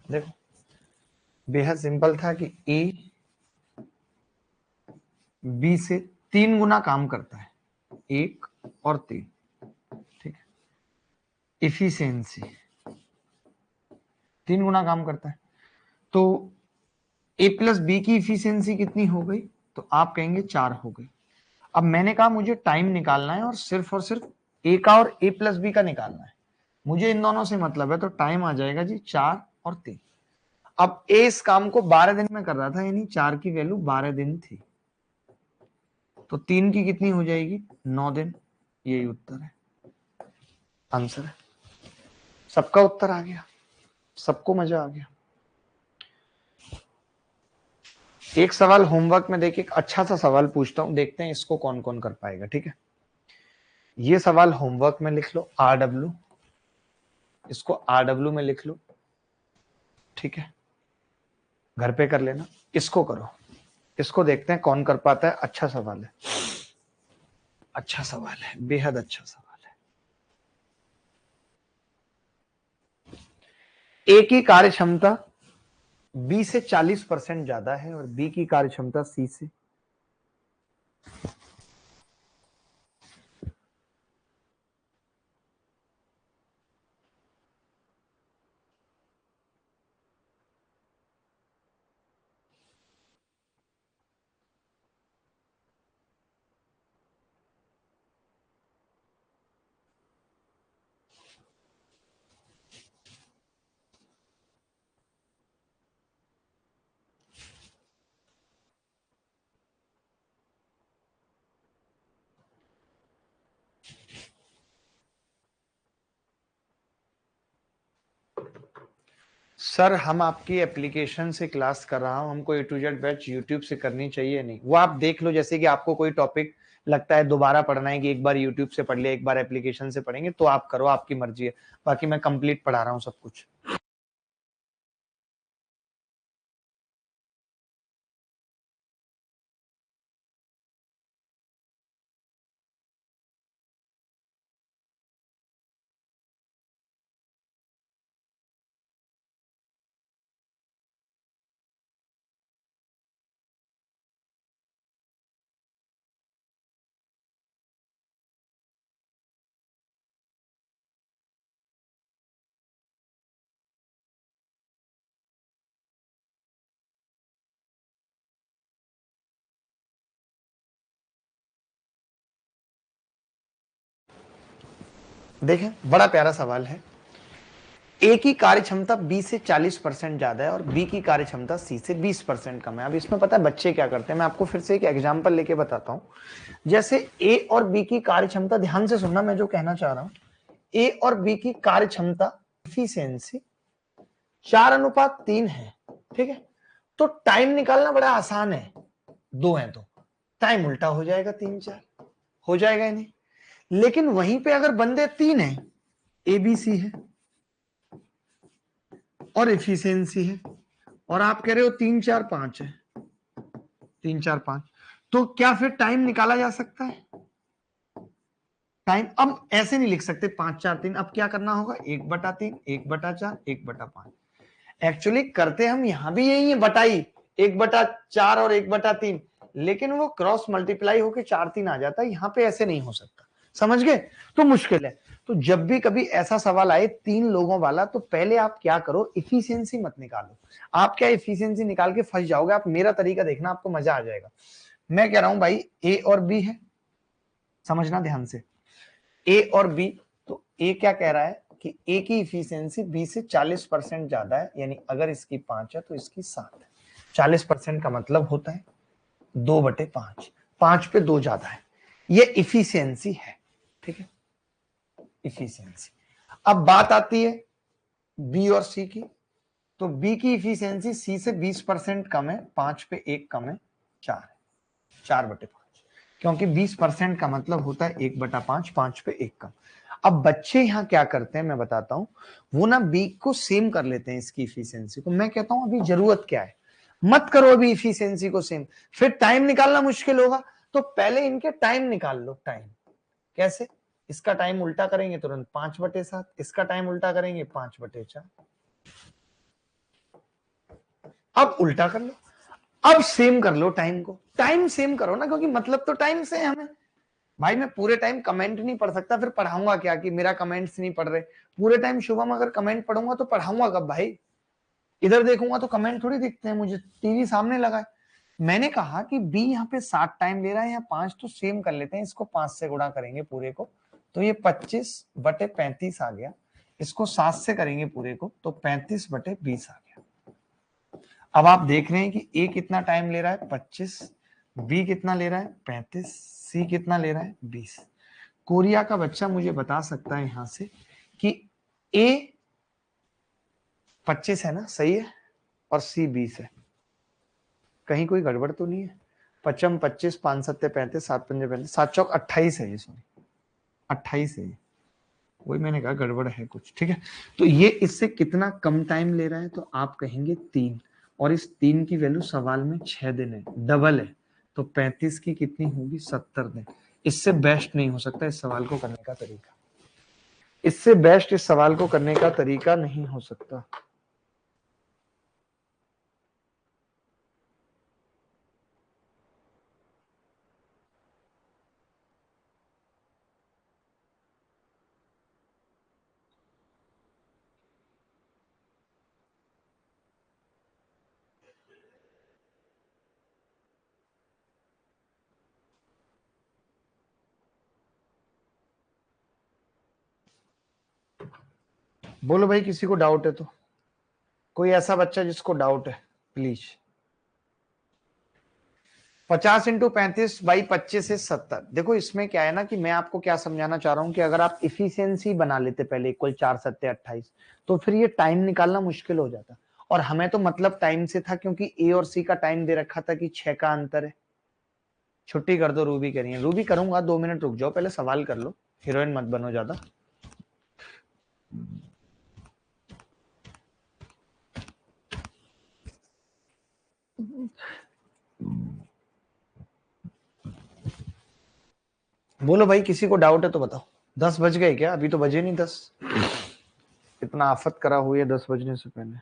देखो बेहद सिंपल था कि ए बी से 3 गुना काम करता है, 1 और 3, ठीक है। इफिशियंसी 3 गुना काम करता है, तो ए प्लस बी की इफिशियंसी कितनी हो गई, तो आप कहेंगे 4 हो गई। अब मैंने कहा मुझे टाइम निकालना है और सिर्फ ए का और ए प्लस बी का निकालना है, मुझे इन दोनों से मतलब है, तो टाइम आ जाएगा जी 4 और 3। अब ए इस काम को 12 दिन में कर रहा था, यानी 4 की वैल्यू 12 दिन थी, तो 3 की कितनी हो जाएगी, 9 दिन। यही उत्तर है, आंसर है। सबका उत्तर आ गया, सबको मजा आ गया। एक सवाल होमवर्क में देखिए, एक अच्छा सा सवाल पूछता हूं, देखते हैं इसको कौन कौन कर पाएगा, ठीक है। ये सवाल होमवर्क में लिख लो, RW, इसको RW में लिख लो, ठीक है। घर पे कर लेना, इसको करो, इसको देखते हैं कौन कर पाता है। अच्छा सवाल है, अच्छा सवाल है, बेहद अच्छा सवाल है। ए की कार्य क्षमता बी से 40% ज्यादा है और बी की कार्य क्षमता सी से। सर हम आपकी एप्लीकेशन से क्लास कर रहा हूं, हमको A to Z batch YouTube से करनी चाहिए नहीं, वो आप देख लो। जैसे कि आपको कोई टॉपिक लगता है दोबारा पढ़ना है, कि एक बार यूट्यूब से पढ़ लिया, एक बार एप्लीकेशन से पढ़ेंगे, तो आप करो, आपकी मर्जी है। बाकी मैं कंप्लीट पढ़ा रहा हूं सब कुछ। देखें, बड़ा प्यारा सवाल है। ए की कार्य क्षमता बी से 40% ज्यादा है और बी की कार्य क्षमता सी से 20% कम है। अब इसमें पता है बच्चे क्या करते हैं, मैं आपको फिर से एक एग्जांपल लेके बताता हूं। जैसे ए और बी की कार्य क्षमता, ध्यान से सुनना मैं जो कहना चाह रहा हूं, ए और बी की कार्य क्षमता इफिशियंसी 4:3 है, ठीक है। तो टाइम निकालना बड़ा आसान है, 2 है तो टाइम उल्टा हो जाएगा, 3-4 हो जाएगा ही नहीं। लेकिन वहीं पे अगर बंदे 3 है, ए बी सी है और एफिशिएंसी है, और आप कह रहे हो 3-4-5 है, 3-4-5, तो क्या फिर टाइम निकाला जा सकता है? टाइम अब ऐसे नहीं लिख सकते 5-4-3, अब क्या करना होगा, 1/3, 1/4, 1/5। एक्चुअली करते हम यहां भी यही है, बटाई 1/4 और 1/3, लेकिन वो क्रॉस मल्टीप्लाई होकर 4-3 आ जाता है, यहां पे ऐसे नहीं हो सकता, समझ गए? तो मुश्किल है। तो जब भी कभी ऐसा सवाल आए 3 लोगों वाला, तो पहले आप क्या करो, इफिशियंसी मत निकालो। आप क्या इफिशियंसी निकाल के फंस जाओगे, आप मेरा तरीका देखना, आपको मजा आ जाएगा। मैं कह रहा हूं भाई ए और बी है, समझना ध्यान से, ए और बी, तो ए क्या कह रहा है कि ए की इफिशियंसी बी से 40% ज्यादा है, यानी अगर इसकी 5 है तो इसकी 7 है। 40% का मतलब होता है 2/5, 5 पे 2 ज्यादा है, ये इफिशियंसी है। ठीक है, इफिशियंसी। अब बात आती है बी और सी की, तो बी की इफिशियंसी सी से 20% कम है, 5 पे 1 कम है, 4 है, 4/5, क्योंकि 20% का मतलब होता है 1/5, 5 पे 1 कम। अब बच्चे यहाँ क्या करते हैं मैं बताता हूं, वो ना बी को सेम कर लेते हैं इसकी इफिशियंसी को। मैं कहता हूं अभी जरूरत क्या है, मत करो अभी इफिशियंसी को सेम, फिर टाइम निकालना मुश्किल होगा, तो पहले इनके टाइम निकाल लो। टाइम कैसे, इसका टाइम उल्टा करेंगे तुरंत 5/7, इसका टाइम उल्टा करेंगे 5/4। अब उल्टा कर लो, अब सेम कर लो टाइम को, टाइम सेम करो ना, क्योंकि मतलब तो टाइम से है हमें। भाई मैं पूरे टाइम कमेंट नहीं पढ़ सकता, फिर पढ़ाऊंगा क्या कि मेरा कमेंट्स नहीं पढ़ रहे। पूरे टाइम शुभम अगर कमेंट पढ़ूंगा तो पढ़ाऊंगा कब भाई, इधर देखूंगा तो कमेंट थोड़ी दिखते हैं मुझे, टीवी सामने लगा है। मैंने कहा कि बी यहाँ पे 7 टाइम ले रहा है या 5, तो सेम कर लेते हैं, इसको 5 से गुणा करेंगे पूरे को, तो ये 25/35 आ गया। इसको 7 से करेंगे पूरे को, तो 35/20 आ गया। अब आप देख रहे हैं कि ए कितना टाइम ले रहा है 25, बी कितना ले रहा है 35, सी कितना ले रहा है 20। कोरिया का बच्चा मुझे बता सकता है यहां से कि ए 25 है ना, सही है, और सी 20 है, कहीं कोई गड़बड़ तो नहीं है? 55 25, 5 7 35, 7 5 35, 7 चौक 28 है ये, सॉरी 28 है ये, वही मैंने कहा गड़बड़ है कुछ। ठीक है, तो ये इससे कितना कम टाइम ले रहा है, तो आप कहेंगे 3, और इस 3 की वैल्यू सवाल में 6 दिन है, डबल है, तो 35 की कितनी होगी 70 दिन। इससे बेस्ट नहीं हो सकता इस सवाल को करने का तरीका, इससे बेस्ट इस सवाल को करने का तरीका नहीं हो सकता। बोलो भाई, किसी को डाउट है तो, कोई ऐसा बच्चा जिसको डाउट है प्लीज। 50 × 35/25 से 70। देखो इसमें क्या है ना कि मैं आपको क्या समझाना चाह रहा हूं कि अगर आप इफिशियंसी बना लेते पहले इक्वल 4 7 28, तो फिर ये टाइम निकालना मुश्किल हो जाता, और हमें तो मतलब टाइम से था, क्योंकि ए और सी का टाइम दे रखा था कि 6 का अंतर है। छुट्टी कर दो, रूबी करिए, रूबी करूंगा, 2 मिनट रुक जाओ, पहले सवाल कर लो, हीरोइन मत बनो ज्यादा। बोलो भाई, किसी को डाउट है तो बताओ। 10 बज गए क्या? अभी तो बजे नहीं 10, इतना आफत करा हुई है 10 बजने से पहले।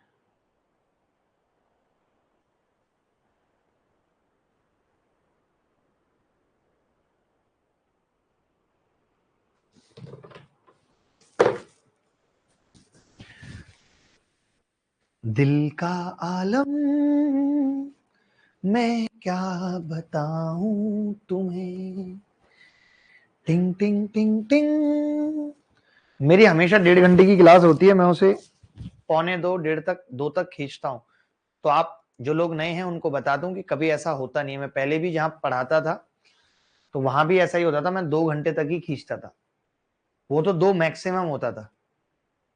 दिल का आलम मैं क्या बताऊं तुम्हें, टिंग टिंग टिंग टिंग। मेरी हमेशा 1.5 घंटे की क्लास होती है, मैं उसे 1:45 1:30 तक 2 तक खींचता हूँ। तो आप जो लोग नए हैं उनको बता दूं कि कभी ऐसा होता नहीं है। मैं पहले भी जहां पढ़ाता था तो वहां भी ऐसा ही होता था, मैं 2 घंटे तक ही खींचता था, वो तो 2 मैक्सिमम होता था,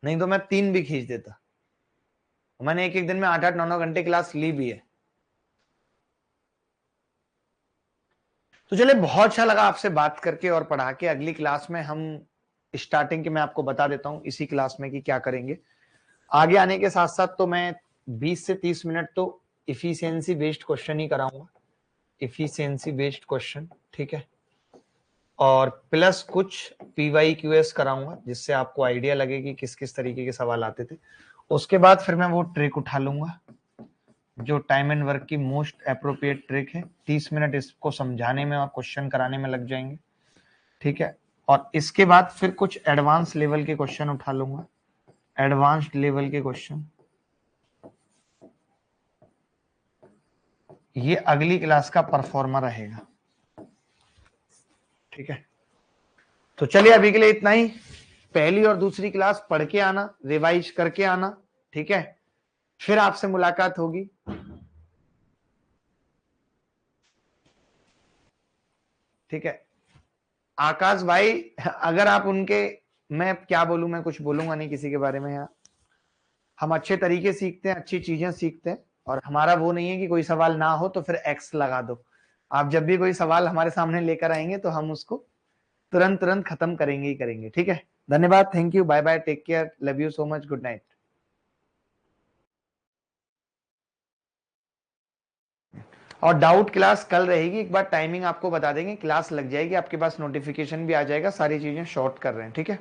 नहीं तो मैं 3 भी खींच देता। मैंने एक एक दिन में 8 8 9 9 घंटे क्लास ली भी है। तो चलिए, बहुत अच्छा लगा आपसे बात करके और पढ़ा के। अगली क्लास में हम स्टार्टिंग के मैं आपको बता देता हूं इसी क्लास में कि क्या करेंगे। आगे आने के साथ साथ तो मैं 20 से 30 मिनट तो इफिशियंसी बेस्ड क्वेश्चन ही कराऊंगा, इफिशियंसी बेस्ड क्वेश्चन, ठीक है, और प्लस कुछ PYQS कराऊंगा, जिससे आपको आइडिया लगे कि किस किस तरीके के सवाल आते थे। उसके बाद फिर मैं वो ट्रिक उठा लूंगा जो टाइम एंड वर्क की मोस्ट अप्रोप्रिएट ट्रिक है। 30 मिनट इसको समझाने में और क्वेश्चन कराने में लग जाएंगे, ठीक है। और इसके बाद फिर कुछ एडवांस लेवल के क्वेश्चन उठा लूंगा, एडवांस्ड लेवल के क्वेश्चन, ये अगली क्लास का परफॉर्मर रहेगा, ठीक है। तो चलिए अभी के लिए इतना ही, पहली और दूसरी क्लास पढ़ के आना, रिवाइज करके आना, ठीक है। फिर आपसे मुलाकात होगी। ठीक है आकाश भाई, अगर आप उनके, मैं क्या बोलूं, मैं कुछ बोलूंगा नहीं किसी के बारे में यार। हम अच्छे तरीके सीखते हैं, अच्छी चीजें सीखते हैं, और हमारा वो नहीं है कि कोई सवाल ना हो तो फिर एक्स लगा दो। आप जब भी कोई सवाल हमारे सामने लेकर आएंगे तो हम उसको तुरंत तुरंत खत्म करेंगे ही करेंगे। ठीक है, धन्यवाद, thank you, bye bye, take care, love you so much, good night. और डाउट क्लास कल रहेगी, एक बार टाइमिंग आपको बता देंगे, क्लास लग जाएगी, आपके पास नोटिफिकेशन भी आ जाएगा, सारी चीजें शॉर्ट कर रहे हैं। ठीक है।